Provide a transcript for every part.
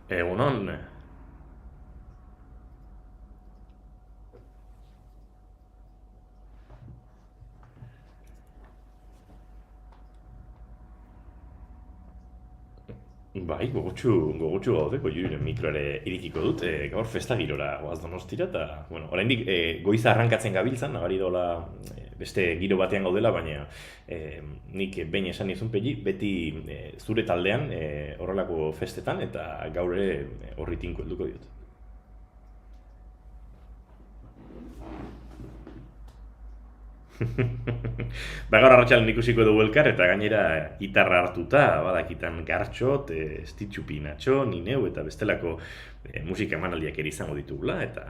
Egunon. Bai, gogotsu gaude, goiuren mikro ere irikiko dut, gaur festa girora goaz Donostira, eta, bueno, oraindik goiza arrankatzen gabiltzan, nabari dola beste giro batean gaudela, baina nik behin esan nizun pegi, beti zure taldean horrelako festetan, eta gaur ere horri tinko helduko diot. Ba, gaur arratsaldean ikusiko dugu elkar eta gainera gitarra hartuta, badakitan gartxot, estitxupi natxo, nineu eta bestelako musika emanaldiak ere izango ditugula eta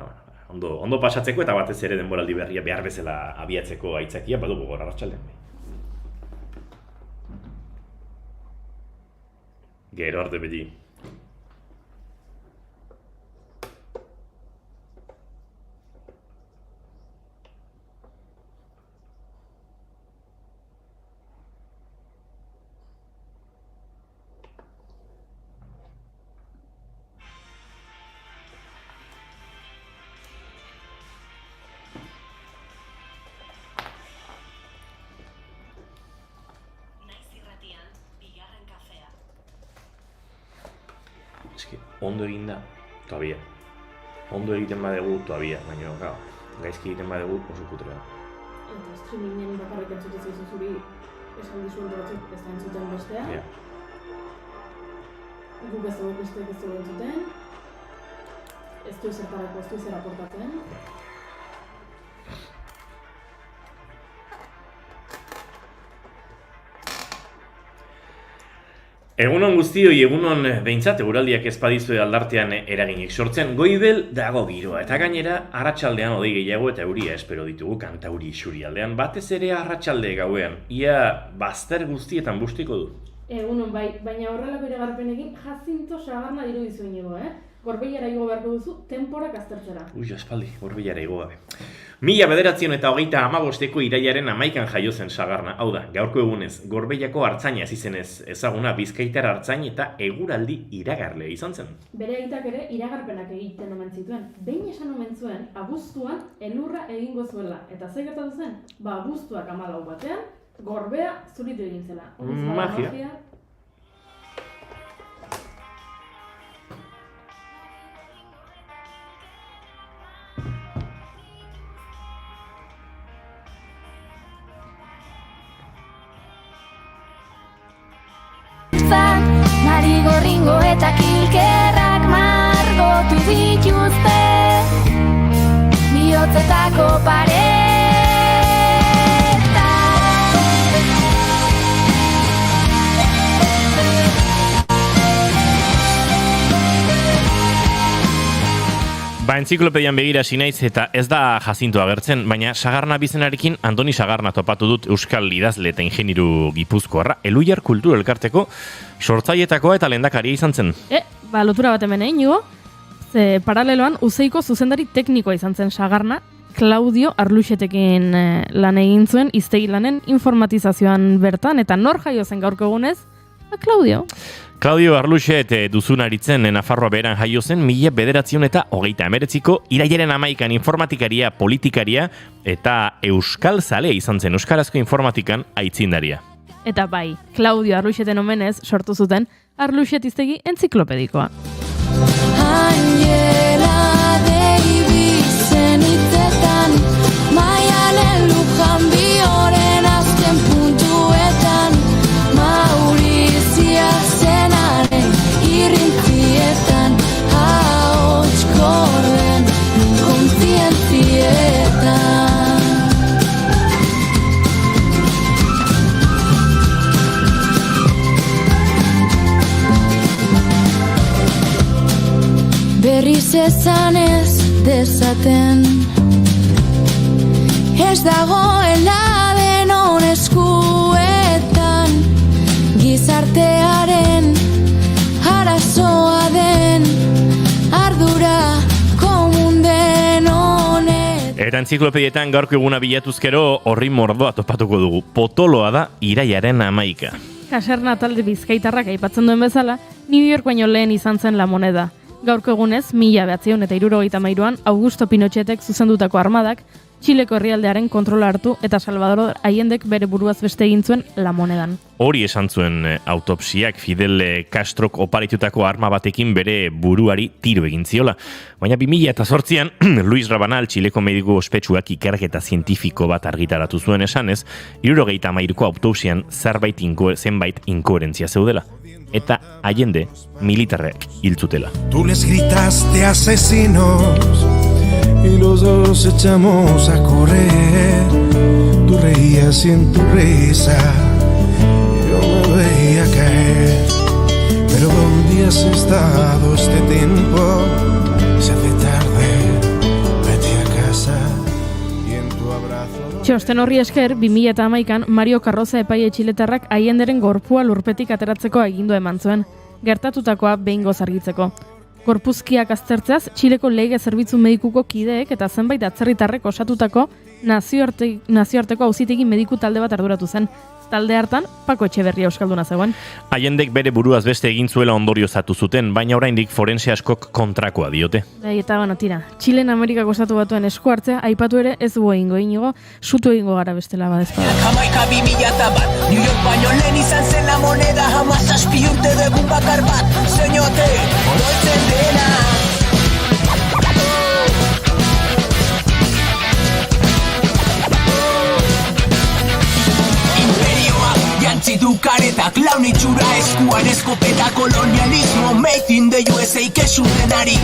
ondo pasatzeko eta batez ere denboraldi berria behar bezala abiatzeko aitzakia badugu gaur arratsaldean. Gero arte beti. Eski, ondo egin da, todavía. Ondo egiten badegu, todavía, baina, gaizki egiten badegu, oso putre da. Eta streamingen bakarrik entzute zaizu zuri esan dizuen batzuk ez da entzuten bestea. Yeah. Guk ez dugu besteak ez dugu entzuten. Ez du zertarako, ez du zer aportatzen. Egunon guztioi, egunon behintzat, eguraldiak ez badizue aldartean eraginik sortzen, goibel dago giroa, eta gainera arratsaldean hodei gehiago eta euria espero ditugu kantauri isurialdean, batez ere arratsalde gauean, ia bazter guztietan bustiko du. Egunon bai, baina horrelako iragarpenekin Jacinto Sagarna dirudizu inigo, Gorbeiara igo beharko duzu tenporak aztertzera. Ui, aspaldi, Gorbeiara igo gabe. 1935 irailaren 11an jaio zen Sagarna, hau da, gaurko egunez, Gorbeiako artzaina izenez ezaguna bizkaitar artzain eta eguraldi iragarle izan zen. Bere aitak ere iragarpenak egiten omen zituen. Behin esan omen zuen, abuztuan elurra egingo zuela. Eta ze gertatu zen? Ba, abuztuak 14 batean, Gorbea zuritu egin zela. Magia. Mari gorringo eta kilkerrak margotu dituzte bihotzetako paretak. Ba, entziklopedian begira naiz eta ez da Jacinto agertzen, baina Sagarna bizenarekin Andoni Sagarna topatu dut euskal idazle eta ingeniru gipuzkoarra, Eluiar Kultur Elkarteko sortzaileetakoa eta lehendakaria izan zen. Lotura bat hemen inigo, ze paraleloan Uzeiko zuzendari teknikoa izan zen Sagarna, Claudio Arluxetekin lan egin zuen hiztegi lanen informatizazioan bertan, eta nor jaio zen gaurko egunez? Claudio Arluxet duzunaritzen Nafarroa beran jaio zen 1939ko irailaren 11an informatikaria, politikaria eta euskal zalea izan zen euskarazko informatikan aitzindaria. Eta bai, Claudio Arluxeten omenez sortu zuten Arluxet hiztegi entziklopedikoa. Angela Davidsen hitzetan, maialen lujan bioren azken puntuetan, Maurizia zenaren irrintzietan, ahotskorren kontzientzietan. berriz esan ez dezaten. Ez dagoela denon eskuetan, gizartearen arazoa den ardura komun den honet. Eta entziklopedietan gaurko eguna bilatuzkero horri mordoa topatuko dugu. Potoloa da iraiaren 11. Kaserna talde bizkaitarrak aipatzen duen bezala, New York baino lehen izan zen La Moneda. Gaurko egunez, 1973an Augusto Pinochetek zuzendutako armadak, Txileko herrialdearen kontrola hartu eta Salvador Allendek bere buruaz beste egin zuen La Monedan. Hori esan zuen autopsiak Fidel Castrok oparitutako arma batekin bere buruari tiro egin ziola. Baina 2008an Luis Rabanal Txileko mediku ospetsuak ikerketa zientifiko bat argitaratu zuen esanez, 73ko autopsian zenbait inkoherentzia zeudela. Eta Allende militarrek hil zutela. Tú les gritaste asesinos y los dos echamos a correr. Tú reías y en tu risa yo me veía caer. Pero ¿dónde has estado este tiempo? Se hace tarde, vete a casa y en tu abrazo. Txosten horri esker, 2011an Mario Carroza epaile txiletarrak Allenderen gorpua lurpetik ateratzeko agindua eman zuen, gertatutakoa behingoz argitzeko. Gorpuzkiak aztertzeaz, Txileko lege zerbitzu medikuko kideek eta zenbait atzerritarrek osatutako nazioarteko auzitegi mediku talde bat arduratu zen. Talde hartan, Pako Etxeberria euskalduna zegoen. Allendek bere buruaz beste egin zuela ondoriozatu zuten, baina oraindik forense askok kontrakoa diote. Eta tira, Txilen Amerikako estatu batuen esku hartzea, aipatu ere ez dugu egingo inigo, sutu egingo gara bestela badezpada. Jamaika 2001, New York baino lehen izan zen La Moneda, 17 urte dugun bakar bat, zeinote, oroitzen dena. Jantzitu karetak, laun itxura eskuan eskopeta, kolonialismo, made in the USA, kesuten ari.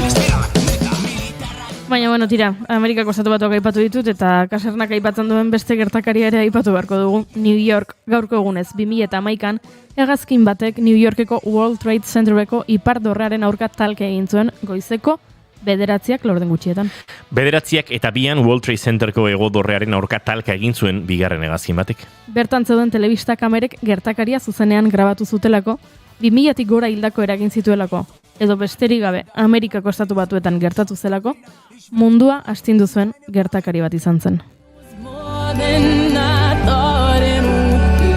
Baina, tira, Amerikako estatu batuak aipatu ditut eta kasernak aipatzen duen beste gertakaria ere aipatu beharko dugu. New York, gaurko egunez, 2011an, hegazkin batek New Yorkeko World Trade Centereko ipar dorrearen aurka talke egin zuen goizeko 9 laurden gutxietan. 9 eta 2an World Trade Centerko hego dorrearen aurka talka egin zuen bigarren hegazkin batek. Bertan zeuden telebista kamerek gertakaria zuzenean grabatu zutelako, 2000tik gora hildako eragin zituelako, edo besterik gabe Amerikako estatu batuetan gertatu zelako, mundua astindu zuen gertakari bat izan zen. More than I thought it would be.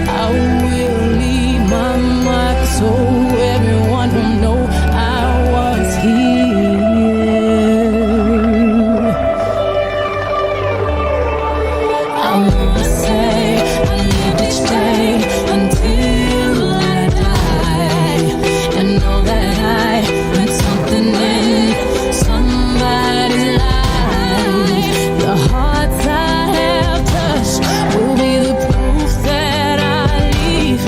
I will leave my mark so everyone will know I was here. I wanna say I live each day until I die, and know that I put something in somebody's life. The hearts I have touched will be the proof that I leave,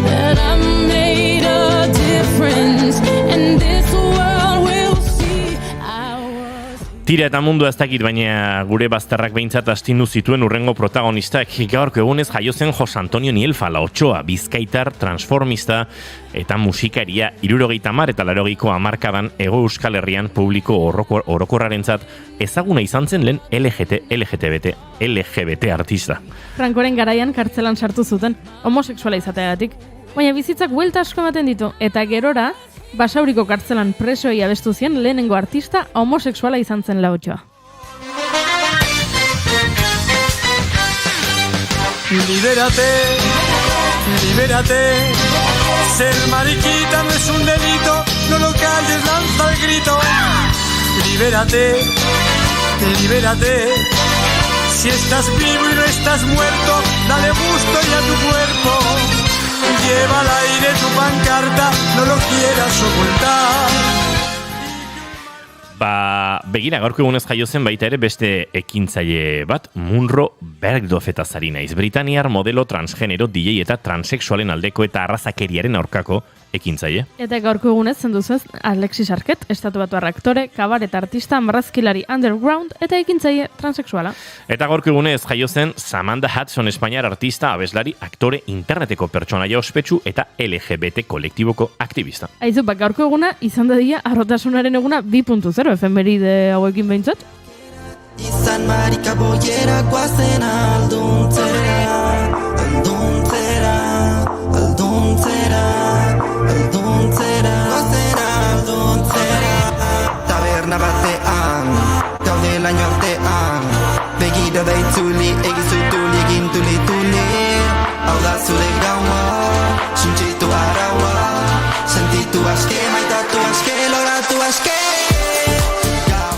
that I made a difference, and this world will see I was. Tira eta mundua ez dakit, baina gure bazterrak behintzat astindu zituen urrengo protagonistak. Gaurko egunez jaio zen Jose Antonio Nielfa La Otxoa, bizkaitar, transformista eta musikaria 70 eta 80ko hamarkadan Hego Euskal Herrian publiko orokorrarentzat ezaguna izan zen lehen LGBT artista. Frankoren garaian kartzelan sartu zuten, homosexuala izateagatik, baina bizitzak buelta asko ematen ditu, eta gerora, Basauriko kartzelan presoei abestu zien lehenengo artista homosexuala izan zen La Otxoa. Libérate, libérate. Ser mariquita no es un delito, no lo calles, lanza el grito. Libérate, libérate. Si estás vivo y no estás muerto, dale gusto y a tu cuerpo. Lleva al aire tu pancarta, no lo quieras ocultar. Begira, gaurko egunez jaio zen baita ere beste ekintzaile bat, Munro Bergdorf eta zari naiz. Britaniar modelo transgenero, DJ eta transexualen aldeko eta arrazakeriaren aurkako ekintzaile. Eta gaurko egunez zenduzuz Alexis Arquette, estatubatuar aktore, kabaret artista, marrazkilari underground eta ekintzaile transexuala. Eta gaurko egunez jaio zen Samantha Hudson, espainiar artista, abeslari, aktore, interneteko pertsonaia ospetsu eta LGBT kolektiboko aktivista. Aizu, gaurko eguna izan dadila arrotasunaren eguna 2.0 efemeride hauekin behintzat. Izan marika boiera guazen alduntzera, alduntzera, alduntzera, alduntzera, guazen alduntzera. Taberna batean, gaude laino artean, begira da itzuli, egizutuli, egin tuli. Hau da zure gaua, suntsitu araua, sentitu aske, maitatu aske, loratu aske.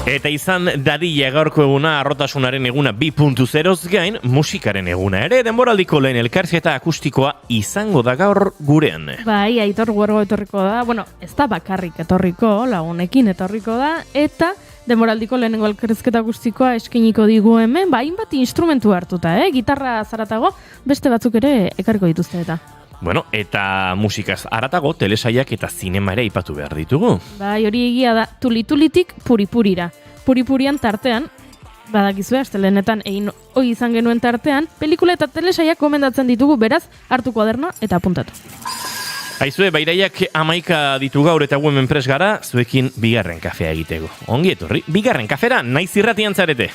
Eta izan dadila gaurko eguna arrotasunaren eguna 2.0z gain, musikaren eguna ere, denboraldiko lehen elkarrizketa akustikoa izango da gaur gurean. Bai, Aitor Guergo etorriko da, bueno, ez da bakarrik etorriko, lagunekin etorriko da, eta denboraldiko lehenengo elkarrizketa akustikoa eskeniko digu hemen, hainbat instrumentu hartuta, gitarra zaratago, beste batzuk ere ekarriko dituzte eta. Bueno, eta musikaz haratago, telesaiak eta zinema ere aipatu behar ditugu. Bai, hori egia da, tulitulitik puripurira. Puripurian tartean, badakizue, astelehenetan egin hoi izan genuen tartean, pelikula eta telesaiak komendatzen ditugu, beraz, hartu kuaderno eta apuntatu. Aizue, bairaiak 11 ditu gaur eta hemen prest gara, zuekin bigarren kafea egiteko. Ongi etorri, bigarren kafera, naiz irratian zarete.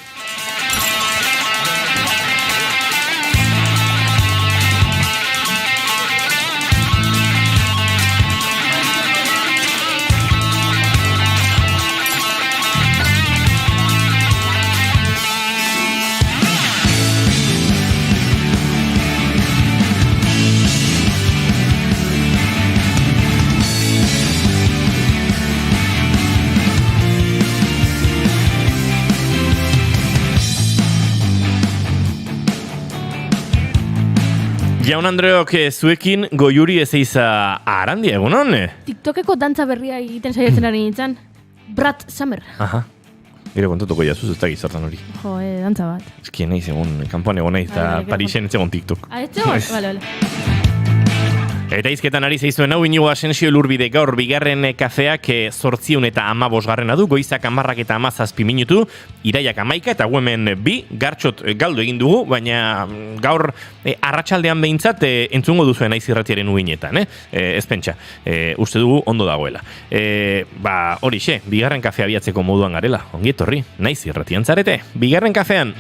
Jaun Andreok, zuekin Goiuri ezeiza Arandia, egunon? TikTokeko dantza berria egiten saiatzen ari nintzen, Brad Summer. Aha. Gero kontatuko jasuz ez da gizartan hori. Jo, dantza bat. Ezkien nahi zegoen, kanpoan egon nahi, eta Parisen ez zegoen TikTok. Ez zegoen? Bale. Eta izketan ari zeizuen hau Inigo Asensio Elurbide gaur bigarren kafeak 8 eta 15 du, goizak 10 eta 17 minutu, iraiak 11 eta hemen 2, gartxot galdu egin dugu, baina gaur arratsaldean behintzat entzungo duzuen naiz irratiaren uinetan, ez pentsa, uste dugu ondo dagoela. Horixe, bigarren kafea abiatzeko moduan garela, ongi etorri, naiz irratian zarete, bigarren kafean.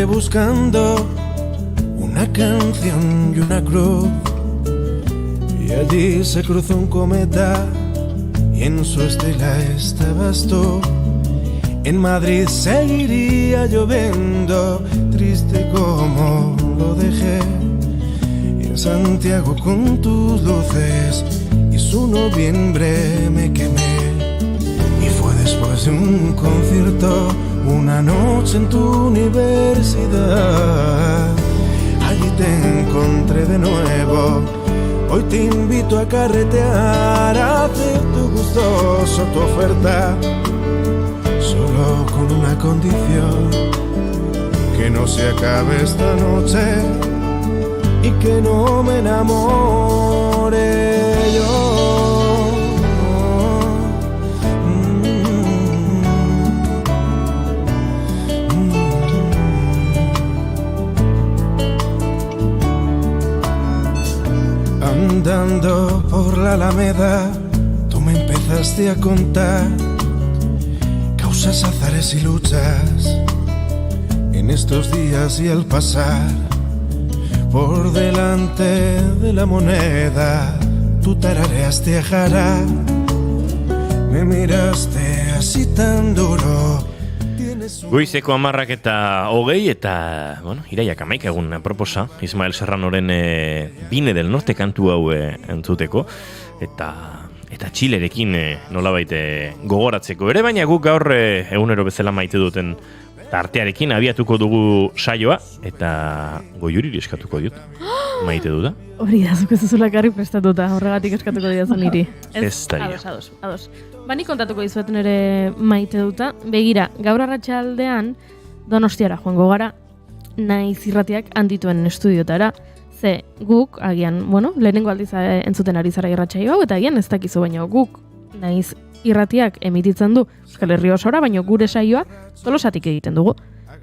Buscando una canción y una cruz, y allí se cruzó un cometa y en su estela estabas tú. En Madrid seguiría lloviendo, triste como lo dejé, y en Santiago con tus luces y su noviembre me quemé. Y fue después de un concierto, una noche en tu universidad, allí te encontré de nuevo. Hoy te invito a carretear, a hacer tu gustoso tu oferta, solo con una condición, que no se acabe esta noche y que no me enamore yo. Andando por la Alameda, tú me empezaste a contar causas, azares y luchas en estos días, y al pasar por delante de la moneda, tú tarareaste a Jara, me miraste así tan duro. Goizeko 10:20 eta, bueno, iraiak 11 egun proposa, Ismael Serranoren Bine del Norte kantu hau entzuteko, eta Txilerekin nolabait gogoratzeko ere, baina guk gaur egunero bezala maite duten tartearekin abiatuko dugu saioa, eta Goiuriri eskatuko diot, maite duda. Hori da, zuk ez duzula karri prestatuta, horregatik eskatuko dira niri. Ez daria. Ados. Bani kontatuko dizuet nire maite duta. Begira, gaur arratsaldean Donostiara joango gara, Naiz irratiak handituen estudiotara. Ze guk, agian, bueno, lehenengo aldiz entzuten ari zara irratsaio hau, eta agian ez dakizu, baina guk Naiz irratiak emititzen du Euskal Herri osora, baina gure saioa Tolosatik egiten dugu.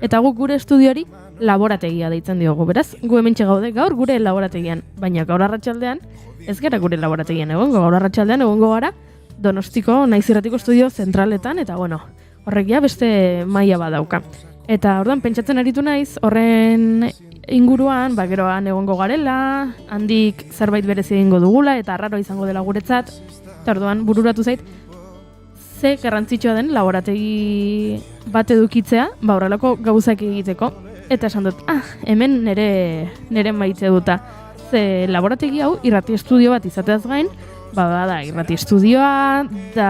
Eta guk gure estudioari laborategia deitzen diogu, beraz, gu hementxe gaude gaur gure laborategian, baina gaur arratsaldean ez gara gure laborategian egongo, gaur arratsaldean egongo gara Donostiko Naiz irratiko estudio zentraletan, eta bueno, horrek ja beste maila badauka. Eta orduan pentsatzen aritu naiz, horren inguruan, geroan egongo garela, handik zerbait berezi egingo dugula, eta arraro izango dela guretzat, eta orduan bururatu zait, ze garrantzitsua den laborategi bat edukitzea, horrelako gauzak egiteko, eta esan dut, hemen nire maite duta. Ze laborategi hau irrati estudio bat izateaz gain, da irrati estudioa, da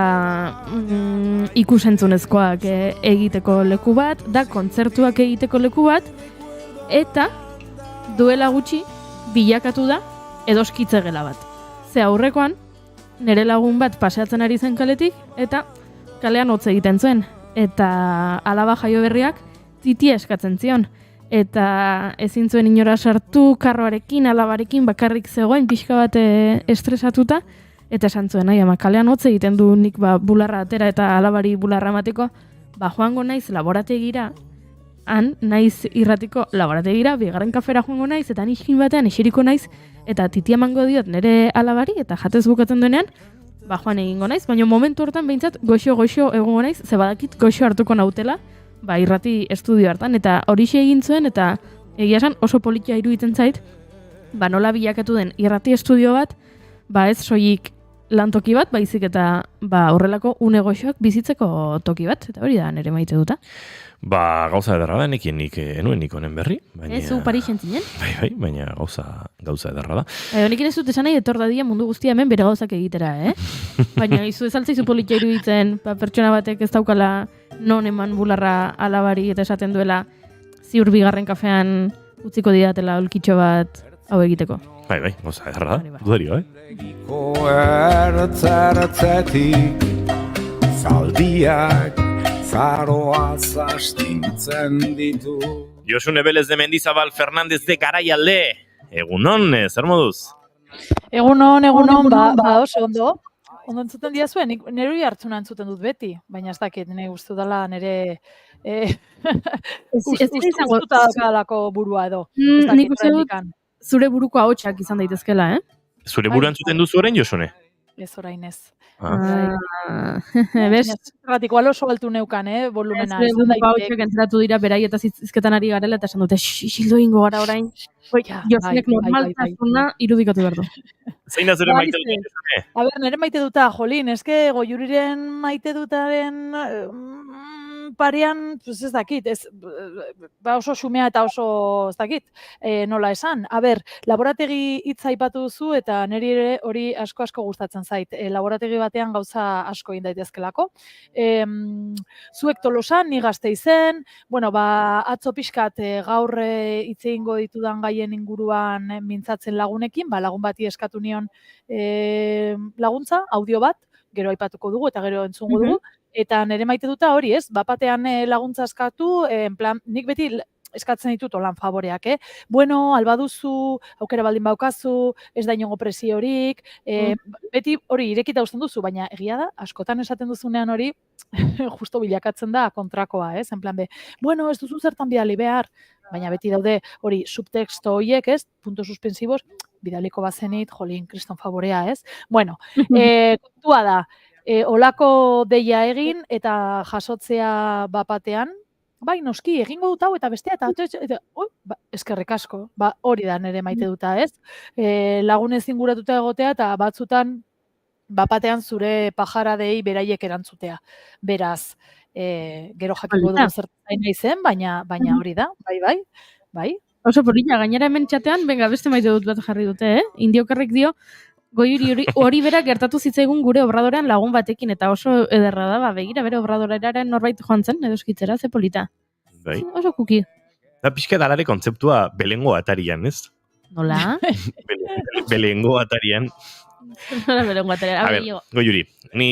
ikusentzunezkoak egiteko leku bat, da kontzertuak egiteko leku bat, eta duela gutxi bilakatu da edoskitze gela bat. Ze aurrekoan, nire lagun bat paseatzen ari zen kaletik, eta kalean hotz egiten zuen. Eta alaba jaio berriak titia eskatzen zion. Eta ezin zuen inora sartu, karroarekin, alabarekin, bakarrik zegoen, pixka bat estresatuta, eta esan zuen, kalean hotz egiten du nik bularra atera eta alabari bularra emateko, joango naiz laborategira, han naiz irratiko laborategira, bigarren kafera joango naiz, eta niskin batean eseriko naiz, eta titia emango diot nire alabari, eta jatez bukatzen duenean, joan egingo naiz, baina momentu hortan behintzat goxo egongo naiz, ze badakit goxo hartuko nautela, irrati estudio hartan, eta horixe egin zuen, eta egia esan oso politia iruditzen zait, nola bilakatu den irrati estudio bat, ez soilik lantoki bat, baizik eta horrelako une goxoak bizitzeko toki bat, eta hori da nire maite duta. Gauza ederra da, nik enuen nik honen berri. Ez, zu Parisen zinen? Bai, baina gauza ederra da. Honik ez dut esan nahi etor dadia mundu guztia hemen bere gauzak egitera, Baina izu ez altzaizu politia iruditzen, pertsona batek ez daukala non eman bularra alabari eta esaten duela ziur bigarren kafean utziko didatela olkitxo bat hau egiteko. Bai, gauza ederra da, dudario, Egiko ertzertzetik zaldiak zaroa zastintzen ditu. Josune Belez de Mendizabal Fernández de Garaialde. Egunon, zer moduz? Egunon, oso ondo. Ondo entzuten diazuen, nire hartzuna entzuten dut beti, baina ez dakit, nire guztu dela nire ustuta dakalako burua edo. Nik uste dut zure buruko ahotsak izan daitezkela, Zure buru entzuten duzu orain, Josune? Ez orain ez. Bez? Erratiko oso altu neukan, volumena. Ez buruko ahotsak entzeratu dira berai eta zizketan ari garela eta esan dute, xildo ingo gara orain. Josunek normaltasuna irudikatu behar du. Zein da zure maite dut? A ber, nire maite duta, jolin, eske Goiuriren maite dutaren parean, ez dakit, oso xumea eta oso, ez dakit, nola esan. A ber, laborategi hitza aipatu duzu eta niri ere hori asko gustatzen zait. Laborategi batean gauza asko egin daitezkelako. Zuek Tolosan, ni Gasteizen, atzo pixkat gaur hitz egingo ditudan gaien inguruan mintzatzen lagunekin, lagun bati eskatu nion laguntza, audio bat, gero aipatuko dugu eta gero entzungo dugu. Eta nire maite duta hori, batean laguntza eskatu, nik beti eskatzen ditut olan favoreak, Bueno, albaduzu, aukera baldin baukazu, ez da inongo presiorik, beti hori irekita uzten duzu, baina egia da, askotan esaten duzunean hori, justo bilakatzen da kontrakoa, En plan bueno, ez duzu zertan bidali behar, baina beti daude hori subtexto horiek, puntos suspensivos, bidaliko bazenit, jolin, kriston favorea, Bueno, kontua da, olako deia egin eta jasotzea bapatean, bai, noski, egingo dut hau eta bestea, eta eskerrik asko, hori da nire maite duta, lagunez inguratuta egotea eta batzutan bapatean zure pajaradei beraiek erantzutea. Beraz, gero jakingo dugu zertain nahi zen, baina hori da, bai. Oso polita, gainera hemen txatean, benga, beste maite dut bat jarri dute, Indiokarrek dio, Goiuri hori berak gertatu zitzaigun gure obradorean lagun batekin, eta oso ederra da, begira, bere obradoraren norbait joan zen, edo eskitzera, ze polita. Bai. Oso kuki. Da pixka dalare kontzeptua belengo atarian, ez? Nola? Belengo atarian. Nola belengo atarian? A ber, Goiuri, ni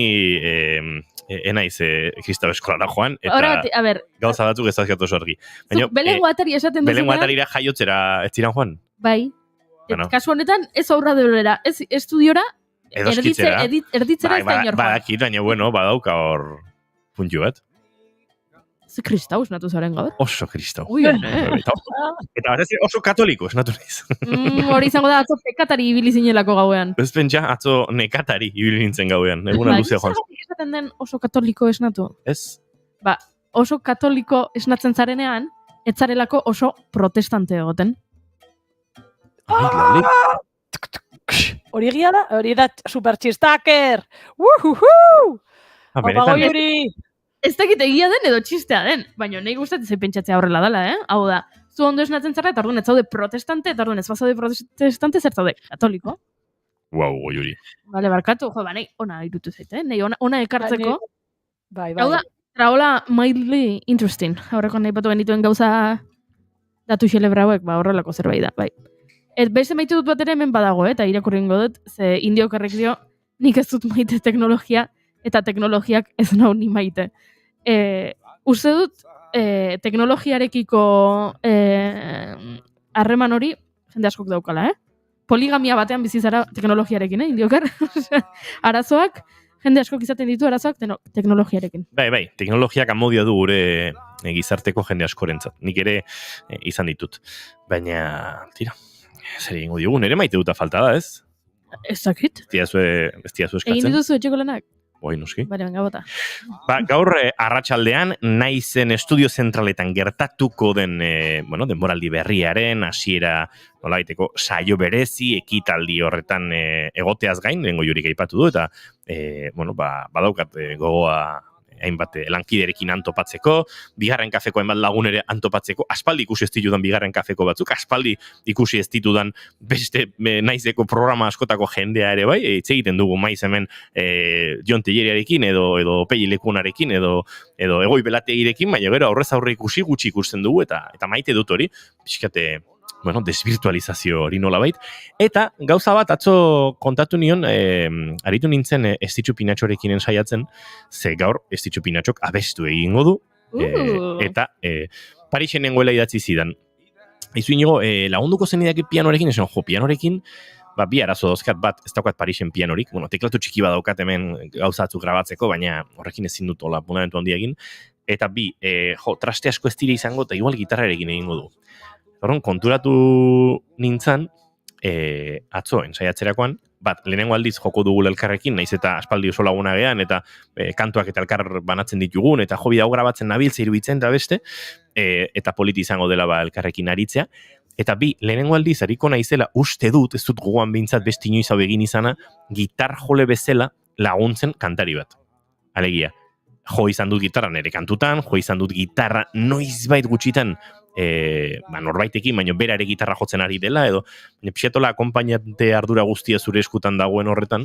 enaiz Kristau eskolara joan, eta gauza batzuk ez azkatu oso argi. Belengo atari esaten duzunean? Belengo atarira jaiotzera ez ziren joan? Bai. Kasu honetan, ez obradorera, ez estudiora, erditzera ez da inor joan. Badakit, baina bueno, badauka hor puntu bat. Ze Kristau esnatu zaren gaur? Oso Kristau. Ui, Eta oso katoliko esnatu naiz. Hori izango da, atzo pekatari ibili zinelako gauean. Ez pentsa, atzo nekatari ibili nintzen gauean. Eguna luzea joan. Esaten den oso katoliko esnatu? Ez. Oso katoliko esnatzen zarenean, ez zarelako oso protestante egoten. Hori egia da? Hori da supertxistaker! Opa Goiuri! Ez dakit egia den edo txistea den, baina nahi gustatzen pentsatzea horrela dela, Hau da, zu ondo esnatzen zara, eta orduan ez zaude protestante, eta orduan ez bazaude protestante, zer zaude katoliko. Wow, Goiuri. Bale, barkatu, nahi ona irutu zaite, nahi ona ekartzeko. Bai. Hau da, traola mildly interesting. Horreko nahi batu genituen gauza datu xelebrauek, horrelako zerbait da, bai. Beste maite dut bat ere hemen badago, eta irakurringo dut, ze Indiokarrek dio, nik ez dut maite teknologia, eta teknologiak ez nau ni maite. Uste dut, teknologiarekiko harreman hori, jende askok daukala, Poligamia batean bizizara teknologiarekin, Indiokar? Arazoak, jende askok izaten ditu arazoak teknologiarekin. Bai, teknologiak amodio du gure gizarteko jende askorentzat. Nik ere izan ditut. Baina, tira, zer egingo diogu, nire maite duta falta da, ez? Ez dakit. Ez diazu eskatzen. Egin dituzu etxeko lanak? Bai, noski. Bale, venga, bota. Gaur arratsaldean naizen estudio zentraletan gertatuko den, denboraldi berriaren, hasiera nolabaiteko saio berezi, ekitaldi horretan egoteaz gain, lengo jurik aipatu du, eta, badaukat gogoa hainbat lankiderekin antopatzeko, bigarren kafeko hainbat lagun ere antopatzeko, aspaldi ikusi ez ditudan bigarren kafeko batzuk, aspaldi ikusi ez ditudan beste naizeko programa askotako jendea ere bai, hitz egiten dugu maiz hemen Jon Telleriarekin edo Pegi Lekunarekin edo Egoi Belategirekin, baina gero aurrez aurre ikusi gutxi ikusten dugu eta maite dut hori, pixkate desvirtualizazio hori nolabait. Eta gauza bat atzo kontatu nion, aritu nintzen Estitxu Pinatxorekin ensaiatzen, ze gaur Estitxu Pinatxok abestu egingo du, eta Parisen nengoela idatzi zidan. Izu inigo, lagunduko zenidaki pianorekin, esan pianorekin, bi arazo dozkat bat, ez daukat Parisen pianorik, teklatu txiki bat daukat hemen gauzatzu grabatzeko, baina horrekin ezin dut hola fundamentu handia egin, eta traste asko ez dire izango, eta igual gitarrarekin egingo du. Horren, konturatu nintzen, atzo, ensaiatzerakoan, lehenengo aldiz joko dugu elkarrekin, naiz eta aspaldi oso laguna gean, eta kantuak eta elkar banatzen ditugun, eta hobi dago grabatzen nabiltza iruditzen da beste, eta politi izango dela elkarrekin aritzea. Eta lehenengo aldiz, hariko naizela, uste dut, ez dut gogoan bintzat beste inoiz hau egin izana, gitar jole bezala laguntzen kantari bat. Alegia, jo izan dut gitarra nere kantutan, jo izan dut gitarra noizbait gutxitan, norbaitekin, baina berare gitarra jotzen ari dela, edo pixetola akompainante ardura guztia zure eskutan dagoen horretan,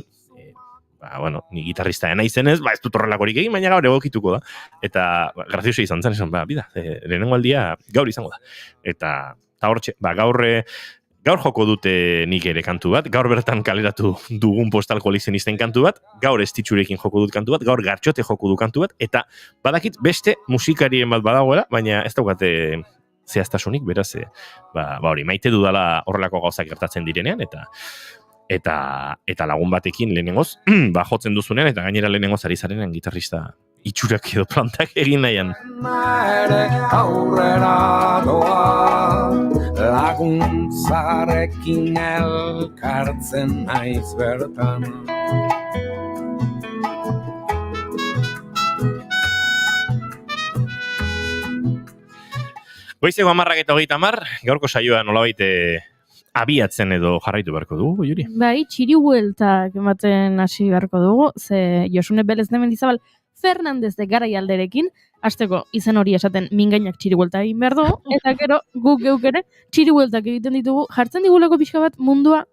ni gitarrista naizenez, ez dut horrelakorik egin, baina gaur egokituko da. Eta grazioso izan zen, esan, lehenengo aldia gaur izango da. Eta hortxe, gaur joko dute nik ere kantu bat, gaur bertan kaleratu dugun postal kolekzionisten kantu bat, gaur Estitxurekin joko dut kantu bat, gaur Gartxote joko du kantu bat, eta badakit beste musikarien bat badagoela, baina ez daukate zehaztasunik, beraz, hori, maite dudala horrelako gauzak gertatzen direnean, eta lagun batekin lehenengoz, jotzen duzunean, eta gainera lehenengoz ari zarenean gitarrista itxurak edo plantak egin nahian. Ere aurrera doa, laguntzarekin elkartzen naiz bertan. Goizeko 10:30, gaurko saioa nolabait abiatzen edo jarraitu beharko dugu, Juri? Bai, txiri bueltak ematen hasi beharko dugu, ze Josune Belez de Mendizabal Fernandez de Garaialderekin, hasteko izen hori esaten mingainak txiri buelta egin behar dugu, eta gero guk geuk ere txiri bueltak egiten ditugu, jartzen digulako pixka bat mundua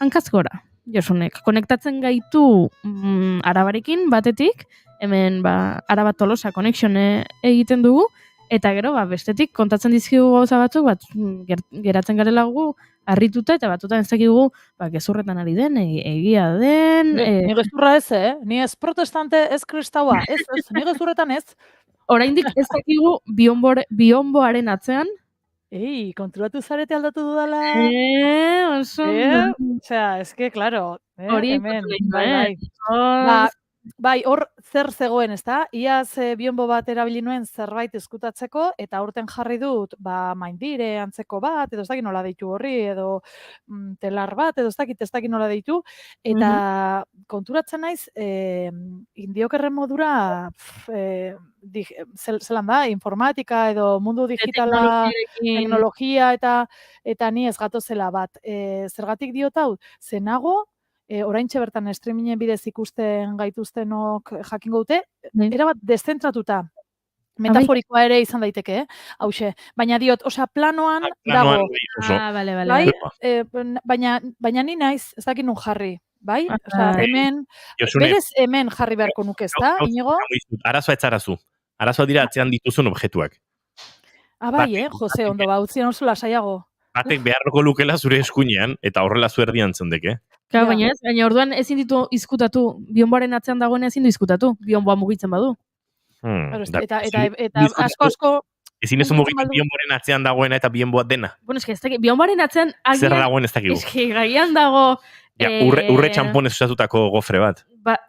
hankazkora. Josunek, konektatzen gaitu Arabarekin batetik, hemen Araba Tolosa connection egiten dugu, eta gero bestetik kontatzen dizkigu gauza batzuk, geratzen garela gu, harrituta eta batutan ez dakigu gezurretan ari den, egia den... Ni gezurra ez, Ni ez protestante, ez kristaua, ez, ni gezurretan ez. Oraindik ez dakigu bionboaren atzean. Konturatu zarete aldatu dudala. Oso. Osea, eske, claro. Hori, hemen, bai, hor zer zegoen, ezta? Iaz bionbo bat erabili nuen zerbait eskutatzeko, eta aurten jarri dut, maindire antzeko bat, edo ez dakit nola deitu horri, edo telar bat, edo ez dakit nola deitu, eta konturatzen naiz, indiokerren modura, zelan da, informatika edo mundu digitala, teknologia, eta ni ez gatozela bat. Zergatik diot hau, zenago, oraintxe bertan streamingen bidez ikusten gaituztenok jakingo dute, erabat deszentratuta. Metaforikoa ere izan daiteke, hauxe. Baina diot, planoan dago. Bale. Baina ni naiz, ez dakit nun jarri. Bai? Hemen, berez hemen jarri beharko nuke, ez da, Inigo? Arazoa etzarazu. Arazoa dira atzean dituzun objektuak. Bai, Jose, ondo utzien oso lasaiago. Batek beharroko lukela zure eskuinean, eta horrela zu erdian zendeke. Baina orduan ezin ditu izkutatu, bionboaren atzean dagoen ezin du izkutatu, bionboa mugitzen badu. Eta asko... Ezin ez mugitu bionboaren atzean dagoena eta bionboa dena. Bueno, ez dakit, bionboaren atzean... Zer dagoen ez dakigu. Ez gaian dago... Urre txamponez usatutako gofre bat.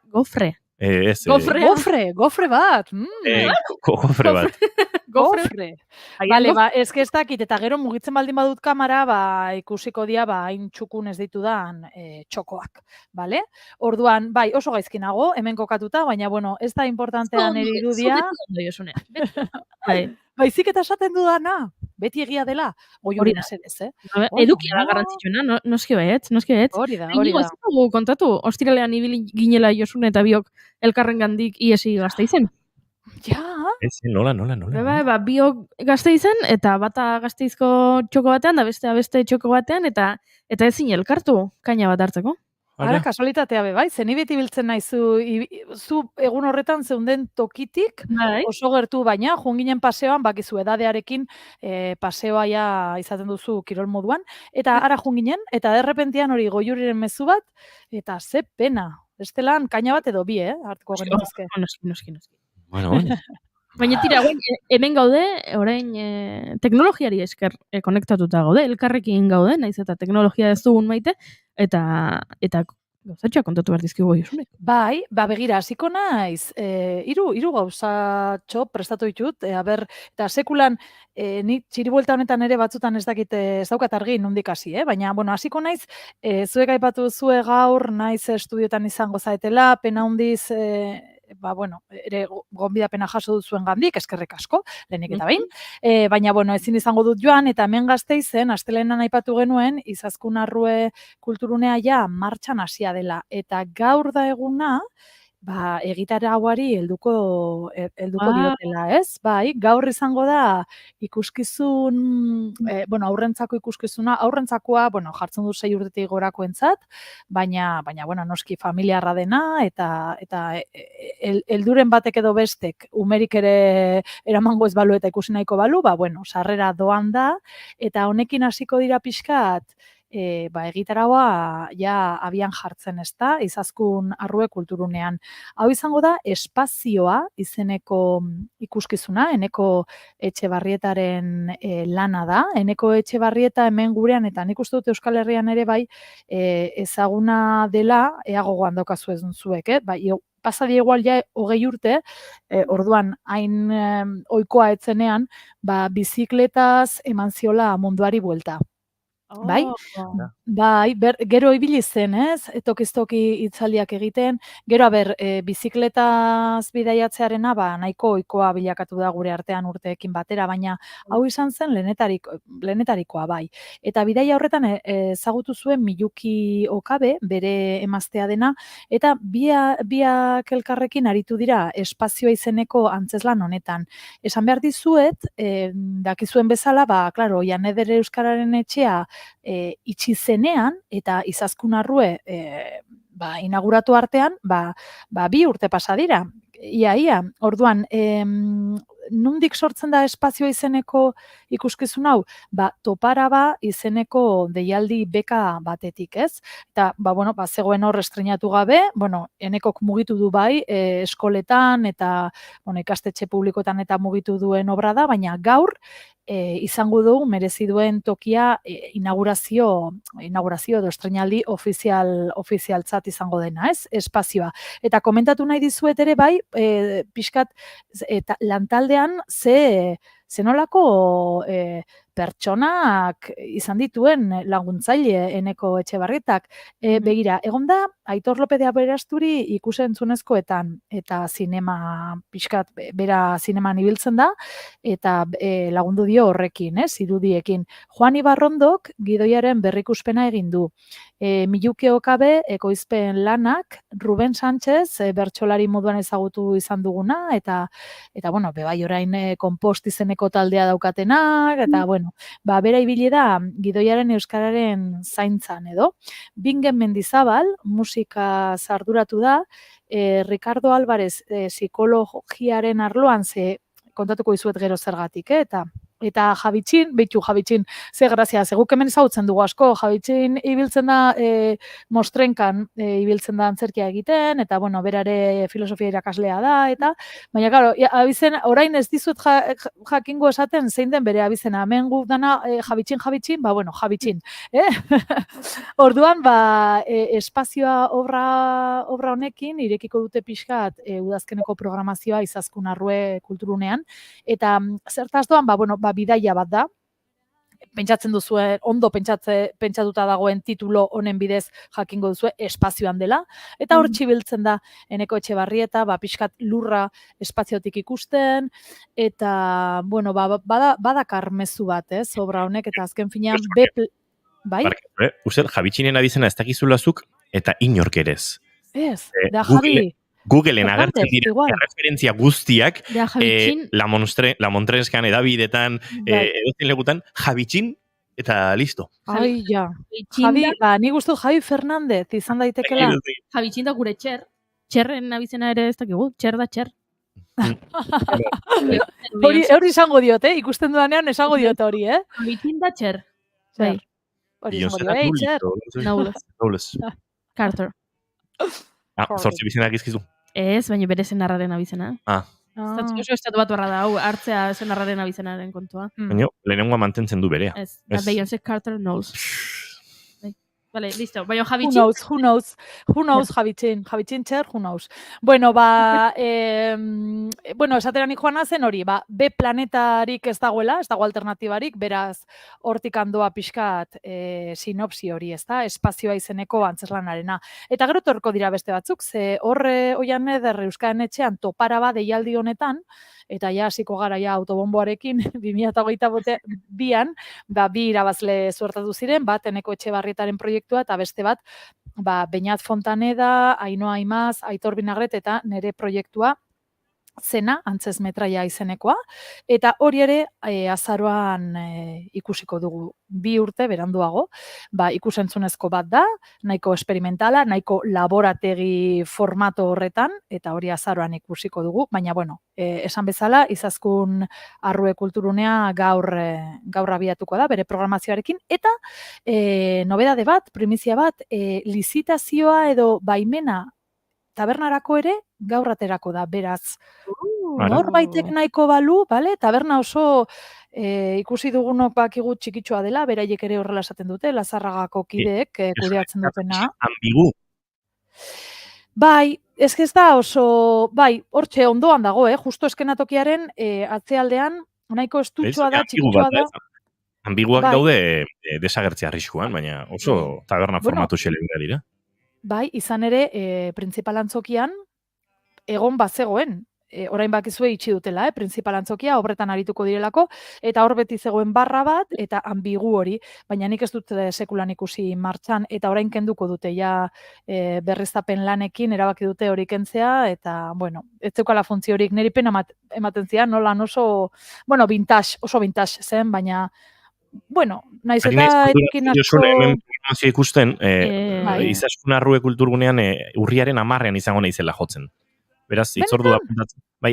Gofre? Gofre bat. Gofre bat. Gofre. Bale, ez dakit, eta gero mugitzen baldin badut kamera, ikusiko dia, hain txukun ez ditudan txokoak. Bale? Orduan, bai, oso gaizkinago, hemen kokatuta, baina, bueno, ez da importantean irudia. Baizik eta esaten dudana, beti egia dela, hori mesedez, Edukia da garrantzitsuena, noski baietz. Hori da. Kontatu, ostiralean ibili ginela Josune eta biok elkarren gandik iesi Gasteizen. Ja. Nola. Biok Gasteizen, eta bata Gasteizko txoko batean, da beste txoko batean, eta ezin elkartu kaina bat hartzeko. Ara, kasualitatea bai, zeni beti biltzen naizu, zu egun horretan zeunden tokitik, oso gertu, baina, junginen paseoan, bakizu edadearekin paseoa ja izaten duzu kirol moduan, eta ara junginen, eta derrepentian hori Goiuriren mezu bat, eta ze pena, estelan kaina bat edo bi, hartuko genituzke. Noski. Bueno. Baina tira, hemen gaude, orain teknologiari esker konektatuta gaude, elkarrekin gaude, naiz eta teknologia ez dugun maite, eta gauzatxoa kontatu behar dizkigu Josune. Bai, begira, hasiko naiz, hiru gauzatxo prestatu ditut, eta sekulan, ni txiribuelta honetan ere batzutan ez dakit, ez daukat argi nondik hasi, baina, bueno, hasiko naiz, zuek aipatu zue gaur, naiz estudiotan izango zaetela, pena hundiz, ere gonbidapena jaso dut zuen gandik, eskerrik asko, lehenik eta behin, baina, ezin izango dut joan, eta hemen Gasteizen, astelehenan aipatu genuen, Izaskun Arrue kulturunea ja martxan hasia dela, eta gaur da eguna, egitarauari helduko diotela, ez? Bai, gaur izango da ikuskizun, aurrentzako ikuskizuna, aurrentzakoa, jartzen du 6 urtetik gorakoentzat, baina, noski familiarra dena, eta helduren batek edo bestek, umerik ere eramango ez balu eta ikusi nahiko balu, sarrera doan da, eta honekin hasiko dira pixkat, egitaragoa ja abian jartzen, ezta? Izaskun Arrue kulturunean. Hau izango da Espazioa izeneko ikuskizuna, Eneko Etxebarrietaren lana da. Eneko Etxebarrieta hemen gurean, eta nik uste dut Euskal Herrian ere bai, ezaguna dela, ea gogoan daukazu ez zuek, bai, pasadi igual ja 20 urte, orduan hain ohikoa etzenean, bizikletaz eman ziola munduari buelta. Bai? Bai, gero ibili zen, ez? Tokiz-toki hitzaldiak egiten. Gero, bizikletaz bidaiatzearena, nahiko ohikoa bilakatu da gure artean urteekin batera, baina hau izan zen lehenetarikoa, bai. Eta bidaia horretan ezagutu zuen Miyuki Okabe, bere emaztea dena, eta biak elkarrekin aritu dira Espazioa izeneko antzezlan honetan. Esan behar dizuet, dakizuen bezala, klaro, Jan Eder Euskararen etxea itxi zenean, eta Izaskun Arrue inauguratu artean, 2 urte pasa dira. Ia. Orduan, nondik sortzen da Espazioa izeneko ikuskizun hau? Toparaba izeneko deialdi beka batetik, ez? Eta, zegoen hor estreinatu gabe, Enekok mugitu du bai, eskoletan eta ikastetxe publikoetan eta mugitu duen obra da, baina gaur izango dugu merezi duen tokia inaugurazio edo estreinaldi ofizialtzat izango dena, ez? Espazioa. Eta komentatu nahi dizuet ere bai, pixkat lantaldean zenolako pertsonak izan dituen laguntzaile Eneko Etxebarrietak. Begira, egon da Aitor López de Aberasturi ikus-entzunezkoetan eta zinema pixkat, bera zineman ibiltzen da, eta lagundu dio horrekin, irudiekin. Juan Ibarrondok gidoiaren berrikuspena egin du. Miyuki Okabe ekoizpen lanak, Ruben Sánchez bertsolari moduan ezagutu izan duguna, eta bebai orain Konpost izeneko taldea daukatenak, eta bera ibili da gidoiaren euskararen zaintzan edo. Bingen Mendizabal musika arduratu da, Ricardo Álvarez psikologiaren arloan kontatuko dizuet gero zergatik, eta Javitxin, ze grazia, guk hemen ezagutzen dugu asko, Javitxin ibiltzen da mostrenkan, ibiltzen da antzerkia egiten, eta berare filosofia irakaslea da, eta, baina, claro, abizen, orain ez dizut jakingo esaten zein den bere abizena, hemen guk dana Javitxin, Javitxin. Orduan, Espazioa obra honekin, irekiko dute pixkat udazkeneko programazioa Izaskun Arrue kulturunean, eta zertaz doan, bidaia bat da, pentsatzen duzue, ondo pentsatuta dagoen titulo honen bidez jakingo duzue espazioan dela, eta hor txibiltzen da Eneko Etxebarrieta, pixkat lurra espaziotik ikusten, eta, badakar mezu bat, obra honek, eta azken finean, bai? Uste, Javitxinen abizena ez dakizulazuk, eta inork erez. Ez, da Javi... Googleen agertzen dira referentzia guztiak, La Montrescan edabidetan, edozein legutan, Javitxin, eta listo. Ai, ja. Javi, nik uste Javi Fernández izan daitekela. Javitxin da gure txer. Txerren abizena ere ez dakigu, txer da txer. Hori izango diote, ikusten dudanean esango diote hori, Javitxin da txer. Hori izango diote, Knowles. Carter. Zortzi bizenak izkizu. Ez, baina bere zenarraren abizena. Oso estatu bat barra da, hartzea zenarraren abizenaren kontua. Baina, lehenengoa mantentzen du berea. Ez, Beyoncé Carter Knowles. Vale, listo. Baina Javitxin... Who knows, Javitxin txer, who knows. Esateran joana zen hori, B planetarik ez dagoela, ez dago alternatibarik, beraz, hortik handoa pixkat sinopsi hori, ez da, Espazioa izeneko antzeslanarena. Eta gero torko dira beste batzuk, ze horre Oian Eder Euskaren etxean Toparaba deialdi honetan, eta ja hasiko gara ja autobomboarekin 2022an, bi irabazle suertatu ziren, bat Eneko Etxebarrietaren proiektua eta beste bat, Beñat Fontaneda, Ainhoa Imaz, Aitor Binagret eta nere proiektua zena, antzez metraia izenekoa, eta hori ere azaroan ikusiko dugu 2 urte beranduago, ikusentzunezko bat da, nahiko esperimentala, nahiko laborategi formato horretan, eta hori azaroan ikusiko dugu, baina bueno, esan bezala, Izaskun Arrue Kulturunea gaur abiatuko da, bere programazioarekin, eta nobedade bat, primizia bat, lizitazioa edo baimena tabernarako ere gaur aterako da, beraz. Norbaitek nahiko balu, bale? Taberna oso ikusi dugunok bakigu txikitsua dela, beraiek ere horrela esaten dute, Lazarragako kideek kudeatzen dutena. Ambigu. Bai, ez da oso, bai, hortxe ondoan dago, justo eskenatokiaren atzealdean, nahiko estutxoa da, txikitsua da. Ambiguak daude desagertzea arriskuan, baina oso taberna formatu xelegira dira. Bai, izan ere, printzipal antzokian, egon bazegoen, orain bakizue itxi dutela, printzipal antzokia, obretan arituko direlako, eta hor beti zegoen barra bat, eta ambigu hori, baina nik ez dut sekulan ikusi martxan, eta orain kenduko dute, ja berriztapen lanekin, erabaki dute hori kentzea, eta, bueno, ez zeukala funtzio horik, niri pena ematen zian, nolan oso, bueno, oso vintage zen, baina, bueno, naiz eta edukin asko... Informazio ikusten, Izaskun Arrue Kulturgunean urriaren 10ean izango naizela jotzen. Beraz, hitzordua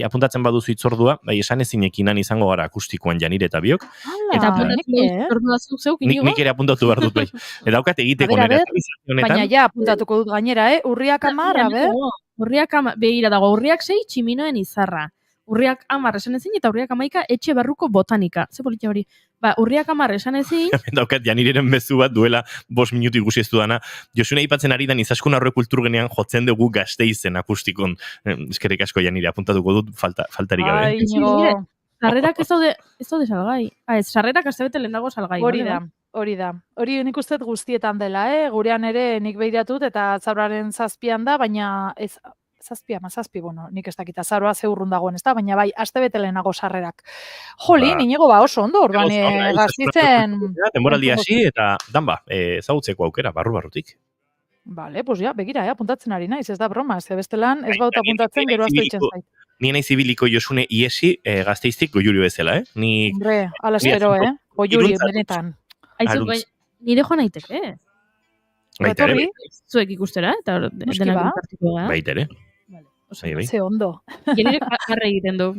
apuntatzen baduzu hitzordua, esan ezinekinan izango gara akustikoan Janire eta biok. Eta apuntatu hitzordua zeuk, Inigo? Nik ere apuntatu behar dut bai. Eta daukat egiteko nire honetan. Baina ja, apuntatuko dut gainera, Urriak 10, a ber? Urriak 10, begira dago, Urriak 6 Tximinoen Izarra. Urriak 10 esan ezin, eta Urriak 11 Etxe Barruko Botanika. Ze politia hori? Urriak 10 esan ezin... Daukat, Janireren bezu bat duela 5 minutu ikusi ez dudana. Josune aipatzen ari da Izaskun Arrue Kulturgunean jotzen dugu Gasteizen akustikon. Eskerrik asko, Janire, apuntatuko dut faltarik gabe. Ai, Inigo... Sarrerak ez daude salgai. Sarrerak astebete lehendago salgai. Hori da. Hori nik uste guztietan dela, gurean ere nik behiratut eta azaroaren 7an da, baina ez... 7, bueno, nik ez dakit azaroa ze urrun dagoen, ez da, baina bai, astebete lehenago sarrerak. Joli, Inigo oso ondo, orduan Gasteizen... Denboraldi hasi eta danba, ezagutzeko aukera, barrutik. Bale, pues ja, begira, apuntatzen ari naiz, ez da broma, ez bestelan, ez bauta apuntatzen, gero azto itxen zait. Ni naiz ibiliko Josune iesi Gasteiztik Goiuri bezala, Hombre, ala espero, Goiuri, benetan. Aizu, nire joan naiteke, Baita ere. Zuek ikustera, eta denak partikoa. Baita ere. Ze ondo. Janire barre egiten du.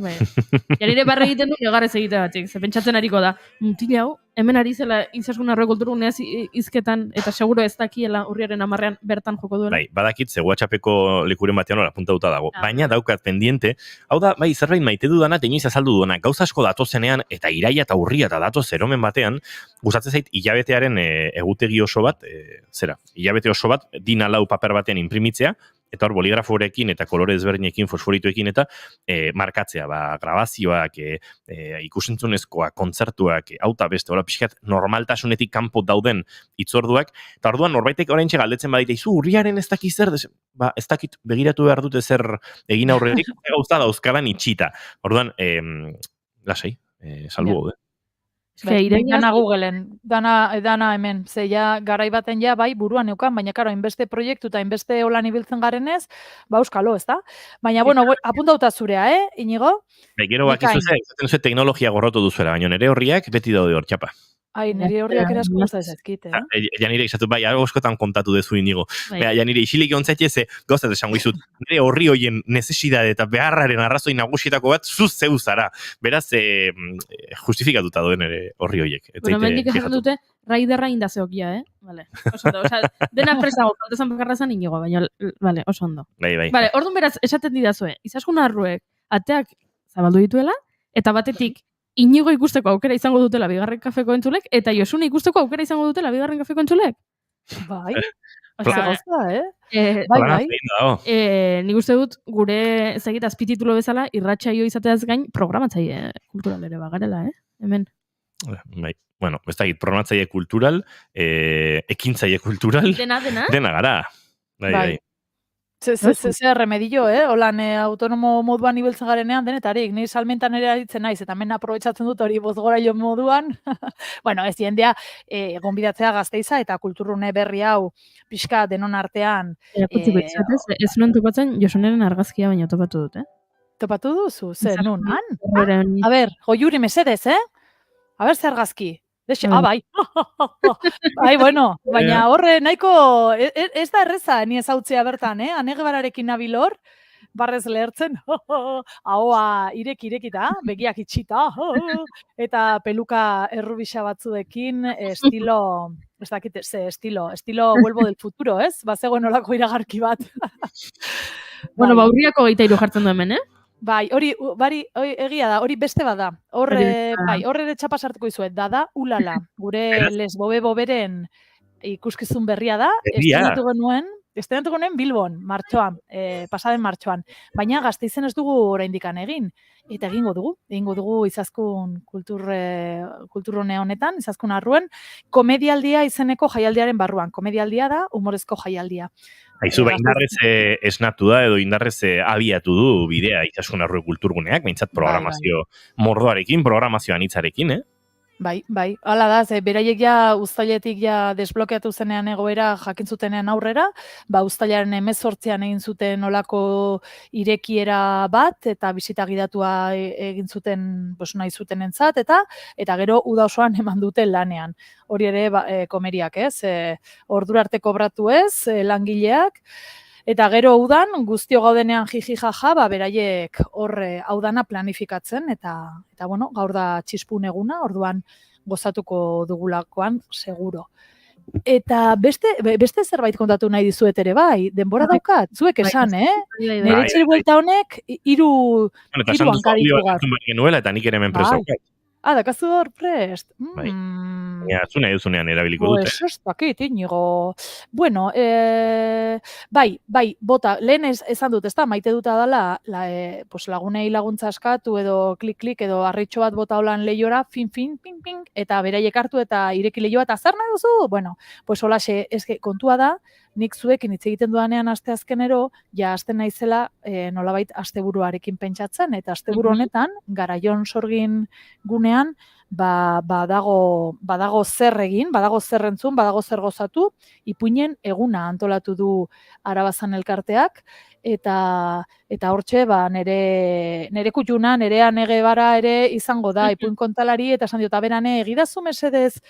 Janire barre egiten du, negarrez egite batik. Ze pentsatzen ariko da, mutile hau, hemen ari zela Izaskun Arrue Kulturgunea izketan, eta seguro ez dakiela urriaren 10ean bertan joko duela. Bai, badakit, ze WhatsAppeko lekuren batean hori apuntatuta dago. Baina daukat pendiente, hau da, bai, zerbait maite dudana, teiniz azaldu dudana, gauza asko datozenean, eta iraia eta urria eta datoz zeromen batean, gustatzen zait, hilabetearen egutegi oso bat, hilabete oso bat, dina lau paper batean imprimitzea, eta hor boligraforekin eta kolore ezberdinekin, fosforitoekin eta markatzea, grabazioak, ikusentzunezkoak, kontzertuak, auta beste, hola pixkat normaltasunetik kanpo dauden hitzorduak, eta orduan norbaitek oraintxe galdetzen badite, izu urriaren ez dakit zer, ez dakit begiratu behar dute zer egin aurretik, gauza dauzkadan itxita. Orduan, lasai, salbu gaude. Dana Googleen, dana hemen, ze ja garai baten ja bai buruan neukan, baina karo, hainbeste proiektu eta hainbeste holan ibiltzen garenez, euskalo, ez da? Baina, bueno, apuntauta zurea, Inigo? Gero bakizu ze teknologia gorrotu duzuela, baina nire horriak beti daude hor, txapa. Ai, nire horriak erasko gusta ezakit, Janire izatu, bai, agoskotan kontatu dezu Inigo. Janire, isilik ontzaitez, gozat esango izut, nire horri hoien necesidade eta beharraren arrazoi nagusietako bat, zuz zeu zara. Beraz, justifikatuta doen ere horri hoiek. Bueno, mendik esan dute, raiderra indazeokia, Vale, oso ondo. Osa, dena presago, faltezan bakarra zan Inigo, baina, vale, oso ondo. Bai. Vale, orduan beraz, esaten didazue, Izaskun Arruek ateak zabaldu dituela, eta batetik, Inigo ikusteko aukera izango dutela bigarren kafeko entzulek, eta Josune ikusteko aukera izango dutela bigarren kafeko entzulek. Bai, bai. Nik uste dut, gure ezagit azpititulo bezala, irratsaio izateaz gain, programatzaile kultural ere bagarela, Hemen. Bai, bueno, ez dakit, programatzaile kultural, ekintzaile kultural. Dena gara. Bai. Ze remedillo, holan autonomo moduan ibiltzen garenean denetarik, ni salmentan ere aritzen naiz, eta hemen aprobetxatzen dut hori bozgorailo moduan. Bueno, ez jendea gonbidatzea Gasteiza eta kulturrune berri hau pixka denon artean. Ez nuen topatzen Josoneren argazkia baina topatu dut, Topatu duzu? Ze, nun, han? Horren- A ber, Goiuri mesedez, A ber, zer argazki. Dexe, A ber. bai. Bai, bueno, baina horre nahiko, ez da erreza, ni ezautzea bertan, Anegibararekin nabil hor, barrez lehertzen, ahoa irekita, begiak itxita, eta peluka errubisa batzuekin, estilo, ez dakit, ze estilo Vuelvo del Futuro, ez? Bazegoen olako iragarki bat. Bueno, Bai. Urriako 23 jartzen du hemen, Bai, hori egia da, hori beste bada. Hori Bai, ere txapa sartuko dizuet, dada ulala. Gure lesbobe boberen ikuskizun berria da. Berria? Estrenatu genuen Bilbon, martxoan, pasaden martxoan. Baina Gasteizen ez dugu oraindik egin. Eta egingo dugu Izaskun kulturrune honetan, Izaskun arruen, komedialdia izeneko jaialdiaren barruan. Komedialdia da, humorezko jaialdia. Haizu, indarrez esnatu da, edo indarrez abiatu du bidea Izaskun arrue kulturguneak, behintzat programazio mordoarekin, programazioan hitzarekin, Bai, hala da, ze beraiek ja uztailetik ja desblokeatu zenean egoera jakin zutenean aurrera, uztailaren 18an egin zuten olako irekiera bat, eta bisita gidatua egin zuten, nahi zutenentzat, eta gero uda osoan eman dute lanean. Hori ere komeriak, ordura arte kobratu ez, langileak, eta gero udan, guztio gaudenean jiji jaja, beraiek horre audana planifikatzen, eta bueno, gaur da txispun eguna, orduan gozatuko dugulakoan, seguro. Eta beste zerbait kontatu nahi dizuet ere, bai, denbora daukat, zuek esan, Nire etxeri buelta honek, hiru hanka ditugat. Genuela, eta nik ere hemen presaukat. Dakazu hor prest. Baina, zune duzunean erabiliko dute. Ez dakit, Inigo. Bueno, bai, bota, lehen esan dut, ezta, maite duta dela, lagunei laguntza eskatu, edo klik, edo arritxo bat bota holan lehiora, ping, eta beraiek hartu eta ireki lehioa, eta zer nahi duzu? Bueno, holaxe, kontua da, nik zuekin hitz egiten dudanean asteazkenero, ja asten naizela nolabait asteburuarekin pentsatzen, eta asteburu honetan, Garaion Sorgin gunean, badago zer egin, badago zer entzun, badago zer gozatu, ipuinen eguna antolatu du Arabazan elkarteak, eta hortxe, nere kutxuna, nere Anegibara ere izango da, ipuin kontalari, eta esan diot, berane, egidazu mesedez,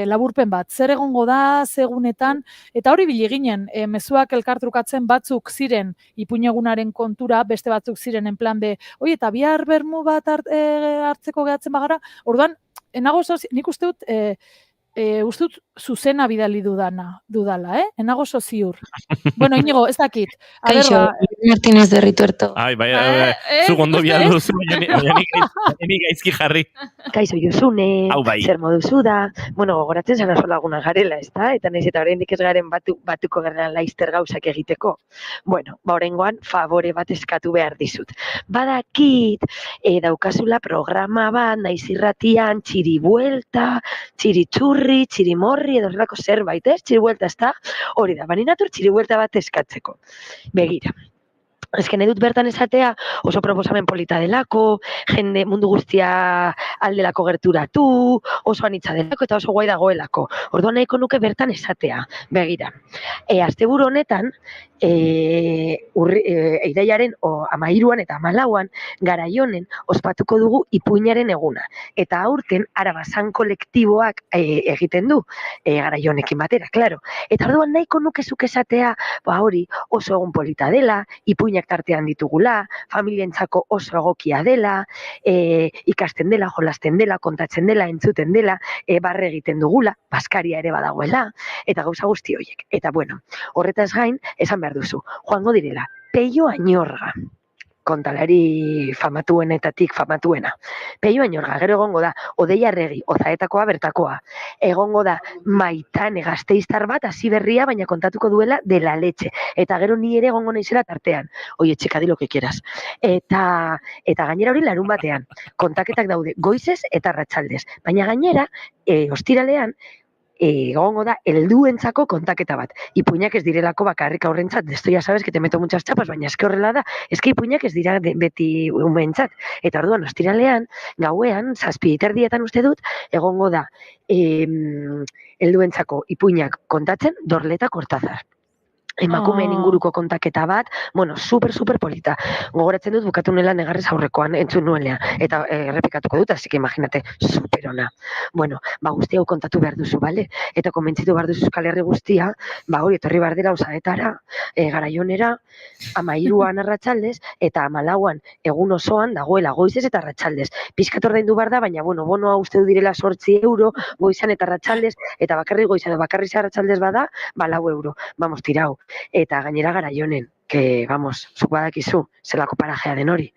laburpen bat, zer egongo da, zegunetan, eta hori biliginen, mezuak elkartrukatzen batzuk ziren ipuinegunaren kontura, beste batzuk ziren en plan eta bihar bermu bat hartzeko gehatzen bagara, orduan, nik uste dut zuzena bidali dudala, enago ziur. Bueno, Inigo, ez dakit. Kaixo, Martínez de Rituerto. Bai, zu gondo bialdu zu, baina nik gaizki jarri. Kaixo, Josune, bai. zer moduzu da. Bueno, gogoratzen zan oso laguna garela, ez da? Eta nahiz eta oraindik ez garen batuko garen laizter gauzak egiteko. Bueno, oraingoan favore bat eskatu behar dizut. Badakit, daukazula programa bat, naiz irratian, txiribuelta, txiritxurri, txirimorri, edo zelako zerbait, txiribuelta, ez da? Hori da, baninatur txiribuelta bat eskatzeko. Begira. Ezken edut bertan esatea oso proposamen polita delako, jende mundu guztia aldelako gerturatu, oso anitza delako eta oso guai dagoelako. Orduan nahiko nuke bertan esatea. Begira, asteburu honetan, Irailaren 13an eta 14an Garaionen ospatuko dugu ipuinaren eguna. Eta aurten Arabazan kolektiboak egiten du Garaionekin batera, claro. Eta orduan nahiko nuke zuk esatea, hori oso egun polita dela, ipuinak tartean ditugula, familientzako oso egokia dela, ikasten dela, jolasten dela, kontatzen dela, entzuten dela, barre egiten dugula, baskaria ere badagoela, eta gauza guzti horiek. Eta bueno, horretaz gain, esan behar duzu, joango direla, Peio Añorga, kontalari famatuenetatik famatuena. Peio Añorga, gero egongo da, Odeia Arregi, Ozaetakoa bertakoa. Egongo da, Maitane Gasteiztar bat, hasi berria, baina kontatuko duela de la leche. Eta gero ni ere egongo naizela tartean. Oie, txeka di lo que quieras. Eta gainera hori larun batean. Kontaketak daude, goizez eta arratsaldez. Baina gainera, ostiralean, egongo da helduentzako kontaketa bat. Ipuinak ez direlako bakarrik aurrentzat, esto ya sabes que te meto muchas chapas, baina eske horrela da, eske ipuinak ez dira beti umeentzat. Eta orduan ostiralean, gauean, 7:30 uste dut, egongo da helduentzako ipuinak kontatzen Dorleta Kortazar. emakumeen inguruko kontaketa bat, bueno, super polita. Gogoratzen dut bukatu nela negarrez aurrekoan entzun nuenean, eta errepikatuko dut, así que imagínate, super ona. Bueno, guzti hau kontatu behar duzu, bale? Eta konbentzitu behar duzu Euskal Herri guztia, hori etorri behar dira Osaetara, Garaionera, 13an arratsaldez, eta 14an egun osoan dagoela goizez eta arratsaldez. Pizkat ordaindu behar da, baina, bueno, bonoa uste du direla 8 euro, goizan eta arratsaldez, eta bakarrik goiza edo bakarrik arratsaldez bada, 4 euro. Vamos, tirau. Eta gainera Garaionen, que, vamos, zuk badakizu, zelako parajea den hori.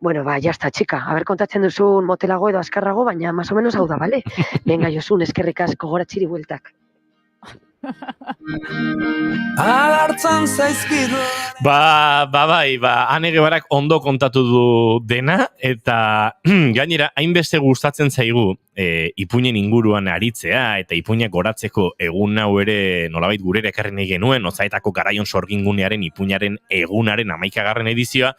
Bueno, ya está, chica. A ver, kontatzen duzun motelago edo azkarrago, baina más o menos hau da, bale? Venga, Josun, eskerrik asko, gora txiri bueltak. Alartzan zaizkidu. Bai, Ane Guevarak ondo kontatu du dena, eta gainera, hainbeste gustatzen zaigu ipuinen inguruan aritzea, eta ipuinak goratzeko egun hau ere nolabait gurera ekarri nahi genuen, Osaetako Garaion sorgingunearen ipuinaren egunaren 11. edizioa,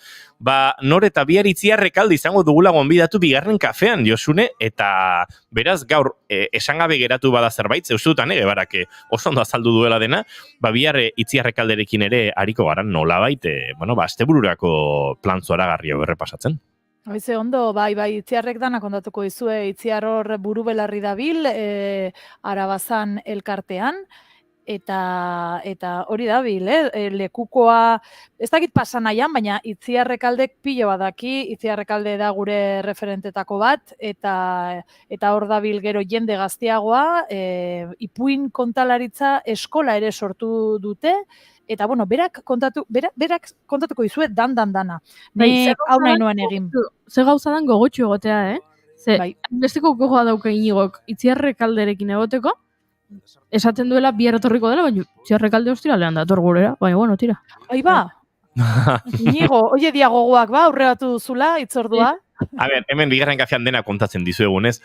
nor eta bihar Itziarrekalde izango dugula gonbidatu bigarren kafean, Josune, eta beraz gaur esangabe geratu bada zerbait, zeustuta Ane Guevarak oso ondo azaldu duela dena, bihar Itziarrekalderekin ere ariko garan nolabait, astebururako plan zoragarria errepasatzen. Hoize ondo, bai, Itziarrek dana kontatuko dizue, Itziar hor buru belarri dabil, Arabazan elkartean, eta hori dabil, lekukoa, ez dakit pasan nahian, baina Itziarrekaldek pilo badaki, Itziarrekalde da gure referentetako bat, eta hor dabil gero jende gazteagoa, ipuin kontalaritza eskola ere sortu dute, eta bueno, berak kontatuko dizue dana. Ni hau nahi nuen egin. Ze gauza dan gogotxu egotea, Ze, besteko gogoa dauka Inigok Itziarrekalderekin egoteko, esaten duela bihar etorriko dela, baina Itziarrekalde ostiralean dator gurera, baina bueno, tira. Ai Inigo, oie dia gogoak aurreratu duzula, itzordua. A ber, hemen bigarren kafean dena kontatzen dizuegunez,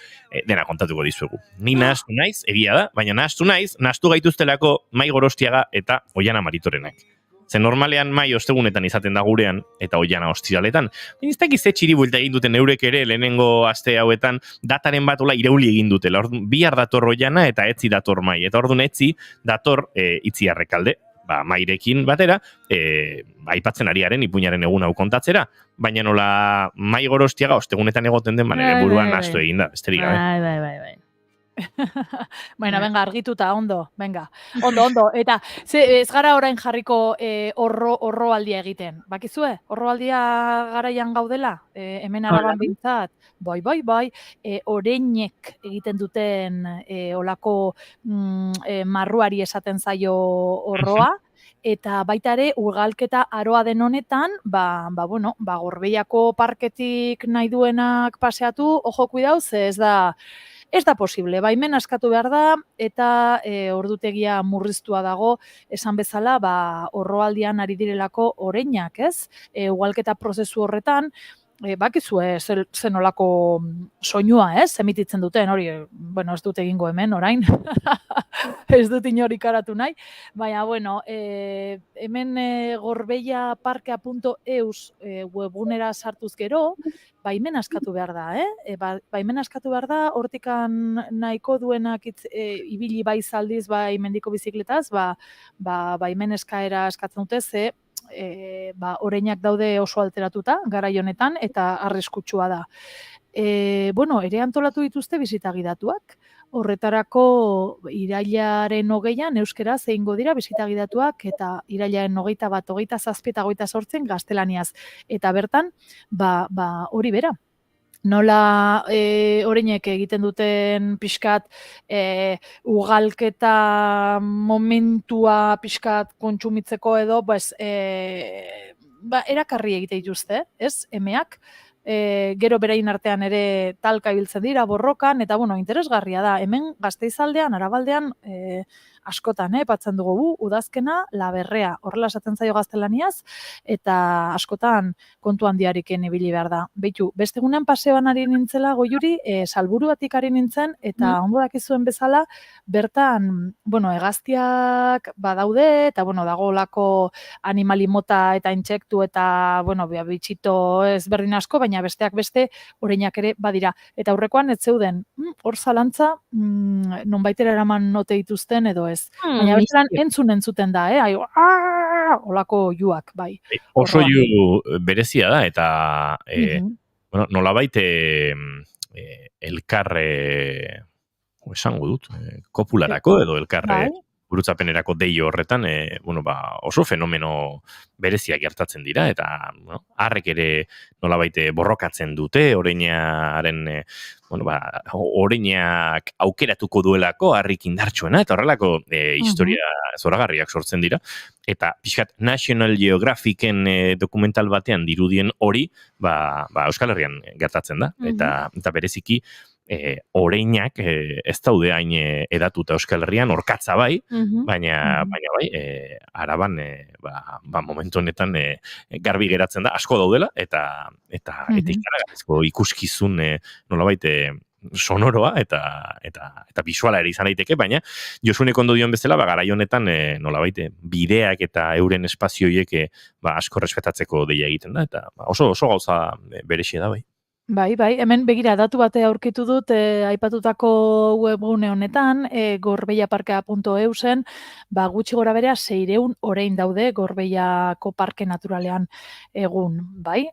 dena kontatuko dizuegu. Ni nahastu naiz, egia da, baina nahastu gaituztelako Mai Gorostiaga eta Oiana Maritorenak. Ze normalean Mai ostegunetan izaten da gurean, eta Oiana ostiraletan. Ez dakiz ze txiri buelta egin duten eurek ere, lehenengo aste hauetan, dataren bat ola irauli egin dutela. Bihar dator Oiana eta etzi dator Mai. Eta orduan etzi dator Itziarrekalde. Mairekin batera, aipatzen ariaren ipuinaren egun hau kontatzera, baina nola Mai Gorostiaga ostegunetan egoten den, nire buruan nahastu egin da, besterik gabe. Bai. Baina, venga, argituta, ondo, venga. Ondo. Eta, ez gara orain jarriko orroaldia egiten. Bakizue, orroaldia garaian gaudela, hemen Araban bintzat, bai, oreinek egiten duten olako marruari esaten zaio orroa, eta baita ere, ugalketa aroa den honetan, Gorbeiako parketik nahi duenak paseatu, ojo kuidau, ze ez da posible, baimen askatu behar da, eta ordutegia murriztua dago, esan bezala, orroaldian ari direlako oreinak, ez? Ugalketa prozesu horretan, bakizue zenolako soinua, ez? Emititzen duten, hori, bueno, ez dut egingo hemen, orain, ez dut inori karatu nahi, baina, bueno, hemen gorbeiaparkea.eus webgunera sartuz gero, baimen askatu behar da, baimen askatu behar da, hortikan nahiko duenak ibili bai zaldiz, bai mendiko bizikletaz, baimen eskaera eskatzen dute, ze oreinak daude oso alteratuta, garai honetan, eta arriskutsua da. Ere antolatu dituzte bisita gidatuak. Horretarako irailaren 20an euskeraz egingo dira bisita gidatuak, eta irailaren 21, 27 eta 28 gaztelaniaz. Eta bertan, hori bera. Nola oreinek egiten duten pixkat ugalketa momentua pixkat kontsumitzeko edo, erakarri egite dituzte, ez, emeak, gero berain artean ere talka ibiltzen dira, borrokan, eta interesgarria da, hemen Gasteizaldean, Arabaldean, askotan, patzen dugu, udazkena, laberrea, horrela esaten zaio gaztelaniaz, eta askotan kontu handiariken ibili behar da. Beitu, beste egunean paseoan ari nintzela, Goiuri, Salburuatik ari nintzen, eta ondo dakizuen bezala, bertan, hegaztiak badaude, eta, dagoelako animali mota eta intsektu, eta, bitxito ezberdin asko, baina besteak beste, oreinak ere badira. Eta aurrekoan, ez zeuden, hor zalantza, nonbaitera eraman note dituzten, edo ez. Baina bestelan entzuten da, olako juak, bai. Oso ju berezia da, eta bueno, nolabait elkar esango dut, kopularako edo elkar gurutzapenerako deio horretan, bueno, oso fenomeno bereziak gertatzen dira, eta bueno, harrek ere nolabait borrokatzen dute, oreinaren, bueno, oreinak aukeratuko duelako harrik indartsuena, eta horrelako historia zoragarriak sortzen dira, eta pixkat National Geographicen dokumental batean dirudien hori, Euskal Herrian gertatzen da, eta bereziki oreinak ez daude hain edatuta Euskal Herrian, orkatza bai, baina bai, Araban momentu honetan garbi geratzen da, asko daudela, eta ikaragarrizko ikuskizun nolabait sonoroa eta bisuala ere izan daiteke, baina Josunek ondo dion bezala, garai honetan nolabait bideak eta euren espazioiek asko respetatzeko deia egiten da, eta oso gauza berexia da bai. Bai, hemen begira datu bate aurkitu dut aipatutako webgune honetan, gorbeiaparkea.eusen, gutxi gora berea 600 orein daude Gorbeiako parke naturalean egun, bai?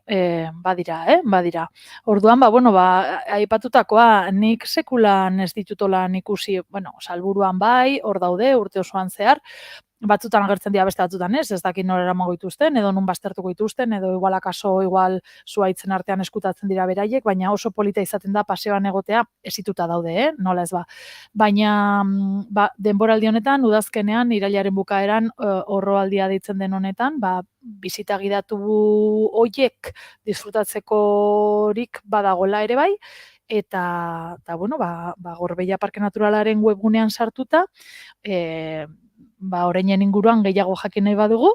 Badira. Orduan, aipatutakoa nik sekulan ez ditutolan ikusi, salburuan bai, hor daude, urte osoan zehar, batzutan agertzen dira beste batzutan ez dakit nora eramango dituzten, edo nun baztertuko dituzten, edo igual zuhaitzen artean eskutatzen dira beraiek, baina oso polita izaten da paseoan egotea ezituta daude, nola ez ba. Baina denboraldi honetan, udazkenean, irailaren bukaeran, horroaldia deitzen den honetan, bizita gidatu hoiek disfrutatzekorik badagola ere bai, eta Gorbeia Parke Naturalaren webgunean sartuta, oreinen inguruan gehiago jakin nahi badugu,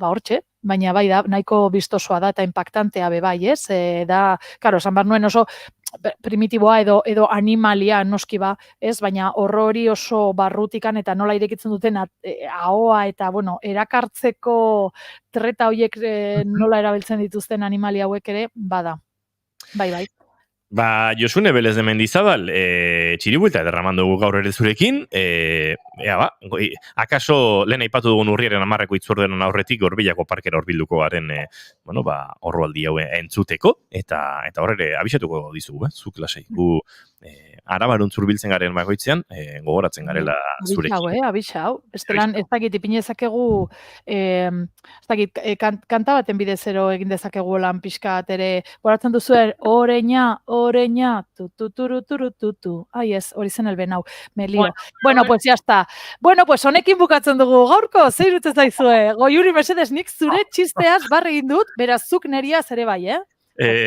hortxe, baina bai da, nahiko biztosoa da eta impactantea be bai, ez? Karo, esan behar nuen oso primitiboa edo animalia noski ez? Baina hori oso barrutikan eta nola irekitzen duten ahoa eta, erakartzeko treta horiek nola erabiltzen dituzten animalia hauek ere, bada. Bai. Josune Belez de Mendizabal, txiribuelta ederraman dugu gaur ere zurekin, akaso lehen aipatu dugun urriaren 10 itzordenen aurretik Gorbeiako parkera horbilduko garen, horroaldi hau entzuteko, eta horre abisatuko dizugu, zuk lasai. Gu Arabarun zurbiltzen garen bakoitzean, gogoratzen garela zurekin. Abisau. Bestelan, ez dakit ipine dezakegu, kanta baten bidezero egin dezakegu lan pixka ere, goratzen duzu oreña, tu. Ai ez, hori zen elben hau, me lio. Bueno, pues ya está. Bueno, pues honekin bukatzen dugu gaurko, zein urte zaizue. Goiuri mesedez, nik zure txisteaz barri egin dut, beraz zuk neriaz ere bai, Gero,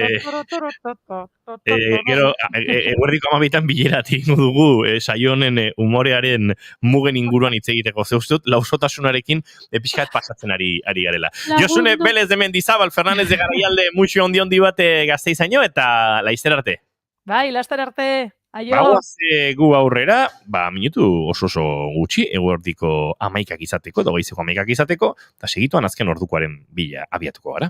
eguerdiko 12 bileratik dugu saio honen humorearen mugen inguruan hitz egiteko zeustut, lausotasunarekin pixkat pasatzen ari garela. Josune Belez de Mendizabal, Fernandez de Garaialde, muxo ondi bat Gasteizaino, eta laizter arte. Bai, laizter arte. Aio. Gu aurrera, minutu oso gutxi, eguerdiko 11 izateko, edo geizeko 11 izateko, eta segituan azken ordukoaren bila abiatuko gara.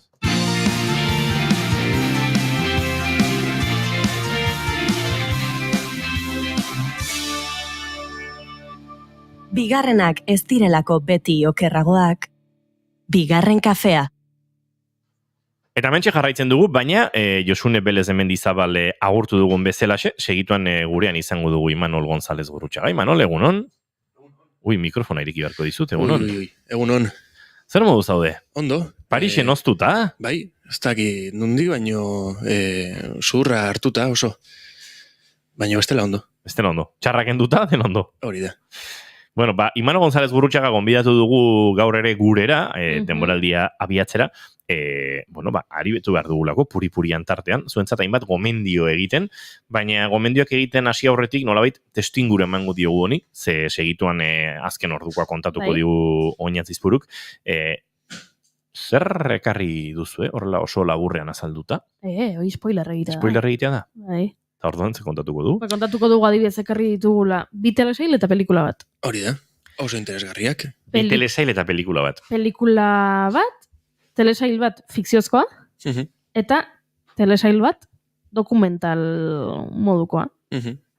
Bigarrenak ez direlako beti okerragoak. Bigarren kafea. Eta mentxe jarraitzen dugu, baina Josune Belez de Mendizabal agurtu dugun bezalaxe, segituan gurean izango dugu Imanol González Gurrutxaga. Imanol, egunon? Mikrofona iriki beharko dizut, egunon? Egunon. Zer modu zaude? Ondo. Parixen oztuta? Bai, ez daki nundi, baino zurra hartuta oso. Baina bestela ondo. Bestela ondo. Txarrak enduta, den ondo. Hori da. Bueno, Imanol González Gurrutxaga gonbidatu dugu gaur ere gurera, denboraldia abiatzera, ari betu behar dugulako, puri-purian tartean, zuentzat hainbat gomendio egiten, baina gomendioak egiten hasi aurretik nolabait testu inguru emango diogu honi, ze segituan azken ordukoa kontatuko digu oinatzizpuruk. Zer ekarri duzu, horrela oso laburrean azalduta? Hoi spoiler egitea da. Spoiler egitea da? Bai. Eta orduan, ze kontatuko du? Kontatuko dugu adibidez ekarri ditugula bi telesail eta pelikula bat. Hori da, oso interesgarriak. Bi telesail eta pelikula bat. Pelikula bat, telesail bat fikziozkoa, eta telesail bat dokumental modukoa.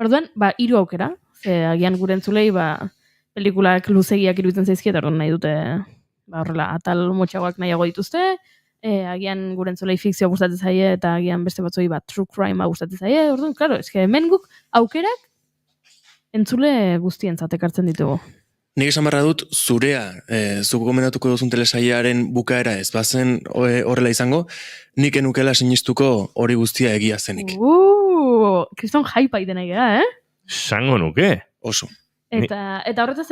Orduan, 3 aukera, ze agian gure entzulei, pelikulak luzegiak iruditzen zaizkiet, orduan nahi dute horrela atal motxagoak nahiago dituzte, agian gure entzulei fikzioa gustatzen zaie, eta agian beste batzoi true crime gustatzen zaie, orduan, claro, eske hemen guk aukerak entzule guztientzat ekartzen ditugu. Nik esan barra dut, zurea, zuk gomendatuko duzun telesaiaren bukaera ez bazen horrela izango, nik enukela sinistuko hori guztia egia zenik. Kriston hype aiten egea, Sango nuke. Oso. Eta horretaz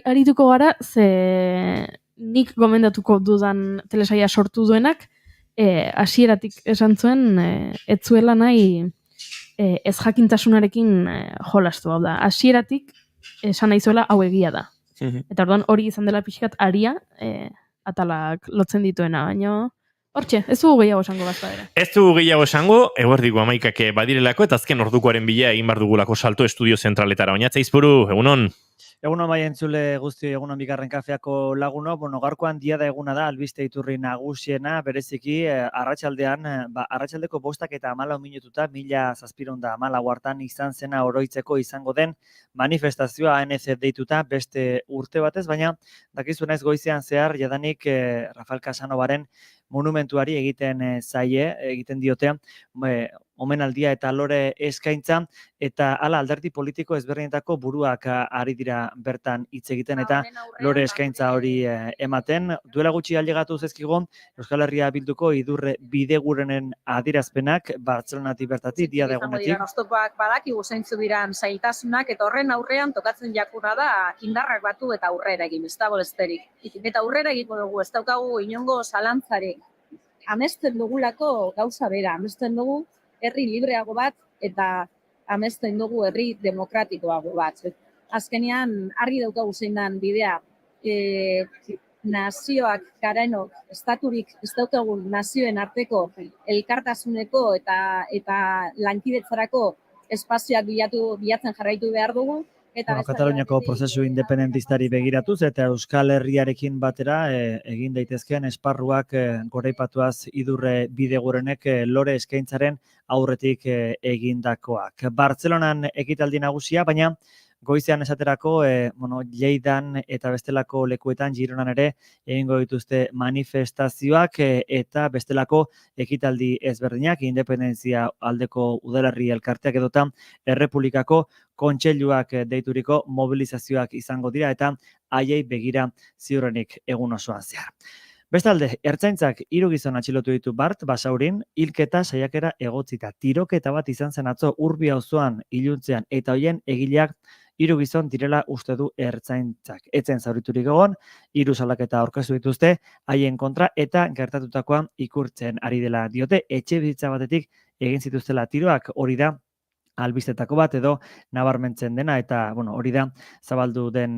arituko gara, ze nik gomendatuko dudan telesaia sortu duenak, hasieratik esan zuen, ez zuela nahi ez jakintasunarekin jolastu, hau da. Hasieratik esan nahi zuela hau egia da. Eta orduan hori izan dela pixkat aria, atalak lotzen dituena, baina hortxe, ez dugu gehiago esango bazta ere. Ez dugu gehiago esango, eguerdiko 11 badirelako, eta azken ordukoaren bila egin bar dugulako salto estudio zentraletara. Oinatza Izpuru, egunon? Egunon bai entzule guzti, egunon bigarren kafeako laguno, gaurkoan diada eguna da, albiste iturri nagusiena, bereziki, arratsaldean, arratsaldeko 5:14 minututa, 1714 hartan izan zena oroitzeko izango den manifestazioa ANC deituta beste urte batez, baina dakizu naiz goizean zehar, jadanik Rafael Casanovaren monumentuari egiten diote, omenaldia eta lore eskaintza, eta hala alderdi politiko ezberdinetako buruak ari dira bertan hitz egiten eta lore eskaintza hori ematen. Duela gutxi ailegatu zaizkigun Euskal Herria Bilduko idurre bidegurenen adierazpenak Bartzelonatik bertatik dia da egunetik. Oztopoak badakigu zeintzu diran zailtasunak eta horren aurrean tokatzen jakuna da indarrak batu eta aurrera egin, ez dago besterik. Eta aurrera egiko dugu, ez daukagu inongo zalantzarik. Amesten dugulako gauza bera, amesten dugu herri libreago bat eta amesten dugu herri demokratikoago bat. Azkenean argi daukagu zein dan bidea, nazioak garaenok, estaturik ez daukagun nazioen arteko elkartasuneko eta lankidetzarako espazioak bilatzen jarraitu behar dugu. Kataluniako prozesu independentistari begiratuz eta Euskal Herriarekin batera egin daitezkeen esparruak goraipatuaz idurre bidegurenek lore eskaintzaren aurretik egindakoak. Bartzelonan ekitaldi nagusia, baina goizean esaterako, Lleidan eta bestelako lekuetan Gironan ere egingo dituzte manifestazioak eta bestelako ekitaldi ezberdinak, independentzia aldeko udalerri elkarteak edota Errepublikako kontseiluak deituriko mobilizazioak izango dira eta haiei begira ziurrenik egun osoan zehar. Bestalde, ertzaintzak 3 gizon atxilotu ditu Bart Basaurin, hilketa saiakera egotzita. Tiroketa bat izan zen atzo Urbi auzoan iluntzean eta hoien egileak 3 gizon direla uste du ertzaintzak. Etzen zauriturik egon, 3 salaketa aurkeztu dituzte haien kontra eta gertatutakoan ikurtzen ari dela diote. Etxebizitza batetik egin zituztela tiroak, hori da albistetako bat edo nabarmentzen dena eta hori da zabaldu den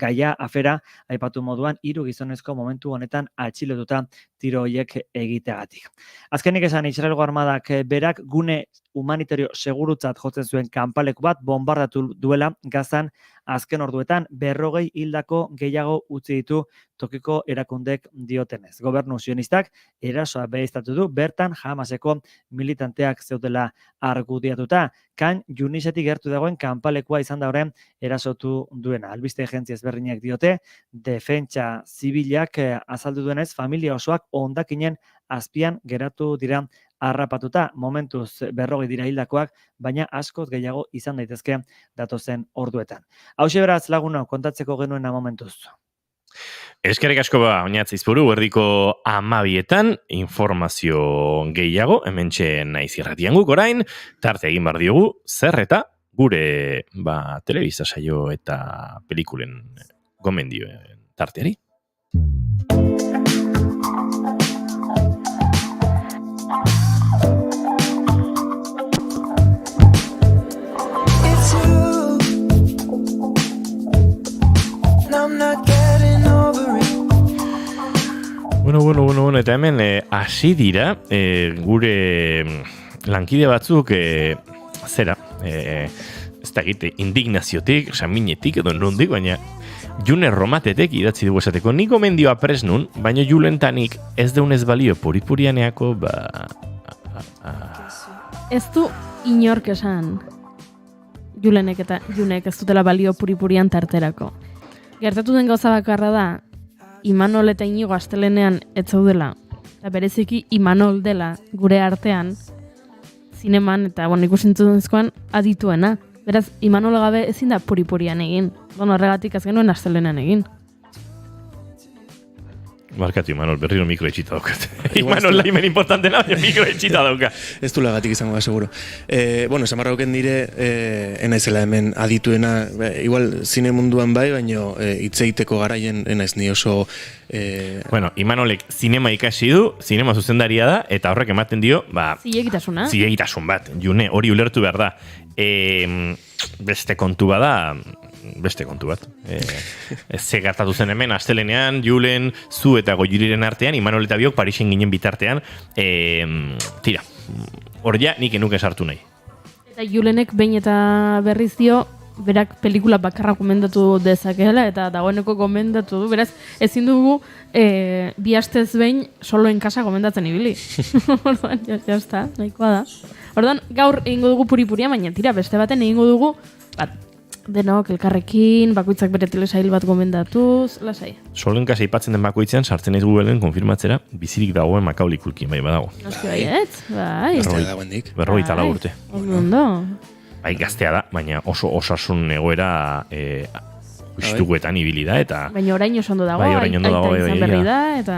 gaia afera aipatu moduan 3 gizonezko momentu honetan atxilotuta tiro horiek egiteagatik. Azkenik esan Israelgo armadak berak gune humanitario segurutzat jotzen zuen kanpaleku bat bombardatu duela Gazan azken orduetan 40 hildako gehiago utzi ditu tokiko erakundek diotenez. Gobernu sionistak erasoa behiztatu du bertan Hamaseko militanteak zeudela argudiatuta. Kan Yunisetik gertu dagoen kanpalekua izan da horren erasotu duena. Albiste agentzia ezberdinak diote, defentsa zibilak azaldu duenez familia osoak hondakinen azpian geratu dira harrapatuta, momentuz 40 dira hildakoak, baina askoz gehiago izan daitezke datozen orduetan. Hauxe beraz laguno kontatzeko genuena momentuz. Eskerrik asko Oinatza Izpuru, erdiko 12etan informazio gehiago, hementxe naiz irratian guk orain, tarte egin bar diogu, zer eta gure telebista saio eta pelikulen gomendioen tarteari. Bueno, eta hemen hasi dira gure lankide batzuk zera, ez da egite indignaziotik, saminetik edo nondik, baina June Romatetek idatzi dugu esateko nik gomendioa presnun, baina julentanik ez deunez balio puripurianeako Ez du inork esan Julenek eta Junek ez dutela balio puripurian tarterako. Gertatu den gauza bakarra da, Imanol eta Inigo astelenean ez zaudela, eta bereziki Imanol dela gure artean, zineman eta ikusentzunezkoan adituena. Beraz, Imanol gabe ezin da puripurian egin. Horregatik ez genuen astelenean egin. Markatu Imanol, berriro mikro etxita daukat. Imanol laimen importantena, baina mikro etxita dauka. Ez du lagatik izango da, seguro. Esan barra hoken dire, enaizela hemen adituena, igual zine munduan bai, baina hitzeiteko garaien enaiz ni oso... Imanolek zinema ikasi du, zinema zuzendaria da, eta horrek ematen dio, zilegitasun bat, June, hori ulertu behar da. Beste kontu bat. Ze gertatu zen hemen, astelenean, Julen, zu eta Goyuriren artean, Imanol eta biok Parisen ginen bitartean, tira, hor ja nik enuke sartu nahi. Eta Julenek behin eta berriz dio, berak pelikula bakarra gomendatu dezakeela, eta dagoeneko gomendatu du, beraz, ezin dugu bi astez behin soloen kasa gomendatzen ibili. Orduan, jazta, nahikoa da. Orduan, gaur egingo dugu puripuria, baina tira, beste baten egingo dugu, denok elkarrekin, bakoitzak bere telesail bat gomendatuz, lasai. Solen kasa ipatzen den bakoitzean, sartzen naiz Googleen konfirmatzera, bizirik dagoen Macaulay Culkin, bai badago. Noski baietz, bai. 44 urte. Ondo. Bai, gaztea da, baina oso osasun egoera ustuguetan ibili da, eta... Baina orain oso ondo dago, aita izan berri da, eta...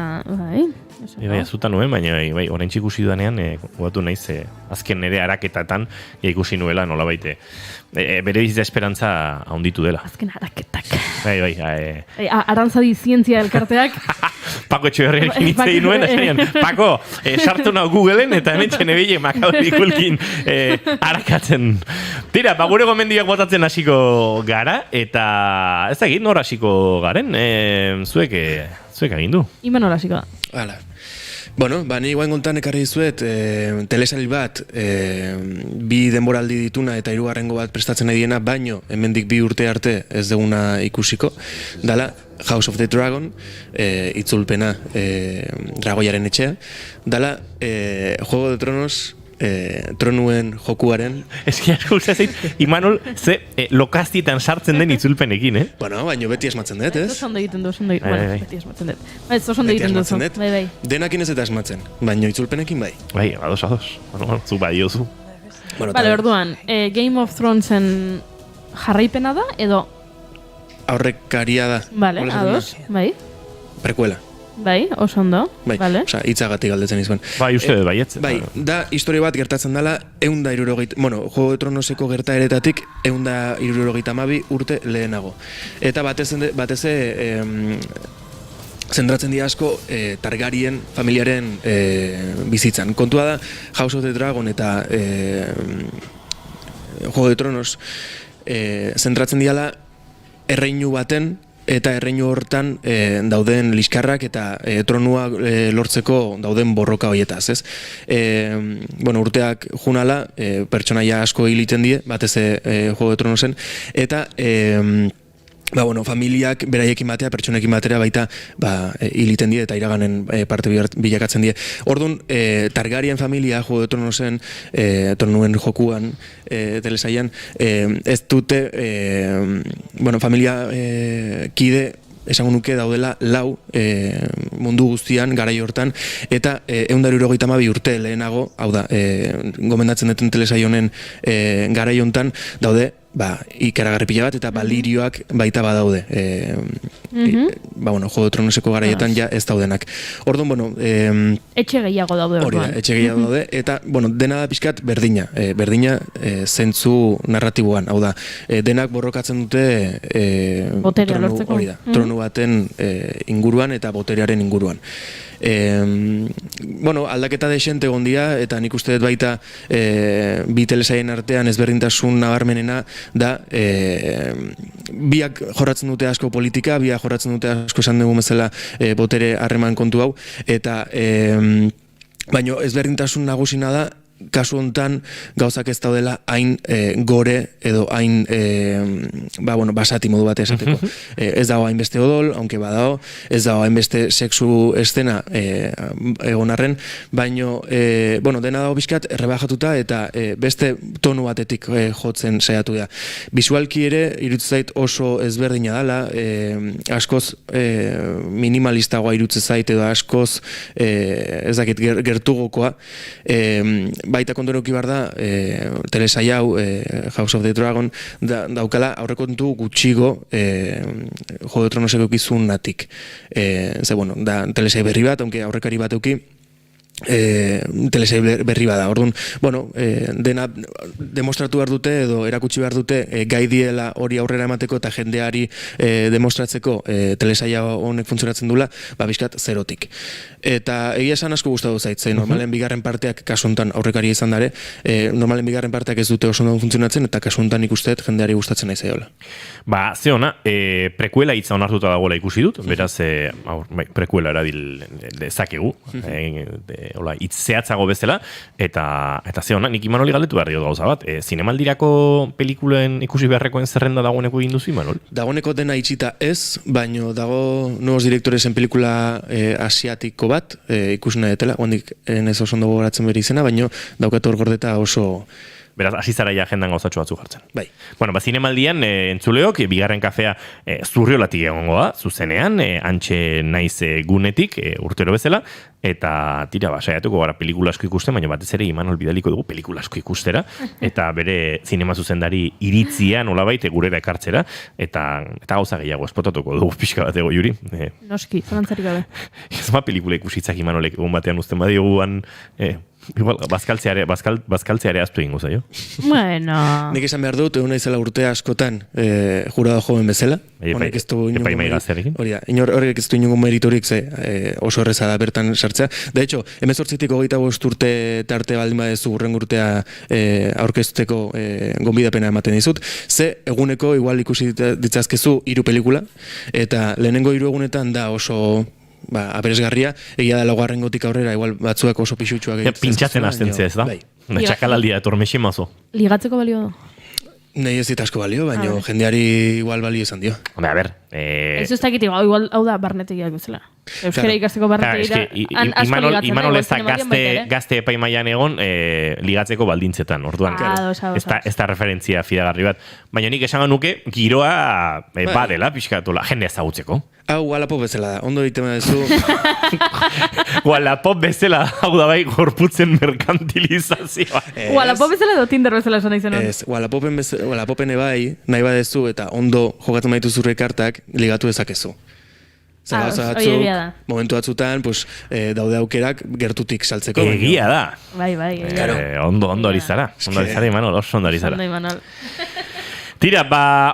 Bai, azuta nuen, baina orain txikusi dudanean, gogatu naiz, azken nire araketatan ikusi nuela nola baite. Bere bizitza esperantza handitu dela. Azken araketak. Bai. Arantzadi zientzia elkarteak. Pako Etxeberriarekin hitzei nuen, Pako, sartu nahu Googleen, eta hemen txenebile Macaulay Culkin arakatzen. Tira, gure gomendioak botatzen hasiko gara, eta ez da egin, nor hasiko garen, zuek agindu. Imanol hasiko da. Hala. Bueno, ni guain gontan ekarri dizuet, telesail bat, bi denboraldi dituna eta hirugarrengo bat prestatzen nahi diena, baino, hemendik 2 urte arte ez deguna ikusiko, dala House of the Dragon, itzulpena Dragoiaren etxea, dala Juego de Tronos, tronuen jokuaren... Eski asko uzazeit, Imanol, ze lokaztietan sartzen den itzulpenekin, Bueno, baino beti asmatzen dut, ez? Oso ondo egiten du, beti asmatzen dut. Oso ondo egiten duzu, bai. Denakin ez eta asmatzen, baino itzulpenekin bai. Bai, ados. Bueno, zu bai oso. Bale, orduan, Game of Thronesen jarraipena da, edo? Aurrekaria da. Bale, ados, bai. Prekuela. Bai, oso ondo. Bai, hitzagatik galdetzen izuen. Bai, uste dut, baietz. Bai, da historia bat gertatzen dela, Juego de Tronoseko gertaeretatik 162 urte lehenago. Eta batez zentratzen dira asko Targaryen familiaren bizitzan. Kontua da, House of the Dragon eta Juego de Tronos zentratzen dira erreinu baten, eta erreinu hortan dauden liskarrak eta tronua lortzeko dauden borroka hoietaz, ez? Urteak junala, pertsonaia asko hiliten die, batez Juego de Tronosen, eta familiak beraiekin batea, pertsonekin batera baita hiliten die eta iraganen parte bilakatzen die. Orduan, Targaryen familia, Juego de Tronosen, tronuen jokuan, telesaian, ez dute, familia kide, esango nuke daudela 4 mundu guztian garai hortan, eta 162 urte lehenago, hau da, gomendatzen duten telesaio honen garai hontan daude, ikaragarri pila bat, eta balirioak baita badaude. Juego de Tronoseko garaietan ja ez daudenak. Orduan, etxe gehiago daude. Hori da, etxe gehiago daude, eta, dena da pixkat berdina. Berdina zentzu narratiboan, hau da, denak borrokatzen dute boterea lortzeko. Hori da, tronu baten inguruan eta boterearen inguruan. Aldaketa desente gondia, eta nik uste dut baita bi telesaien artean ezberdintasun nabarmenena da biak jorratzen dute asko politika, biak jorratzen dute asko esan dugu bezala botere harreman kontu hau, eta baino ezberdintasun nagusina da kasu hontan gauzak ez daudela hain gore edo hain basati modu bat esateko. Ez dago hainbeste odol, aunque badao, ez dago hainbeste sexu estena egon arren, baino dena dago bizkat rebajatuta eta beste tonu batetik jotzen saiatu da. Visualki ere iruditzen zait oso ezberdina dela, askoz minimalistagoa iruditzen zait edo askoz ez dakit gertugokoa. Baita kontu eduki behar da, telesail hau, House of the Dragon, daukala aurrekontu gutxigo Juego de Tronoseko ekizunatik. Da telesail berri bat, aunque aurrekari bat eduki, telesail berri bada. Orduan, dena demostratu behar dute edo erakutsi behar dute gai diela hori aurrera emateko eta jendeari demostratzeko telesaila honek funtzionatzen dula, bizkat zerotik. Eta egia esan asko gustatu zait, normalen bigarren parteak kasu honetan aurrekari izan dare, normalen bigarren parteak ez dute oso ondo funtzionatzen eta kasu honetan ikusteet jendeari gustatzen nahi zaiola. Ze ona, prekuela hitza onartuta dagoela ikusi dut, beraz, prekuela erabil dezakegu, hitz zehatzago bezala, eta ze ona, nik Imanoli galdetu behar dio gauza bat, zinemaldirako pelikulen ikusi beharrekoen zerrenda dagoeneko egin duzu, Imanol? Dagoeneko dena itxita ez, baino dago nuevos directoresen pelikula asiatiko bat, ikusi nahi detela, guandik ez oso ondo gogoratzen bere izena, baino daukatu hor gordeta oso... Beraz, hasi zara ja agendan gauzatxo batzu jartzen. Bai. Zinemaldian, entzuleok, bigarren kafea Zurriolatik egongo da, zuzenean, antxe naiz gunetik, urtero bezala, eta tira, saiatuko gara pelikula asko ikusten, baina batez ere Imanol bidaliko dugu pelikula asko ikustera, eta bere zinema zuzendari iritzia nolabait gurera ekartzera, eta gauza gehiago espotatuko dugu pixka bat ego, Juri. Noski, zalantzarik gabe. Ez pelikula ikusitzak Imanolek egun batean uzten badioguan... Igual, bazkaltzeare aztu egingo zaio. Bueno... Nik esan behar dut, egun naizela urte askotan jurado joven bezala. Epaimai gaztearekin. Horrek ez du inongo meritorik oso erreza da bertan sartzea. De hecho, 18-tik 25 urte tarte baldin badezu urren urtea aurkezteko gonbidapena ematen dizut. Eguneko igual ikusi ditzazkezu 3 pelikula, eta lehenengo 3 egunetan da oso... aberesgarria, egia da laugarrengotik aurrera, igual batzuak oso pixutxuak egiten. Pintxatzen azten ez da? Txakalaldia etormexi mazo. Ligatzeko balio da? Nahi ez dit asko balio, baina jendeari igual balio izan dio. A ber... Ez ez dakit, igual hau da barnetegiak bezala. Euskara ikasteko barnetegira, asko ligatzen. Imanol ez da gazte epaimaian egon ligatzeko baldintzetan, orduan. Ez da referentzia fidagarri bat. Baina nik esan nuke, giroa badela, pixkatola, jende ezagutzeko. Hau Wallapop bezala da, ondo egiten badezu. Wallapop bezala, hau da bai, gorputzen merkantilizazioa. Wallapop bezala edo Tinder bezala esan izan. Ez, Wallapopen ebai, nahi badezu eta ondo jogatzen baitu zurre kartak, ligatu dezakezu. Momentu batzutan, daude aukerak gertutik saltzeko. Egia da. Bai, ondo ari zara. Ondo ari zara, Imanol, oso ondo ari zara. Tira,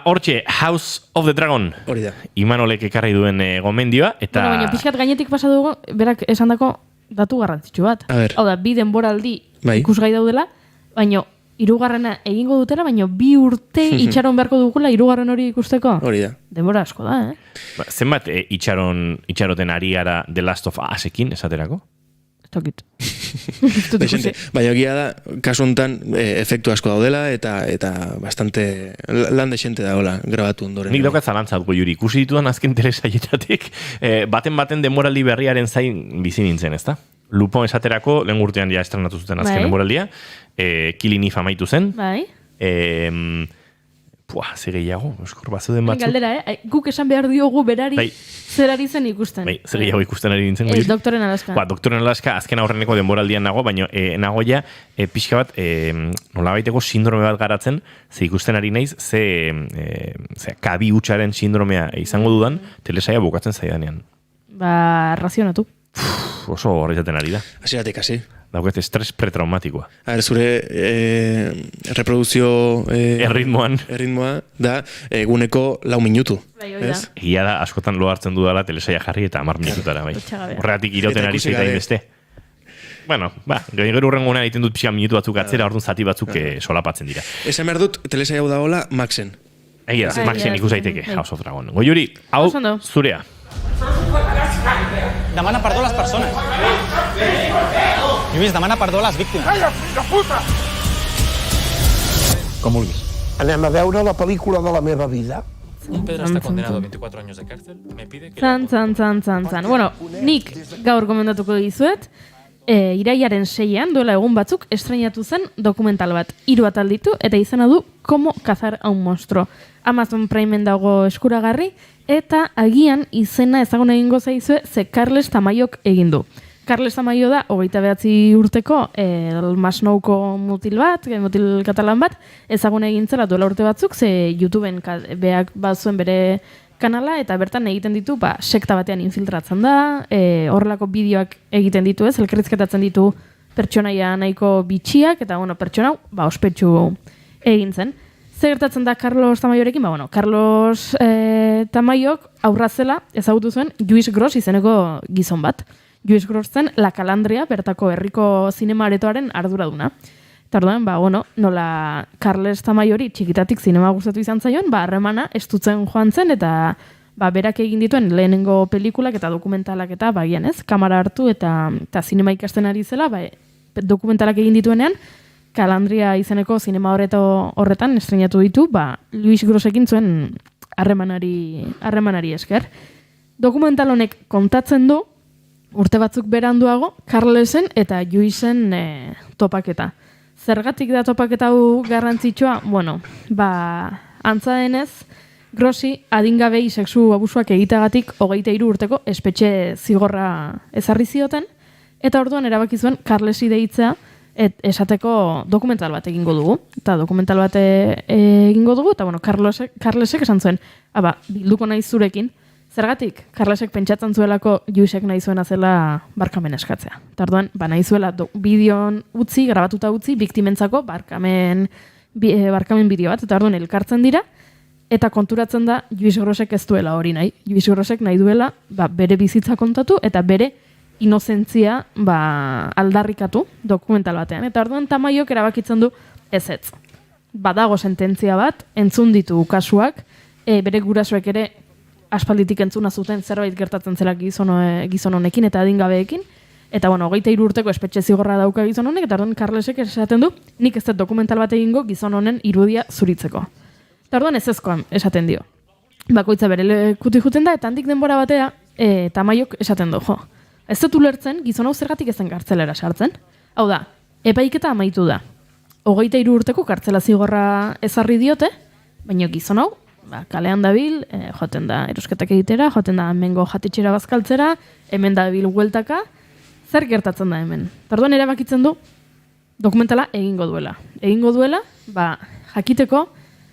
hortxe, House of the Dragon. Hori da. Imanolek ekarri duen gomendioa, eta... Baina pixkat gainetik pasa dugu, berak esandako datu garrantzitsu bat. Hau da, 2 denboraldi ikusgai daudela, baina 3. egingo dutela, baina 2 urte itxaron beharko dugula 3. hori ikusteko. Hori da. Denbora asko da, Zenbat itxaroten ari gara The Last of Us-ekin, esaterako? Tokit. Baina egia da, kasu honetan efektu asko daudela eta bastante lan desente dagoela grabatu ondoren. Nik daukat zalantzat Juri, ikusi ditudan azken telesaietatik, baten demoraldi berriaren zain bizi nintzen, ezta? Lupon esaterako, lehen urtean ja estrenatu zuten azken demoraldia, Killing Eve amaitu zen. Bai. Ze gehiago, eskor bazuden batzu. Galdera, guk esan behar diogu berari zer ari zen ikusten. Ze gehiago ikusten ari nintzen. Doktoren Alaska. Doktoren Alaska azken aurreneko denboraldian nago, baina nagoia pixka bat nolabaiteko sindrome bat garatzen, ze ikusten ari naiz, ze kabi hutsaren sindromea izango dudan, telesaia bukatzen zaidanean. Razionatu. Oso horretaten ari da. Hasieratik hasi. Dauket estres pretraumatikoa. Zure reproduzio erritmoa da eguneko 4 minutu. Egia da, askotan lo hartzen dudala telesaia jarri eta 10 minututara. Horregatik irauten ari zeita inbeste. Bueno, gero urrengoan egiten dut pixka minutu batzuk atzera, orduan zati batzuk solapatzen dira. Esan behar dut, telesaia hau dagoela Maxen. Egia da, Maxen ikusaiteke, House of Dragon. Goiuri, hau zurea. Demana perdó a les persones. Lluís, demana perdó a les víctimes. Calla, fill de puta! Com vulguis. Anem a veure la pel·lícula de la meva vida. Un Pedro está condenado a 24 años de cárcel. Me pide que... Zan. Bueno, nik gaur gomendatuko dizuet, iraiaren 6an, duela egun batzuk, estrenatu zen dokumental bat. 3 atal ditu, eta izena du Como cazar a un monstruo. Amazon Primen dago eskuragarri, eta agian izena ezagun egingo zaizue, ze Carles Tamayok egin du. Carles Tamayo da, 29 urteko, Masnouko mutil katalan bat, ezagun egin zela duela urte batzuk, ze YouTubeen beak bazuen bere kanala, eta bertan egiten ditu, sekta batean infiltratzen da, horrelako bideoak egiten ditu ez, elkarrizketatzen ditu pertsonaia nahiko bitxiak, eta pertsona ospetsu egin zen. Zer gertatzen da Carlos Tamayorekin? Carlos Tamayok aurra zela ezagutu zuen Lluís Gros izeneko gizon bat. Lluís Gros zen La Calandria, bertako herriko zinema aretoaren arduraduna. Eta orduan, nola Carles Tamayori txikitatik zinema gustatu izan zaion, harremana estutzen joan zen, eta berak egin dituen lehenengo pelikulak eta dokumentalak eta bagian ez, kamera hartu eta zinema ikasten ari zela, dokumentalak egin dituenean, Calandria izeneko zinema horretan estrenatu ditu, Lluís Grosekin zuen harremanari esker. Dokumental honek kontatzen du, urte batzuk beranduago, Carlesen eta Lluísen topaketa. Zergatik da topaketa hau garrantzitsua? Antza denez, Grossi adingabei sexu abusuak egiteagatik 23 urteko espetxe zigorra ezarri zioten, eta orduan erabaki zuen Carlesi deitzea esateko dokumental bat egingo dugu. Eta dokumental bat egingo dugu, eta Carlesek esan zuen, bilduko naiz zurekin. Zergatik, Carlesek pentsatzen zuelako Lluísek nahi zuena zela barkamen eskatzea. Eta orduan, nahi zuela bideon utzi, grabatuta utzi, biktimentzako barkamen bideo bat. Eta orduan, elkartzen dira, eta konturatzen da Lluís Grosek ez duela hori nahi. Lluís Grosek nahi duela bere bizitza kontatu eta bere inozentzia aldarrikatu dokumental batean. Eta orduan, Tamayok erabakitzen du ez. Badago sententzia bat, entzun ditu kasuak, bere gurasoek ere aspalditik entzuna zuten zerbait gertatzen zela gizon honekin eta adingabeekin. Eta 23 urteko espetxe zigorra dauka gizon honek, eta orduan Carlesek esaten du, nik ez dut dokumental bat egingo gizon honen irudia zuritzeko. Eta orduan ezezkoan esaten dio. Bakoitza bere lekutik juten da, eta handik denbora batea, Tamayok esaten du, ez dut ulertzen gizon hau zergatik ezen kartzelera sartzen. Hau da, epaiketa amaitu da. 23 urteko kartzela zigorra ezarri diote, baina gizon hau, kalean dabil, joaten da erosketak egitera, joaten da hemengo jatetxera bazkaltzera, hemen dabil hueltaka, zer gertatzen da hemen. Tarduan erabakitzen du, dokumentala egingo duela. Egingo duela, jakiteko,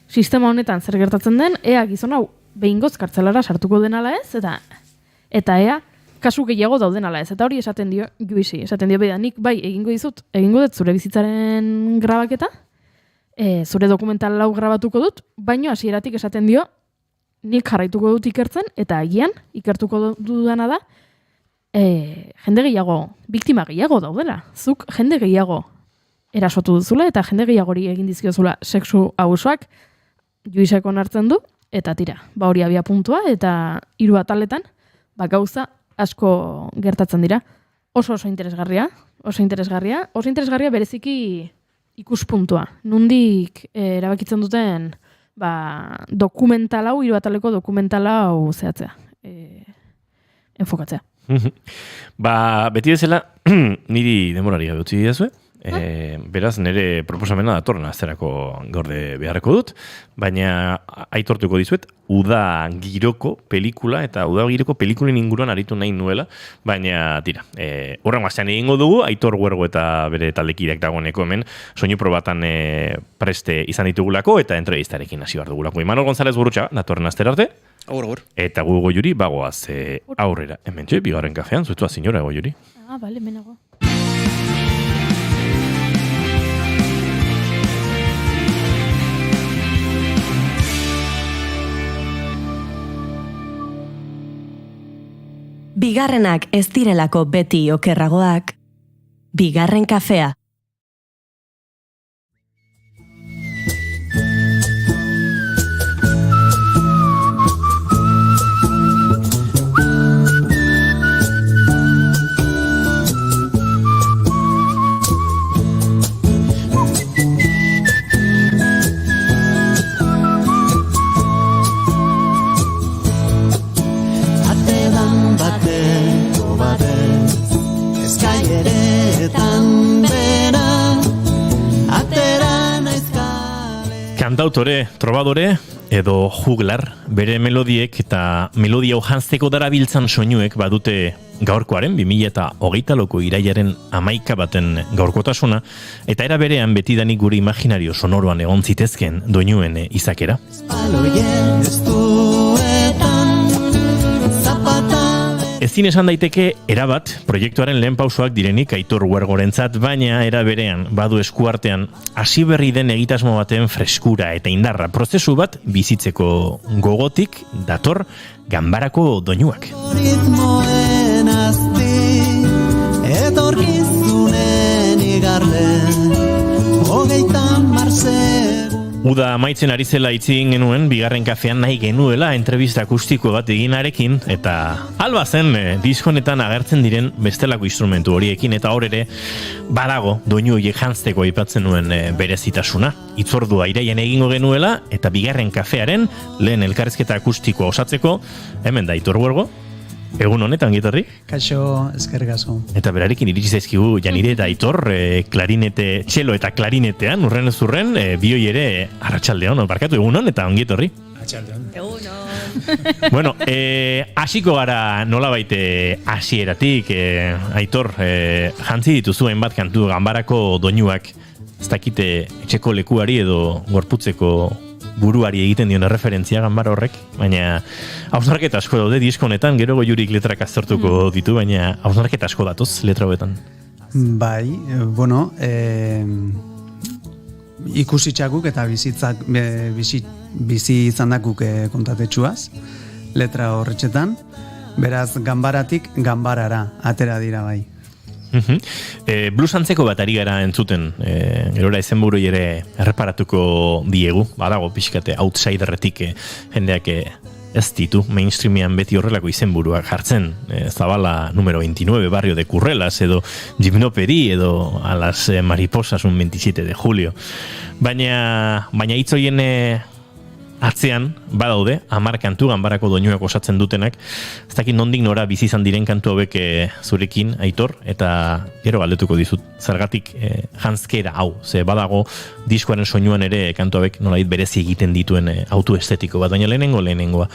sistema honetan zer gertatzen den, ea gizon hau behingoz kartzelara sartuko denala ez, eta ea kasu gehiago dauden ala ez. Eta hori esaten dio Lluísi, esaten dio nik egingo dut zure bizitzaren grabaketa, zure dokumental lau grabatuko dut, baino hasieratik esaten dio, nik jarraituko dut ikertzen, eta agian ikertuko dudana da, jende gehiago, biktima gehiago daudela. Zuk jende gehiago erasotu duzula, eta jende gehiagori egin dizkiozula sexu abusuak, Lluísek onartzen du, eta tira, hori abia puntua, eta 3 ataletan, gauza asko gertatzen dira. Oso interesgarria bereziki ikuspuntua. Nundik erabakitzen duten dokumental hau, 3 ataleko dokumental hau zehatzea, enfokatzea. Beti bezala, niri demorari gabe utzi didazue. Beraz, nire proposamena datorren azterako gorde beharreko dut, baina aitortuko dizuet, uda giroko pelikula eta uda giroko pelikulen inguruan aritu nahi nuela, baina tira, horren guaztean egingo dugu, Aitor Huergo eta bere taldekideak dagoeneko hemen, soinu probatan preste izan ditugulako eta entrevistarekin hasi behar dugulako. Imanol González Gurutxa, datorren azter arte, eta gu Goiuri bagoaz aurrera. Hemen bigarren kafean, zuetua senyora Goiuri. Bale, menago. Bigarrenak ez direlako beti okerragoak, bigarren kafea. Kantautore, trobadore edo juglar, bere melodiek eta melodia janzteko darabiltzan soinuek badute gaurkoaren 2023ko irailaren 11 baten gaurkotasuna, eta era berean betidanik gure imaginario sonoroan egon zitezken doinuen izakera. Ezin esan daiteke erabat proiektuaren lehen pausoak direnik Aitor Huergorentzat, baina era berean badu eskuartean hasi berri den egitasmo baten freskura eta indarra, prozesu bat bizitzeko gogotik dator ganbarako doinuak. Ritmoen azti, etorkizunen igarlen, hogeitan marsegun. Uda amaitzen ari zela hitz egin genuen, bigarren kafean nahi genuela entrevista akustiko bat eginarekin, eta alba zen diskonetan agertzen diren bestelako instrumentu horiekin, eta hor ere badago doinu horiek janzteko aipatzen nuen berezitasuna. Hitzordua iraian egingo genuela, eta bigarren kafearen lehen elkarrizketa akustikoa osatzeko, hemen da Aitor Huergo. Egun honetan, gitarri? Kaixo, eskerrik asko. Eta berarekin iritsi zaizkigu Janire eta Aitor, klarinete, txelo eta klarinetean, urren ez urren, bioi ere arratsaldeon, barkatu egun hon eta ongi etorri. Arratsaldeon. Egun hon. Bueno, hasiko gara nolabait hasieratik, Aitor, jantzi dituzu hainbat kantu ganbarako doinuak, ez dakite etxeko lekuari edo gorputzeko buruari egiten dion referentzia ganbara horrek, baina hausnarketa asko daude disko honetan, gero goiurik letrak aztertuko ditu, baina hausnarketa asko datoz letra hobetan. Bai, bueno, ikusitxakuk eta bizi izandakuk kontatetxuaz, letra horretxetan, beraz ganbaratik ganbarara, atera dira bai. Blues antzeko bat ari gara entzuten, gerora izenburui ere erreparatuko diegu, badago pixkate outsiderretik jendeak ez ditu mainstreamian beti horrelako izenburuak jartzen, Zabala número 29, Barrio de Currelas, edo Gimnoperi, edo a las mariposas un 27 de julio. Baina hitz horien atzean badaude 10 kantu ganbarako doinuak osatzen dutenak. Ez dakit nondik nora bizi izan diren kantu hauek zurekin, Aitor, eta gero galdetuko dizut zergatik janzkera hau, ze badago diskoaren soinuan ere kantu hauek nolait berezi egiten dituen autoestetiko bat, baina lehenengoa.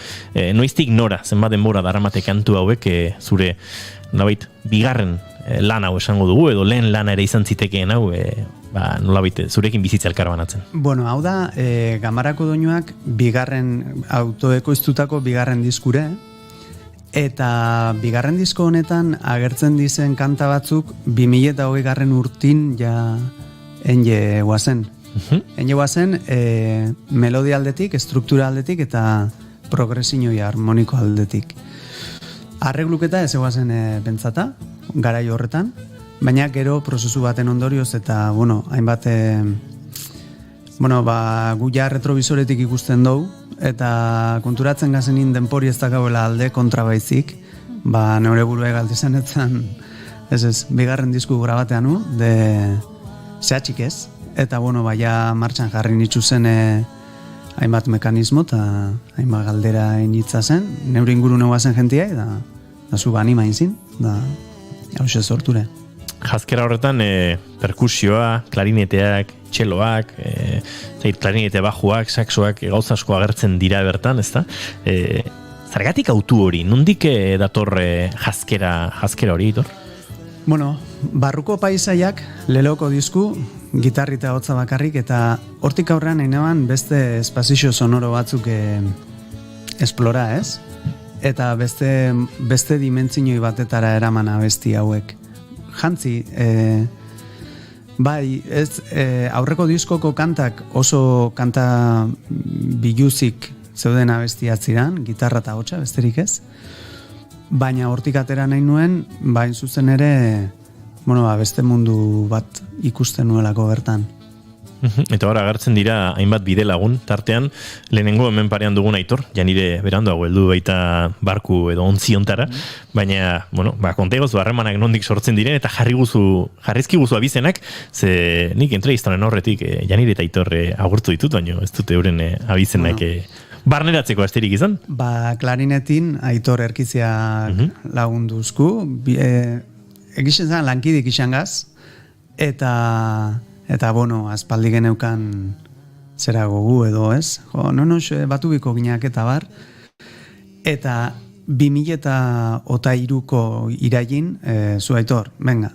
Noiztik nora, zenbat denbora daramate kantu hauek zure nolait bigarren lan hau esango dugu, edo lehen lana ere izan zitekeen hau, nolabait zurekin bizitza elkar banatzen. Bueno, hau da, ganbarako doinuak bigarren autoekoiztutako bigarren diskure, eta bigarren disko honetan agertzen dizen kanta batzuk 2020 urtin ja enge guazen. Enge guazen melodia aldetik, estruktura aldetik eta progresiñoi harmoniko aldetik. Arregluketa ez eguazen pentsata, garai horretan, baina gero prozesu baten ondorioz eta, hainbat, gu ja retrovisoretik ikusten dugu, eta konturatzen gazenin denpori ez dakauela alde kontrabaizik, neure burua egaltizan etzan, bigarren disku grabatean de zehatxik ez, eta, ja martxan jarri nitzu zen hainbat mekanismo eta hainbat galdera initza zen, neure inguru neua zen jentia, da zu anima inzin, da hause sorture. Jazkera horretan perkusioa, klarineteak, txeloak, klarinete bajuak, saxoak, gauza asko agertzen dira bertan, ezta? Zergatik autu hori, nondik dator jazkera hori, Aitor? Bueno, barruko paisaiak leloko disku, gitarri eta hotza bakarrik, eta hortik aurrean nahi beste espazio sonoro batzuk esplora, ez? Eta beste dimentzinoi batetara eraman abesti hauek. Jantzi, bai, aurreko diskoko kantak oso kanta biluzik zeuden abestiak ziren, gitarra eta hotsa, besterik ez. Baina hortik atera nahi nuen, bain zuzen ere, beste mundu bat ikusten nuelako bertan. Eta hor agertzen dira hainbat bide lagun, tartean lehenengo hemen parean dugun Aitor, Janire beranduago heldu baita barku edo ontziontara, baina, kontegozu harremanak nondik sortzen diren, eta jarrizkiguzu abizenak, ze nik entrevistonen horretik Janire eta Aitor agurtu ditut, baina ez dute euren abizenak barneratzeko asterik izan? Klarinetin Aitor Erkiziak lagunduzku, egisen zen lankidik izan gaz, eta aspaldi geneukan zera gogu edo, ez? Jo, nonos batubiko gineak eta bar. Eta 2003ko irailin, zu Aitor, venga,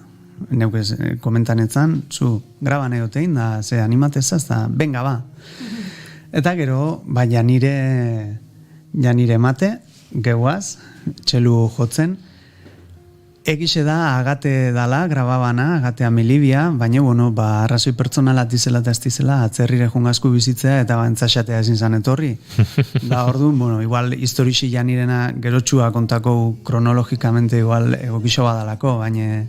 neuk komentanetzan, zu graban egotein, da, ze animatezaz, da, venga, ba. Eta gero, janire emate, gehuaz, txelu jotzen, egixe da, agate dala, grababana, agatea Melibia, baina, arrazoi pertsonala dizela eta ez dizela, atzerrire jungazku bizitzea eta entzaxatea ezin zan etorri. Da, orduan, igual, historixi janirena gerotxua kontako kronologikamente igual egokixo badalako, baina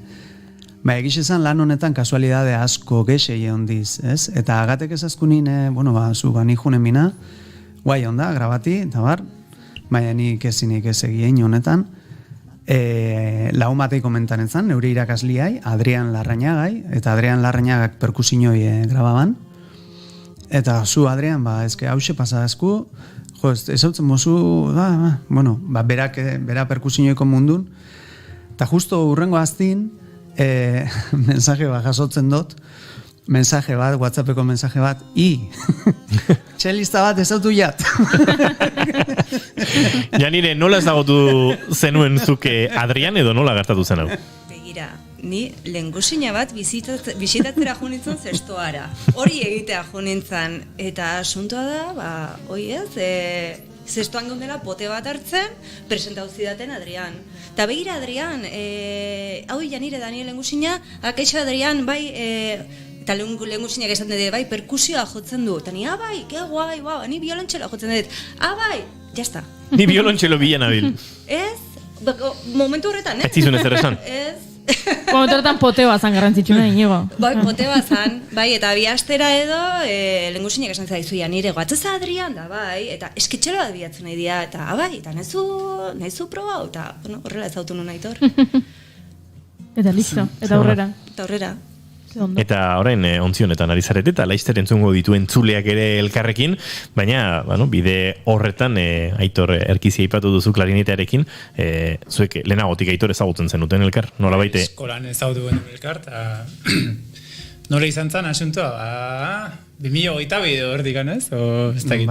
egixe zan lan honetan kasualidade asko gexei ondiz, ez? Eta agatek ezazkunin, zu bani junen mina, guai onda, grabati, eta bar, baina nik ezinik ez egien honetan, lagun batei komentan zan, neure irakasliai, Adrian Larrañagai, eta Adrian Larrañagak perkusinoi grababan. Eta zu, Adrian, ezke hause pasazku, ez hautzen mozu, bera perkusinioiko mundun, eta justo urrengo aztin, mensaje bat jasotzen dut, mensaje bat, WhatsAppeko mensaje bat, txelista bat ez autu jat. Janire, nola ezagutu zenuen zuke Adrian edo nola gertatu zen hau? Begira, ni lehengusina bat bisitatzera junintzen zestoara. Hori egitea junintzen. Eta asuntoa da, zestoan gondela pote bat hartzen, presentau zidaten Adrian. Eta begira, Adrian, hau Janire, Daniel lehengusina, akaixo Adrian, bai, eta lehengusinak esan dut, bai, perkusioa jotzen du. Eta ni, bai, ke guai, ni biolontxelo jotzen dut. Bai, jazta. Ni biolontxelo bilan abil. Ez, momentu horretan, Ez zizun ez esan. Ez. Momentu horretan poteo zan garrantzitsuna, Inigo. Bai, poteo zan, bai, eta bi astera edo, lehengusinak esan zaizu Janire, goatzez Adrian da, bai, eta esketxelo bat bilatzen nahi dira, eta bai, eta nahizu proba, eta horrela ez autu nun Aitor. Eta listo, eta aurrera. Eta aurrera. Eta orain ontzionetan ari zarete eta laizter entzungo ditu entzuleak ere elkarrekin, baina bide horretan Aitor Erkizia aipatu duzu klarinetarekin, zuek lehenagotik Aitor ezagutzen zenuten elkar, nola baite? Eskolan ezagutu genuen elkar, eta nola izan zen asuntoa, 2022 hortik ganez, ez dakit?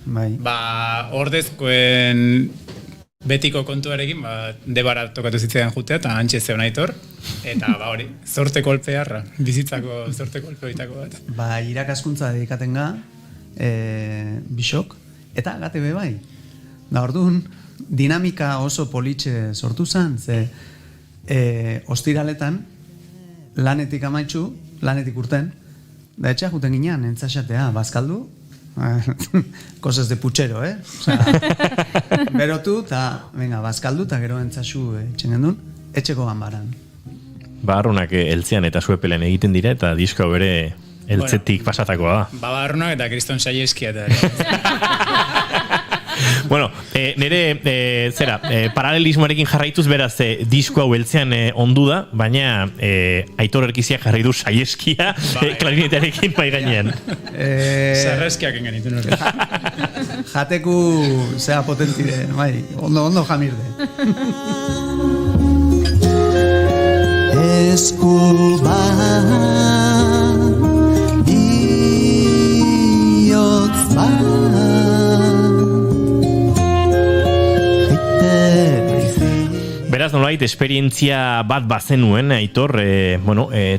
Bai. Ordezkoen betiko kontuarekin, debara tokatu zitzaidan jutea, eta antxe zeon Aitor, eta hori, zorte kolpearra, bizitzako zorte kolpeoitako bat. Irakaskuntza dedikaten ga, bisok, eta gate be bai. Da orduan, dinamika oso politxe sortu zen, ze ostiraletan, lanetik amaitxu, lanetik urten, da etxea juten ginean, entzaxatea, bazkaldu, cosas de puchero, berotu, eta bazkaldu, eta gero entzaxu etxengendun, etxeko ganbaran. Barrunak eltzean eta suepelen egiten dira, eta disko bere eltzetik pasatakoa da. Barrunak eta Kriston Saieskia eta Bueno, nire paralelismoarekin jarraituz beraz disko hau eltzean ondu da, baina Aitor Erkizia jarri du Saieskia klarinetarekin bai gainean. Sarreskiak engenitu nore. Jateku zea potentire, bai, ondo jamirde. Eskulba bihotz bat Beraz, nolait, esperientzia bat bazenuen, Aitor,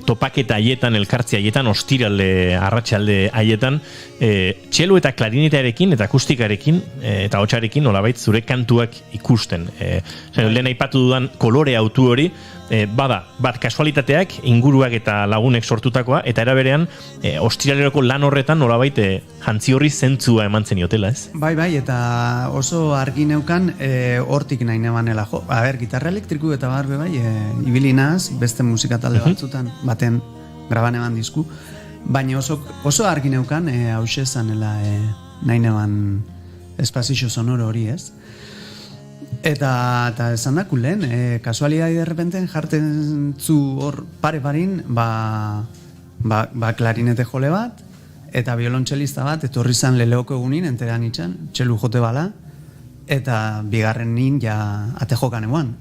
topaketa haietan, elkartzea haietan, ostiralde, arratsalde haietan, txelo eta klarinetarekin, eta akustikarekin, eta hotxarekin, nolabait, zure kantuak ikusten. Lehen aipatu dudan kolore autu hori, bat kasualitateak, inguruak eta lagunek sortutakoa, eta eraberean, ostiraleroko lan horretan, nolabait, jantzi horri zentzua eman zeniotela, ez? Bai, eta oso argi neukan hortik nahi nebanela. Gitarra elektriku eta barbe bai, ibili naz, beste musika talde batzutan, baten graban eman dizku, baina oso argi neukan hause zanela nahi neban espazio sonoro hori, ez? Eta esan daku lehen, kasualidadi derrepenten jarten zu hor pare-parin, klarinete jole bat, eta violontxelista bat, etorri zan leleoko egunin, enteran itxan, txelu jote bala, eta bigarren nin ja ate jokan eguan.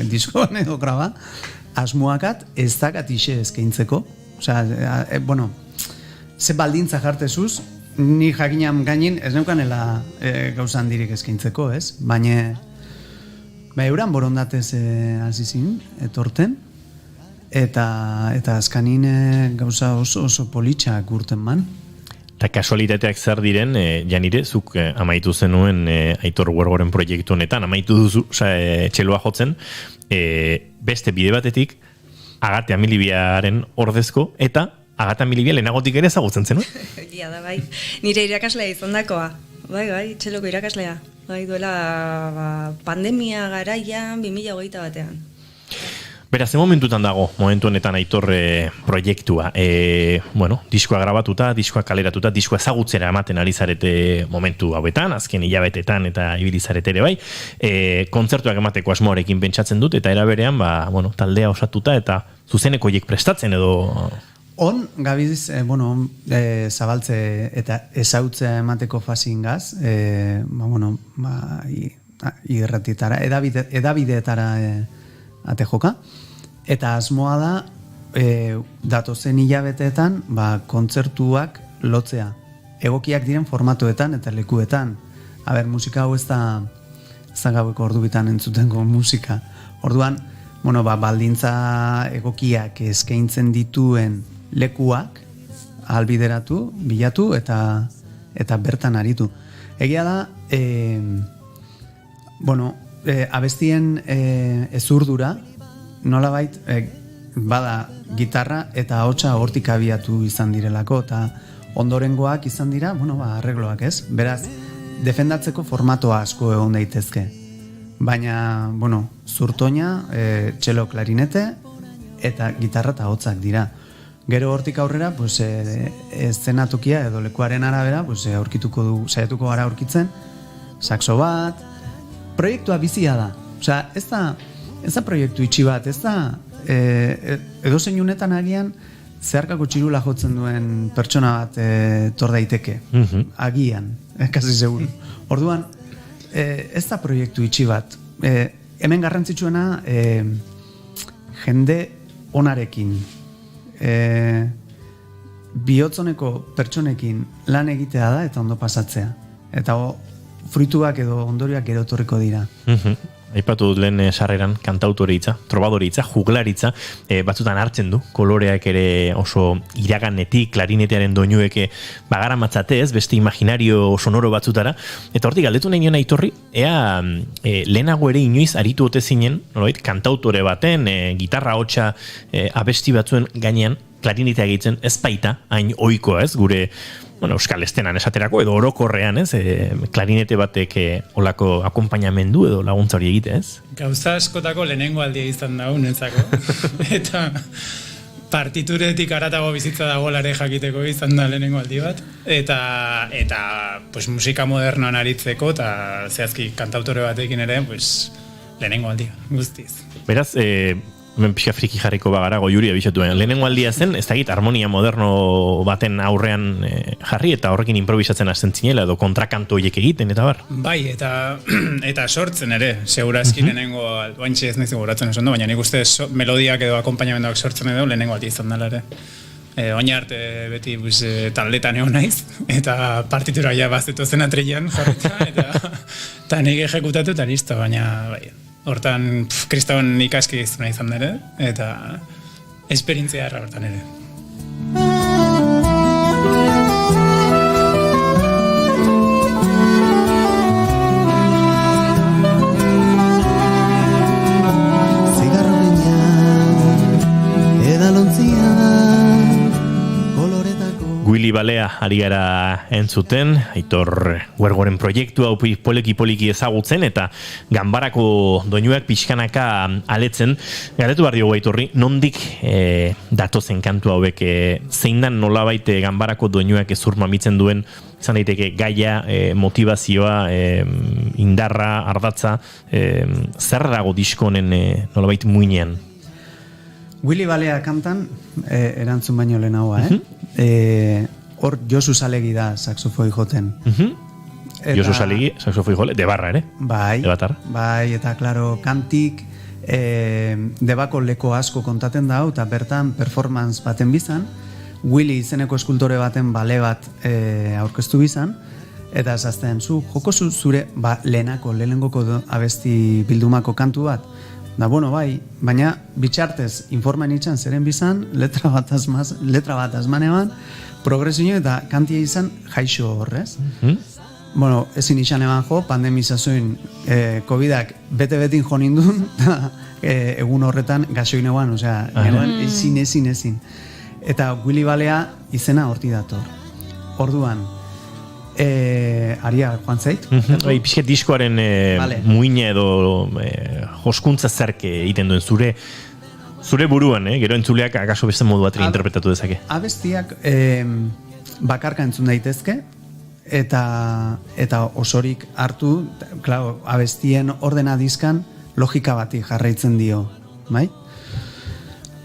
Diskoan edo graba, asmoakat ez dakat ixe eskaintzeko. Osea, ze baldintza jartezuz, ni jakinam gainin ez neukanela gauza handirik eskaintzeko, ez? Baina euran borondatez hasi zin, etorten, eta azkanin gauza oso politxak urten man. Eta kasualitateak zer diren, Janire, zuk amaitu zenuen Aitor Huergoren proiektu honetan, amaitu duzu txeloa jotzen, beste bide batetik, Agate Amilibiaren ordezko, eta Agate Amilibia lehenagotik ere ezagutzen zen, no? Egia da, bai. Nire irakaslea izandakoa. Bai, txeloko irakaslea. Bai, duela pandemia garaian 2021 batean. Beraz, ze momentutan dago, momentu honetan Aitor proiektua. Diskoa grabatuta, diskoa kaleratuta, diskoa ezagutzera ematen ari zarete momentu hauetan, azken hilabetetan eta ibili zarete ere bai. Kontzertuak emateko asmoarekin pentsatzen dut, eta era berean, taldea osatuta eta zuzeneko hiek prestatzen edo... On, gabiz, zabaltze eta ezautzea emateko fasingaz, irratitara, edabideetara ate joka, eta asmoa da datozen hilabeteetan kontzertuak lotzea, egokiak diren formatoetan eta lekuetan. Musika hau ez da gaueko ordubitan entzutengo musika. Orduan, baldintza egokiak eskaintzen dituen lekuak albideratu, bilatu eta bertan aritu. Egia da, abestien ezurdura, nolabait bada gitarra eta ahotsa hortik abiatu izan direlako, eta ondorengoak izan dira, arregloak, ez? Beraz, defendatzeko formato asko egon daitezke. Baina, zurtoina, txelo klarinete eta gitarra eta ahotsak dira. Gero hortik aurrera, eszenatokia edo lekuaren arabera, saiatuko gara aurkitzen, saxo bat, proiektua bizia da. Osea, ez da proiektu itxi bat, ez da edozein unetan agian zeharkako txirula jotzen duen pertsona bat tor daiteke. Agian, kasi seguru. Orduan, ez da proiektu itxi bat. Hemen garrantzitsuena jende onarekin, bihotzoneko pertsonekin lan egitea da eta ondo pasatzea. Eta fruituak edo ondorioak gero etorriko dira. Aipatu dut lehen sarreran kantautoreitza, trobadoreitza, juglaritza, batzutan hartzen du, koloreak ere oso iraganetik, klarinetearen doinuek bagara matzate ez, beste imaginario sonoro batzutara, eta hortik galdetu nahi nion Aitorri, ea lehenago ere inoiz aritu ote zinen, kantautore baten, gitarra hotsa abesti batzuen gainean, klarinetea egitzen ez baita, hain ohikoa ez, gure euskal estenan esaterako, edo orokorrean, ez, klarinete batek olako akompainamendu edo laguntza hori egite, ez? Gauza askotako lehenengo aldia izan da unentzako. Eta partituretik aratago bizitza dagolare jakiteko izan da lehenengo aldi bat. Eta musika modernoan aritzeko, eta zehazki kantautore batekin ere, lehenengo aldia, guztiz. Beraz, hemen pixka friki jarriko bagara Goiuri abisatu. Lehenengo aldia zen, ez dakit harmonia moderno baten aurrean jarri eta horrekin improvisatzen hasten zinela edo kontrakanto horiek egiten eta bar. Bai, eta sortzen ere, segurazki lehenengo, baintxe ez nahi gogoratzen esan du, baina nik uste melodiak edo akompainamenduak sortzen edo lehenengo aldia izan dela ere. Oina arte beti taldetan egon naiz, eta partitura ja baztetu zen atreian jarrita, eta nik ejekutatu eta listo, baina bai. Hortan, kriston ikaski izuna izan dere, eta esperientzia erra hortan ere. Zigarro leña, edalontzia, koloretako... Willy Balea ari gara entzuten, Aitor Huergoren proiektua poliki ezagutzen eta ganbarako doinuak pixkanaka aletzen. Galdetu behar diogu Aitorri, nondik datozen kantu hauek, zein dan nolabait ganbarako doinuak ezur mamitzen duen, izan daiteke gaia, motivazioa, indarra, ardatza, zer dago disko honen nolabait muinean? Willy Balea kantan, erantzun baino lehenagoa, hor Josu Salegi da saxofoi joten. Josu Salegi, saxofoi jole, de barra ere? Bai, de batar. Bai, eta klaro, kantik debako leko asko kontaten da, eta bertan performance baten bizan, Willy izeneko eskultore baten bale bat aurkeztu bizan, eta esazten, joko zure lehenengoko abesti bildumako kantu bat, da, bueno, bai, baina bitxartez informen itxan zeren bizan, letra bat azman eban, progresio eta kantia izan jaixo horrez. Bueno, ezin izan eban jo, pandemizazoin COVID-ak bete-betin jo nindun, egun horretan gasoin eguan, osea, ezin. Eta Willy Balea izena horti dator. Orduan, aria, joan zait? Pixket diskoaren muina edo joskuntza zerke egiten duen zure buruan, gero entzuleak akaso beste modu batri interpretatu dezake. Abestiak bakarka entzun daitezke, eta osorik hartu, claro, abestien ordena dizkan logika bati jarraitzen dio, bai?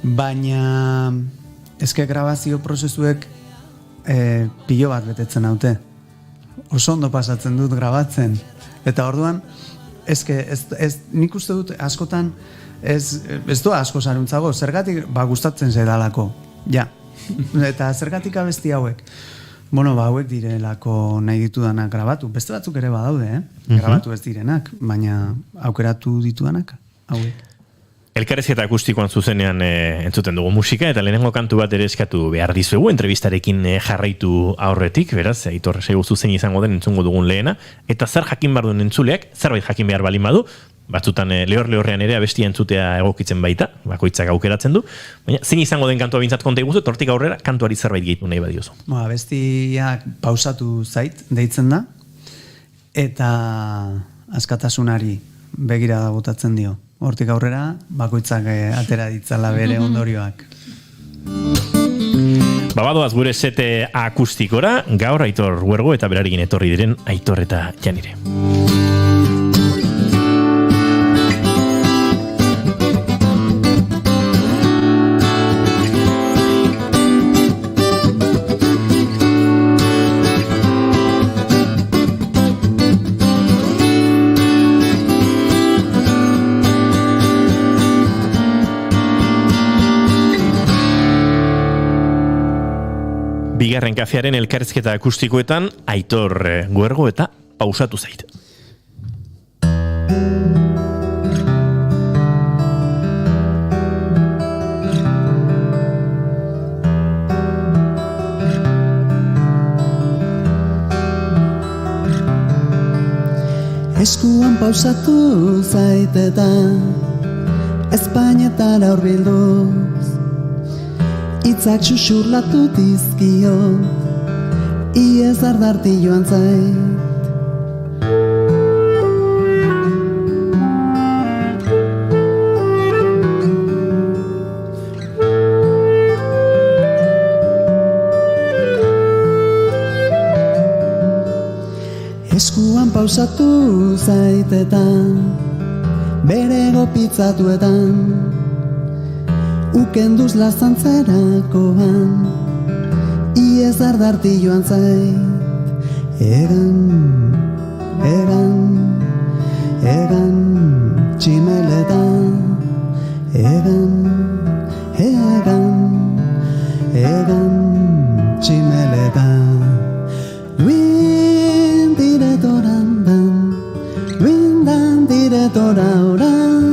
Baina eske grabazio prozesuek pilo bat betetzen haute. Oso ondo pasatzen dut grabatzen. Eta orduan, nik uste dut askotan ez doa asko zaruntzago, zergatik gustatzen zaidalako, ja. Eta zergatik abesti hauek. Bueno, hauek direlako nahi ditudanak grabatu. Beste batzuk ere badaude, grabatu ez direnak, baina aukeratu ditudanak hauek. Elkarrezketa akustikoan zuzenean entzuten dugu musika, eta lehenengo kantu bat ere eskatu behar dizuegu, entrevistarekin jarraitu aurretik, beraz, Aitor segu zuzen izango den entzungo dugun lehena, eta zer jakin behar duen entzuleak, zerbait jakin behar balin badu, batzutan lehorrean ere abestia entzutea egokitzen baita, bakoitzak aukeratzen du, baina zein izango den kantua bintzat konta iguzu, tortik aurrera kantuari zerbait gehitu nahi badiozu. Abestiak pausatu zait, deitzen da, eta askatasunari begira da botatzen dio. Hortik aurrera, bakoitzak atera ditzala bere ondorioak. Badoaz gure sete akustikora, gaur Aitor Huergo eta berarekin etorri diren Aitor eta Janire. Bigarren kafearen elkarrizketa akustikoetan Aitor Huergo eta pausatu zait. Eskuan pausatu zaiteta Espainetara horbilduz Itzak xuxurlatu dizkiot Iez ardarti joan zait Eskuan pausatu zaitetan Bere gopitzatuetan Ukenduz lazantzerakoan Iez ardarti joan zait Egan tximeletan Egan tximeletan Duin diretorandan Duindan diretora oran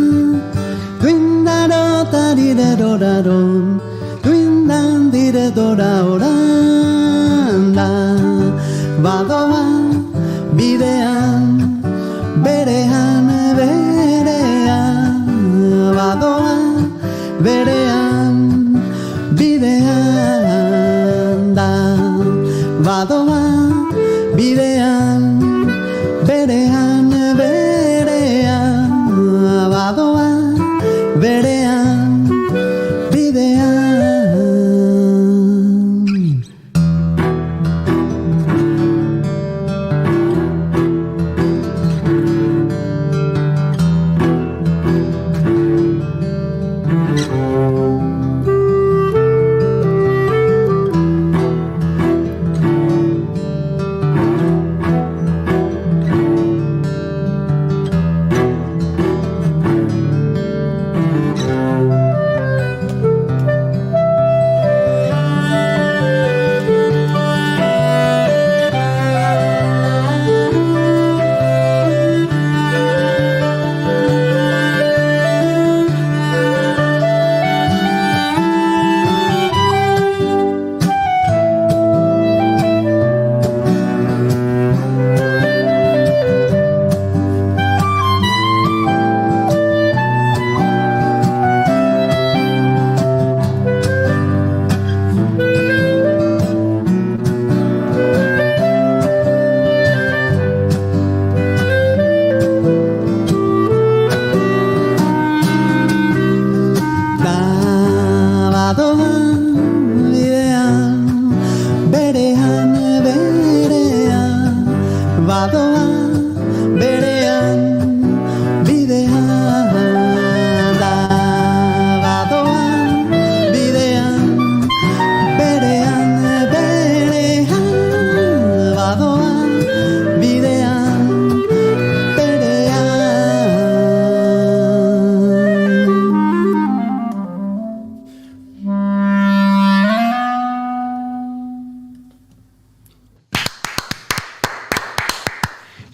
Duindarotarireroraron Duindan diretora oran Badoa bidean Berean Badoa berean Bidean Badoa bidean Berean Badoa berean bidean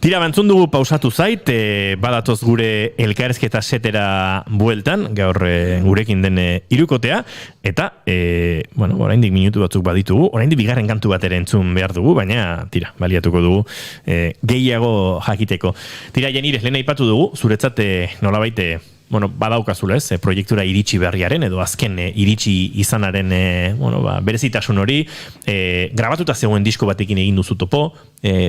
Tira, bantzun dugu pausatu zait, badatoz gure elkarrezketa setera bueltan, gaur gurekin den hirukotea, eta, oraindik minutu batzuk baditugu, oraindik bigarren kantu bat ere entzun behar dugu, baina, tira, baliatuko dugu gehiago jakiteko. Tira, Janire, lehen aipatu dugu, zuretzat nolabait, badaukazula ez, proiektura iritsi berriaren, edo azken iritsi izanaren berezitasun hori, grabatuta zegoen disko batekin egin duzu topo,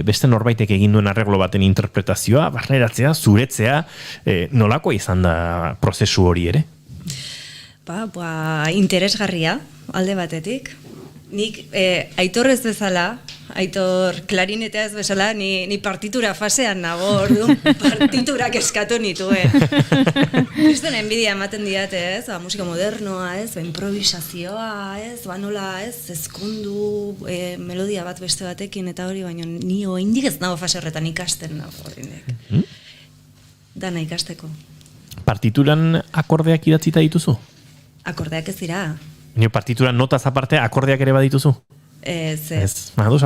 beste norbaitek egin duen arreglo baten interpretazioa, barneratzea, zuretzea, nolako izan da prozesu hori ere? Interesgarria, alde batetik. Nik Aitor ez bezala, Aitor klarinetea ez bezala, ni partitura fasean nago, orduan partiturak eskatu nituen. Kriston enbidia ematen diate, ez? Musika modernoa, ez? Improvisazioa, ez? Nola, ez? Ezkondu melodia bat beste batekin eta hori, baina ni oraindik ez nago fase horretan ikasten nago oraindik. Dana ikasteko. Partituran akordeak idatzita dituzu? Akordeak ez dira. Partituran notaz aparte akordeak ere badituzu? Ez. Ados,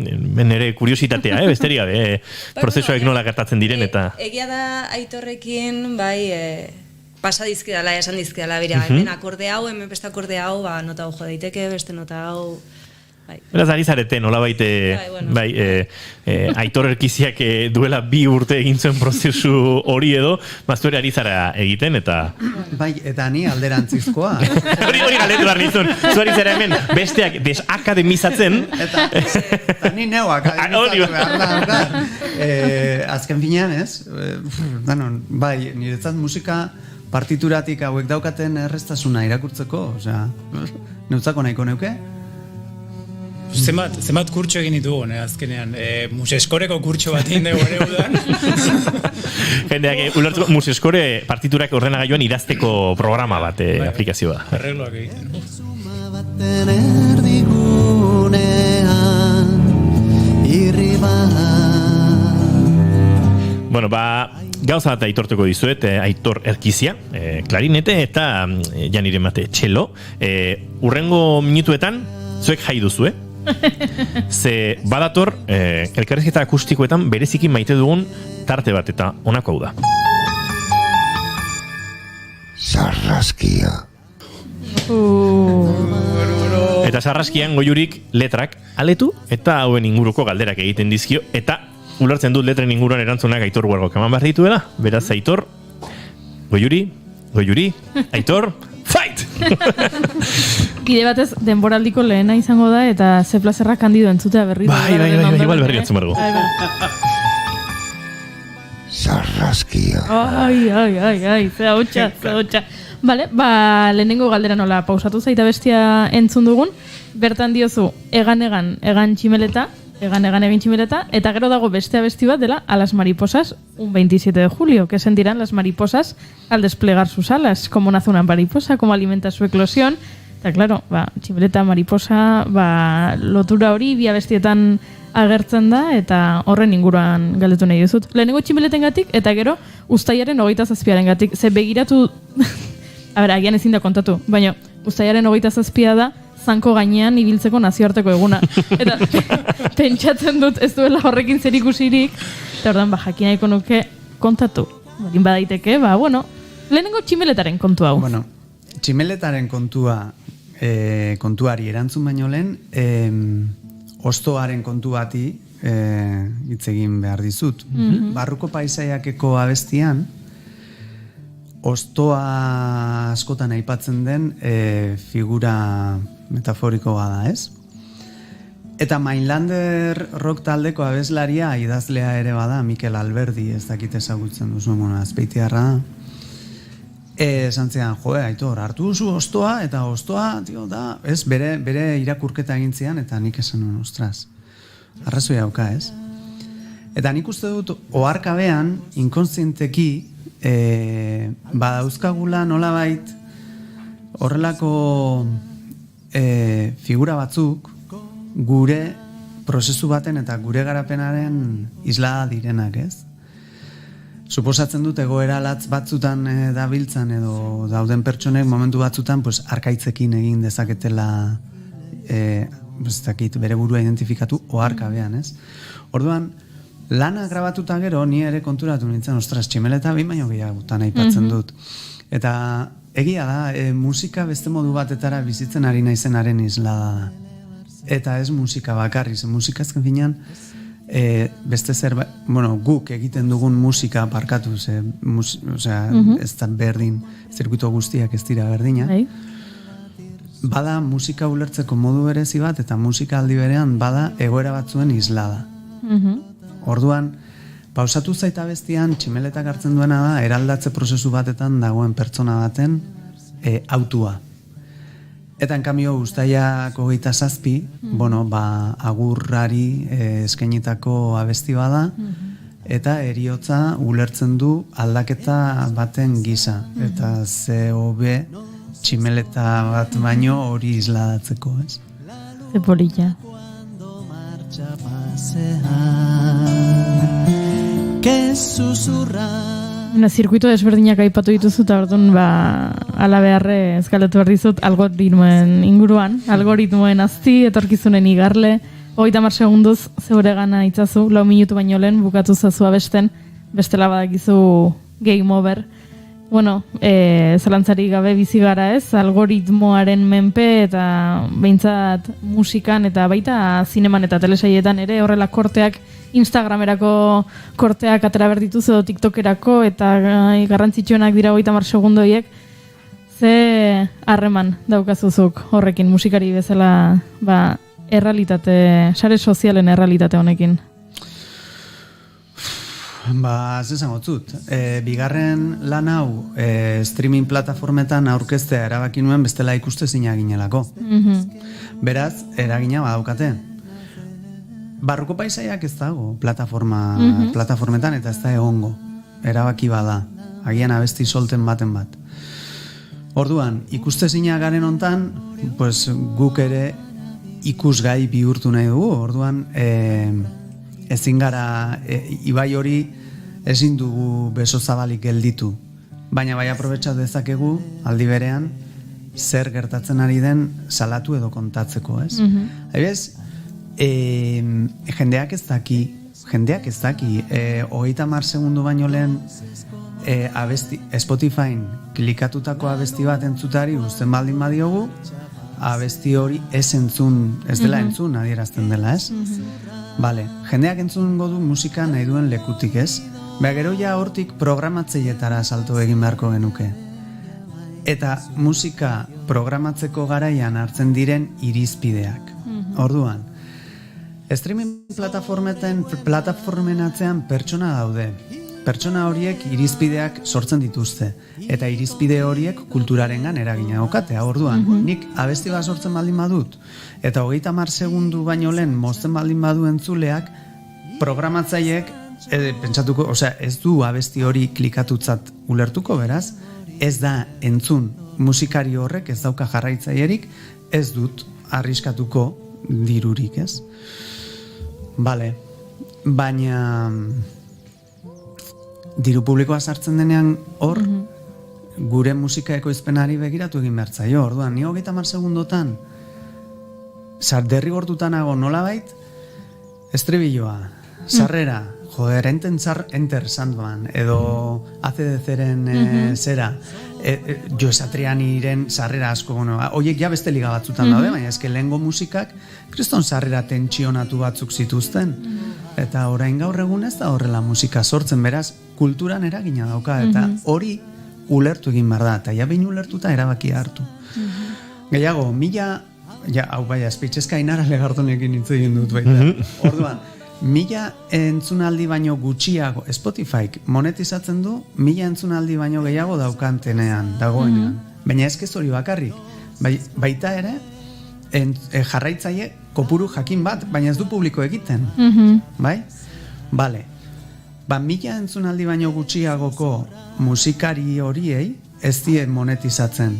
nire kuriositatea, besterik gabe, prozesuak nola gertatzen diren eta... Egia da Aitorrekin, pasa dizkidala, esan dizkidala, hemen akorde hau, hemen beste akorde hau, nota hau jo daiteke, beste nota hau... Beraz, ari zarete, nolabait, Aitor Erkiziak duela 2 urte egin zuen prozesu hori edo, maztu ere ari zara egiten, eta... Bai, eta ni alderantzizkoa. Hori galetu behar nizun, zuari zara hemen, besteak desakademizatzen. Eta ni neu akademizatu behar da. Azken finean, ez? Bai, niretzat musika partituratik hauek daukaten erreztasuna irakurtzeko, osea, neutzako nahiko neuke. Zenbat kurtso egin ditugu, azkenean. Museskoreko kurtso bat egin dugu ere udan. Jendeak, ulertuko, Museskore partiturak ordenagailuan idazteko programa bat, aplikazioa. Arregloak egiten. Gauza bat aitortuko dizuet, Aitor Erkizia, klarinete eta Janire Mate txelo. Urrengo minutuetan, zuek jai duzu, Ze badator, elkarrizketa akustikoetan bereziki maite dugun tarte bat eta honako hau da. Sarraskia. Eta sarraskian Goiurik letrak aletu eta hauen inguruko galderak egiten dizkio eta ulertzen dut letren inguruan erantzunak Aitor Huergok eman behar dituela, beraz Aitor, Goiuri, Aitor, fight! Bide batez, denboraldiko lehena izango da, eta ze plazerra Kandido entzutea berri. Bai, igual berri entzun bergo. Sarraskia. Ai, ze hotxa. Bale, lehenengo galdera nola pausatu zaita bestia entzun dugun, bertan diozu, egan tximeleta, egan egin tximeleta, eta gero dago bestea besti bat dela a las mariposas un 27 de julio, que sentirán las mariposas al desplegar sus alas, como nace una mariposa, como alimenta su eclosión. Eta, claro, tximeleta, mariposa, lotura hori, bi abestietan agertzen da, eta horren inguruan galdetu nahi duzut. Lehenengo tximeleten gatik, eta gero, uztailaren 27 gatik. Ze begiratu, agian ezin da kontatu, baina uztailaren 27 da, zanko gainean ibiltzeko nazioarteko eguna. Eta pentsatzen dut ez duela horrekin zer ikusirik, eta ordan jakin nahiko nuke kontatu. Baina badaiteke, lehenengo tximeletaren kontu hau. Tximeletaren kontuari erantzun baino lehen, ostoaren kontu bati hitz egin behar dizut. Barruko paisaiakeko abestian, ostoa askotan aipatzen den figura metaforiko bada, ez? Eta Mainlander rock taldeko abeslaria idazlea ere bada, Mikel Alberdi, ez dakit ezagutzen duzu, azpeitiarra da. Esan zean, Aitor, hartu duzu ostoa, eta ostoa, da, ez, bere irakurketa egin zian, eta nik esan nuen, ostras, arrazoi hauka, ez? Eta nik uste dut, oharkabean, inkontzienteki, badauzkagula nolabait, horrelako figura batzuk, gure prozesu baten eta gure garapenaren isla direnak, ez? Suposatzen dut egoera latz batzutan dabiltzan edo dauden pertsonek momentu batzutan arkaitzekin egin dezaketela bere burua identifikatu oharkabean, ez? Orduan, lana grabatuta gero, ni ere konturatu nintzen, ostras, tximeleta behin baino gehiagotan aipatzen dut. Eta egia da, musika beste modu batetara bizitzen ari naizenaren islada da. Eta ez musika bakarriz, musika azken finean, beste guk egiten dugun musika parkatu, ez da berdin, zirkuito guztiak ez dira berdina. Bada musika ulertzeko modu berezi bat, eta musika aldi berean bada egoera batzuen islada. Orduan, pausatu zaita bestian, tximeletak hartzen duena da, eraldatze prozesu batetan dagoen pertsona baten autua. Eta enkamio Uztailak 27, agurrari eskainitako abesti bada, eta heriotza ulertzen du aldaketa baten gisa. Eta ze hobe tximeleta bat baino hori isladatzeko, ez? Ze polilla. Que susurra. Zirkuito desberdinak aipatu dituzu, eta orduan, ala beharre ezkaletu behar dizut algoritmoen inguruan, algoritmoen azti, etorkizunen igarle, 30 segunduz zeure gana itzazu, 4 minutu baino lehen bukatu zazu abesten, bestela badakizu game over. Bueno, zalantzari gabe bizi gara ez, algoritmoaren menpe eta behintzat musikan eta baita zineman eta telesaietan ere horrela korteak, Instagramerako korteak atera berdituzu edo TikTokerako eta garrantzitsuenak dira 30 segundoiek, ze harreman daukazuzuk horrekin musikari bezala errealitate, sare sozialen errealitate honekin? Ez esango zut. Bigarren lan hau streaming plataformetan aurkeztea erabaki nuen bestela ikustezina ginelako. Beraz, eragina badaukate. Barruko paisaiak ez dago plataformetan eta ez da egongo. Erabaki bada. Agian abesti solten baten bat. Orduan, ikustezina garen hontan, guk ere ikusgai bihurtu nahi dugu. Orduan, ezin gara, ibai hori ezin dugu beso zabalik gelditu. Baina bai aprobetxa dezakegu, aldi berean, zer gertatzen ari den salatu edo kontatzeko, ez? Haibez, jendeak ez daki, 30 segundu baino lehen Spotifyn klikatutako abesti bat entzutari uzten baldin badiogu, abesti hori ez dela entzun adierazten dela, ez? Bale, jendeak entzungo du musika nahi duen lekutik, ez? Gero ja hortik programatzeietara salto egin beharko genuke. Eta musika programatzeko garaian hartzen diren irizpideak. Orduan, streaming plataformen atzean pertsona daude. Pertsona horiek irizpideak sortzen dituzte. Eta irizpide horiek kulturarengan eragina daukate. Orduan, nik abesti bat sortzen baldin badut, eta 30 segundu baino lehen mozten baldin badu entzuleak, programatzaileek pentsatuko, ez du abesti hori klikatutzat ulertuko, beraz, ez da entzun musikari horrek, ez dauka jarraitzailerik, ez dut arriskatuko dirurik, ez? Bale, baina diru publikoa sartzen denean hor, gure musika ekoizpenari begiratu egin bertzaio. Orduan, ni 30 segundotan derrigortuta nago nolabait, estribilloa, sarrera, enter Sandman, edo ACDC-ren zera, Joe Satrianiren sarrera asko, horiek ja beste liga batzutan daude, baina eske lehengo musikak kriston sarrera tentsionatu batzuk zituzten. Eta orain gaur egun ez da horrela musika sortzen, beraz, kulturan eragina dauka, eta hori ulertu egin behar da, eta ja behin ulertuta erabakia hartu. Gehiago, hau baina, espitxezka inara legartonekin hitz egin dut baita. Orduan, 1000 entzunaldi baino gutxiago, Spotifyk monetizatzen du, 1000 entzunaldi baino gehiago daukantenean, dagoenean. Baina ez hori bakarrik, baita ere, jarraitzaile kopuru jakin bat, baina ez du publiko egiten. Bai? Bale. 1000 entzunaldi baino gutxiagoko musikari horiei ez die monetizatzen.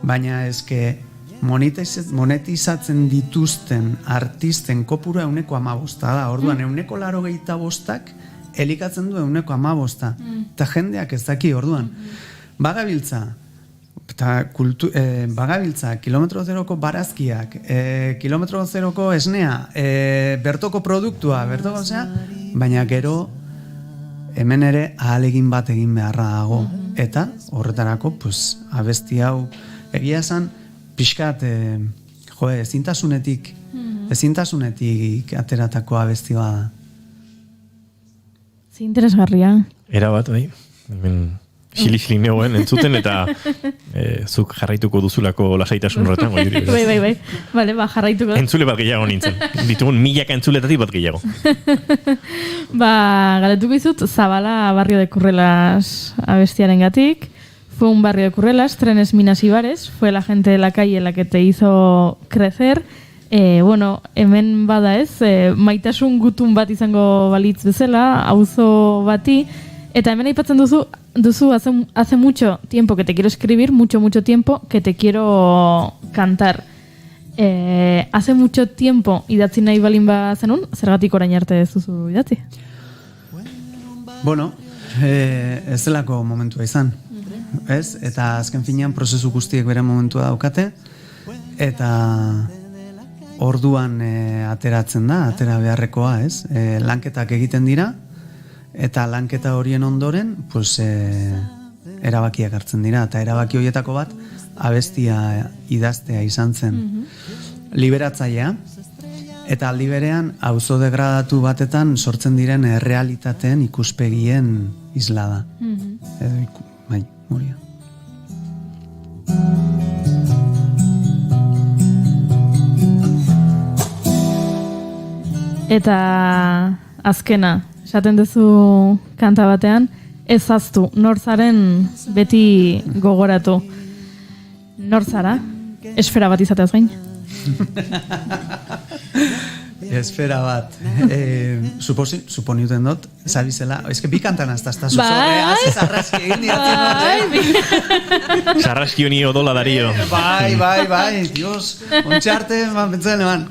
Baina eske monetizatzen dituzten artisten kopura 115 da. Orduan 185 elikatzen du 115. Eta jendeak ez daki, orduan. Bagabiltza, kilometro zeroko barazkiak, kilometro zeroko esnea, bertoko produktua, baina gero hemen ere ahalegin bat egin beharra dago. Eta horretarako, pues, abesti hau egia esan, pixkat, ezintasunetik ateratako abesti bada. Interesgarria. Era bat, bai. Hemen xili negoen entzuten eta zuk jarraituko duzulako lasaitasun horretan. Bai. Vale, jarraituko. Entzule bat gehiago nintzen. Ditugun milaka entzuletatik bat gehiago. Galetuko izut, Zabala Barrio de Currelas abestiaren gatik. Fue un barrio de Currelas, trenes, minas y bares. Fue la gente de la calle la que te hizo crecer. Hemen bada ez, maitasun gutun bat izango balitz bezala, auzo bati, eta hemen aipatzen duzu hace mucho tiempo que te quiero escribir, mucho tiempo que te quiero cantar. Hace mucho tiempo idatzi nahi balin bazenun, zergatik orain arte ez duzu idatzi? Ez delako momentua izan, ez? Eta azken finean prozesu guztiek bere momentua daukate, eta orduan ateratzen da, atera beharrekoa, ez? Lanketak egiten dira, eta lanketa horien ondoren, pues, erabakiak hartzen dira, eta erabaki horietako bat, abestia idaztea izan zen. Liberatzailea, eta aldi berean, auzo degradatu batetan sortzen diren errealitateen ikuspegien islada. Bai, moria. Eta azkena, esaten duzu kanta batean, ezaztu, nortzaren beti gogoratu. Nortzara, esfera bat izateaz gain. Esfera bat. Suponiuten dut, zabizela, eske bi kantan azta zuzorreaz, zarraski egin diratzen. Zarraski honi odola dario. Bai, dios, ontxarte, pentsen eman.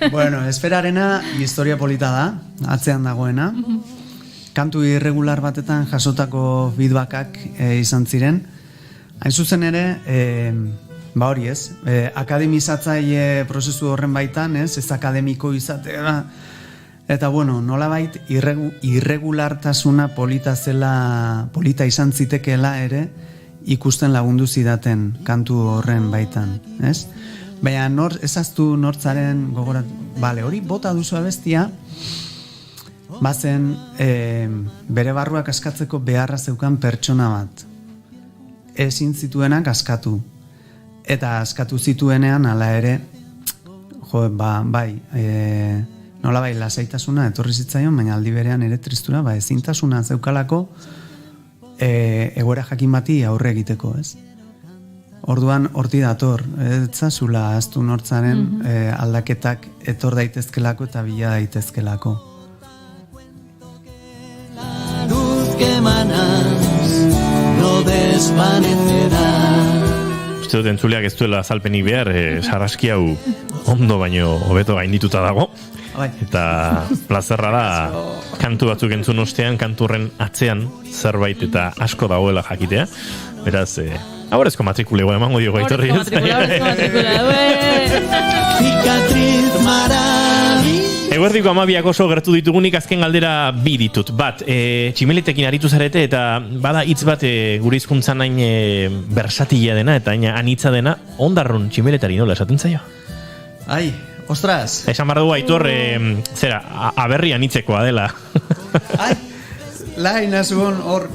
Bueno, esferarena historia polita da, atzean dagoena. Kantu irregular batetan jasotako feedbackak izan ziren. Hain zuzen ere, hori ez, akademizatzaile prozesu horren baitan, ez akademiko izatea. Eta nolabait irregulartasuna polita izan zitekeela ere ikusten lagundu zidaten kantu horren baitan, ez? Baina ezaztu nortzaren gogorat, hori bota duzu abestia, bazen bere barruak askatzeko beharra zeukan pertsona bat. Ezin zituenak askatu. Eta askatu zituenean, ala ere, nolabait lasaitasuna etorri zitzaion, baina aldi berean ere tristura, ezintasuna zeukalako egoera jakin bati aurre egiteko, ez? Orduan, horti dator, etzazula aztu nortzaren aldaketak etor daitezkelako eta bila daitezkelako. La luz que emanas no desvanecerá. Uste dut entzuleak ez duela azalpenik behar, sarraski hau ondo baino hobeto gaindituta dago. Eta plazerra da kantu batzuk entzun ostean, kanturren atzean zerbait eta asko dagoela jakitea. Beraz, aurrezko matrikulegoa emango diogo aitorri. Cicatriz maravillosa. Eguerdiko 12 oso gertu ditugunik azken galdera bi ditut. Bat, tximeletekin aritu zarete eta bada hitz bat gure hizkuntzan hain bersatila dena eta hain anitza dena, ondarrun tximeletari nola esaten zaio? Ai, ostras! Esan behar dugu aitor, aberri anitzekoa dela. Ai, lain azugon hor,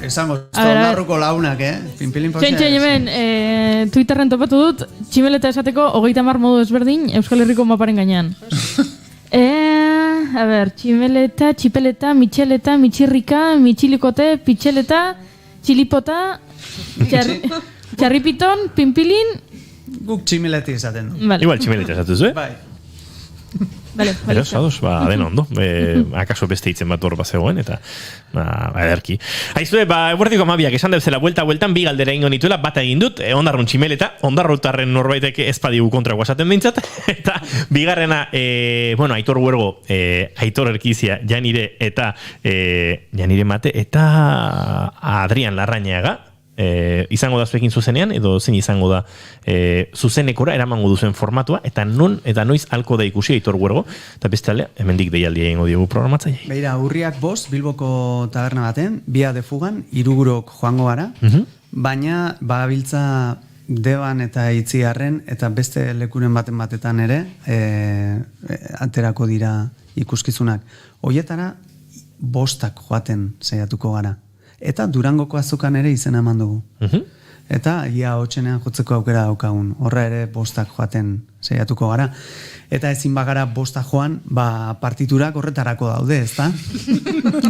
esango, ondarruko launak, Pinpilin posia. Txentxe, Twitterren topatu dut, tximeleta esateko 30 modu ezberdin Euskal Herriko maparen gainean. Tximeleta, txipeleta, mitxeleta, mitxirrika, mitxilikote, pitxeleta, txilipota, txarripiton, pinpilin. Guk tximeleti esaten du. Igual tximeleta esatu zu, Bai. Eros, ados, den ondo. Akaso beste hitzen bat hor bazegoen, eta ederki. Aizue, eguerdiko 12, esan debzela, bueltan bi galdera ingo nituela, bat egin dut, ondarrun tximeleta, ondarrutarren norbaitek ezpadigu kontrako esaten dintzat, eta bigarrena, Aitor Huergo, Aitor Erkizia, Janire eta Janire Mate, eta Adrian Larrañaga, izango da zuekin zuzenean, edo zein izango da zuzenekora eramango duzen formatua, eta non eta noiz halko da ikusi Aitor Huergo, eta beste alea, hemendik deialdia egingo diogu programatzailei. Beira, urriak 5 Bilboko taberna baten, Bia de Fugan, 3 joango gara, baina bagabiltza Deban eta Itziarren eta beste lekuren batetan ere aterako dira ikuskizunak. Hoietara 5 joaten saiatuko gara. Eta Durangoko azokan ere izena eman dugu. Eta ia hotxenean jotzeko aukera daukagun. Horra ere 5 joaten saiatuko gara. Eta ezin bagara 5 joan, partiturak horretarako daude, ezta?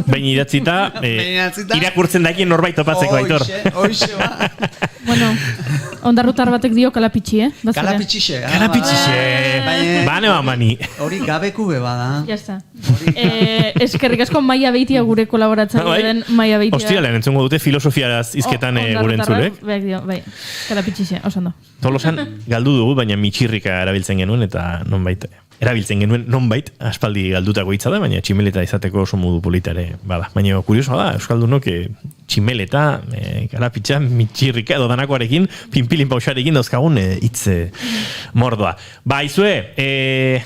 Behin idatzita, irakurtzen dakien norbait topatzeko, Aitor. Hoixe, ba. Bueno, ondarrutar batek dio kalapitxi, Kalapitxixe. Bane mani. Hori gabeku beba da. Ya está. Eskerrik asko Maia Beitia gure kolaboratzaile den Maia Beitia. Hostia, lehen entzungo dute filosofiaraz izketan gure entzulek. Bai, kalapitxixe, oso ondo. Tolosan galdu dugu, baina mitxirrika erabiltzen genuen, eta erabiltzen genuen nonbait, aspaldi galdutako hitza da, baina tximeleta izateko oso modu politare bada. Baina kuriosoa da, euskaldunok tximeleta, kalapitxa, mitxirrika edo danakoarekin, pinpilin pausarekin dauzkagun hitz mordoa. Ba, izue,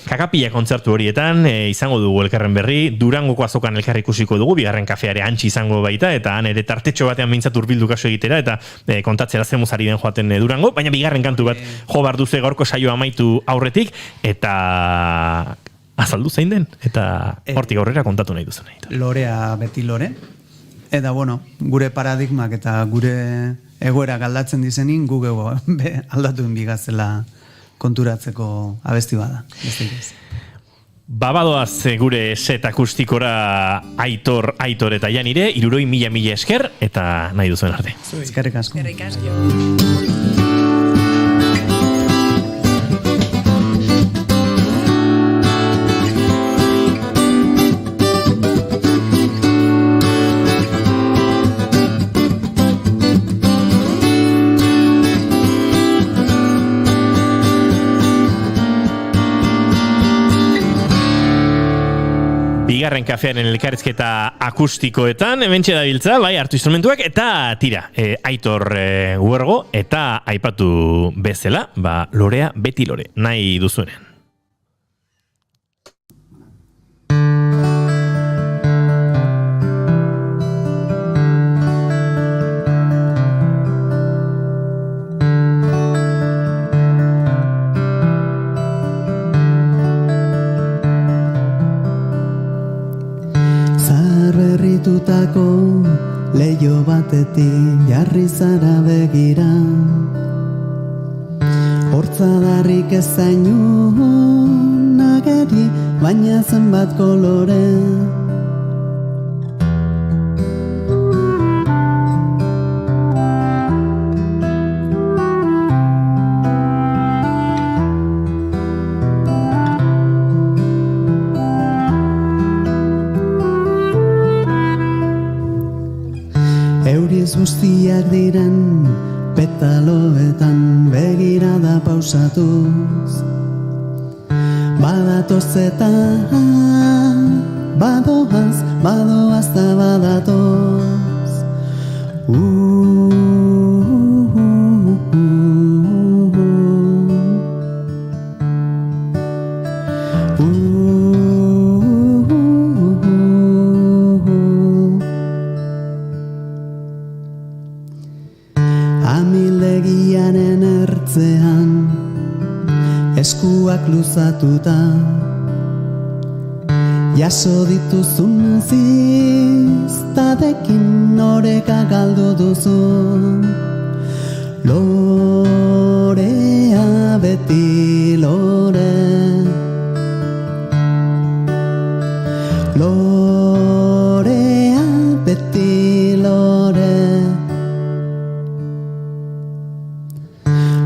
kakapila kontzertu horietan, izango dugu elkarren berri, Durangoko azokan elkarri ikusiko dugu, bigarren kafeare antxi izango baita, eta han ere tartetxo batean behintzat urbildu kaso egitera, eta kontatzera zemuzari den joaten Durango, baina bigarren kantu bat jo barduze gaurko saioa amaitu aurretik, eta azaldu zein den, eta hortik aurrera kontatu nahi duzu nahi. Lorea beti lore, eta bueno, gure paradigmak eta gure egoera galdatzen dizenin, gu aldatu bigazela konturatzeko abesti bada. Babadoaz gure set akustikora Aitor eta Janire, 60.000 esker, eta nahi duzuen arte. Eskerrik asko. Bigarren kafearen elkarrizketa akustikoetan, hementxe dabiltza, bai, hartu instrumentuak, eta tira, Aitor Huergo, eta aipatu bezala, lorea beti lore, nahi duzuenen. Leio batetik jarri zara begira, hortzadarrik ezainun ageri, baina zenbat kolore. Guztiak diren petaloetan begirada pausatuz, badatoz eta badoaz da badatoz. Eskuak luzatuta, jaso dituzun ziztadekin oreka galdu duzu. Lorea beti lore, lorea beti lore.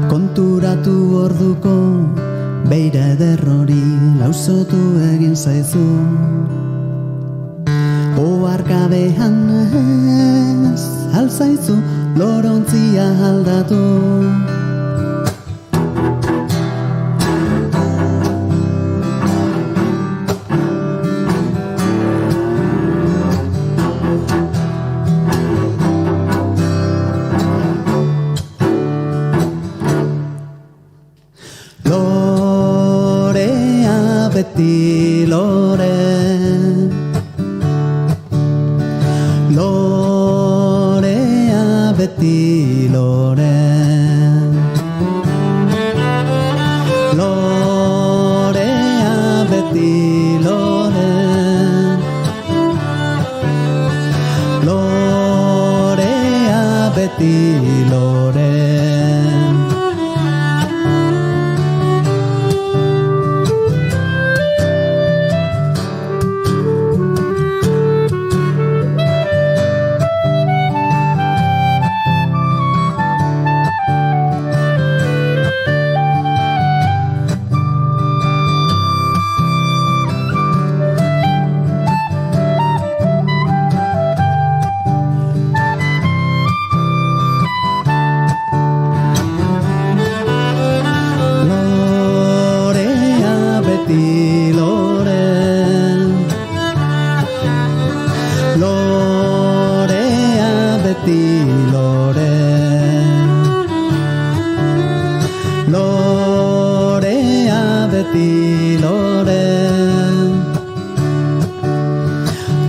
Konturatu orduko beira ederrori lausotu egin zaizu. Oharkabean ez alzaizu lorontzia aldatu. beti lore. Lorea beti lore. Lorea beti lore.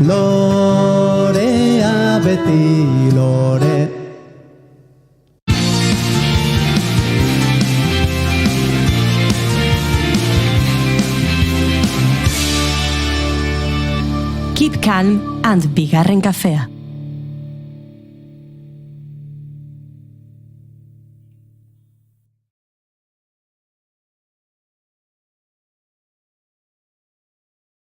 Lorea beti lore. Keep calm and bigarren kafea.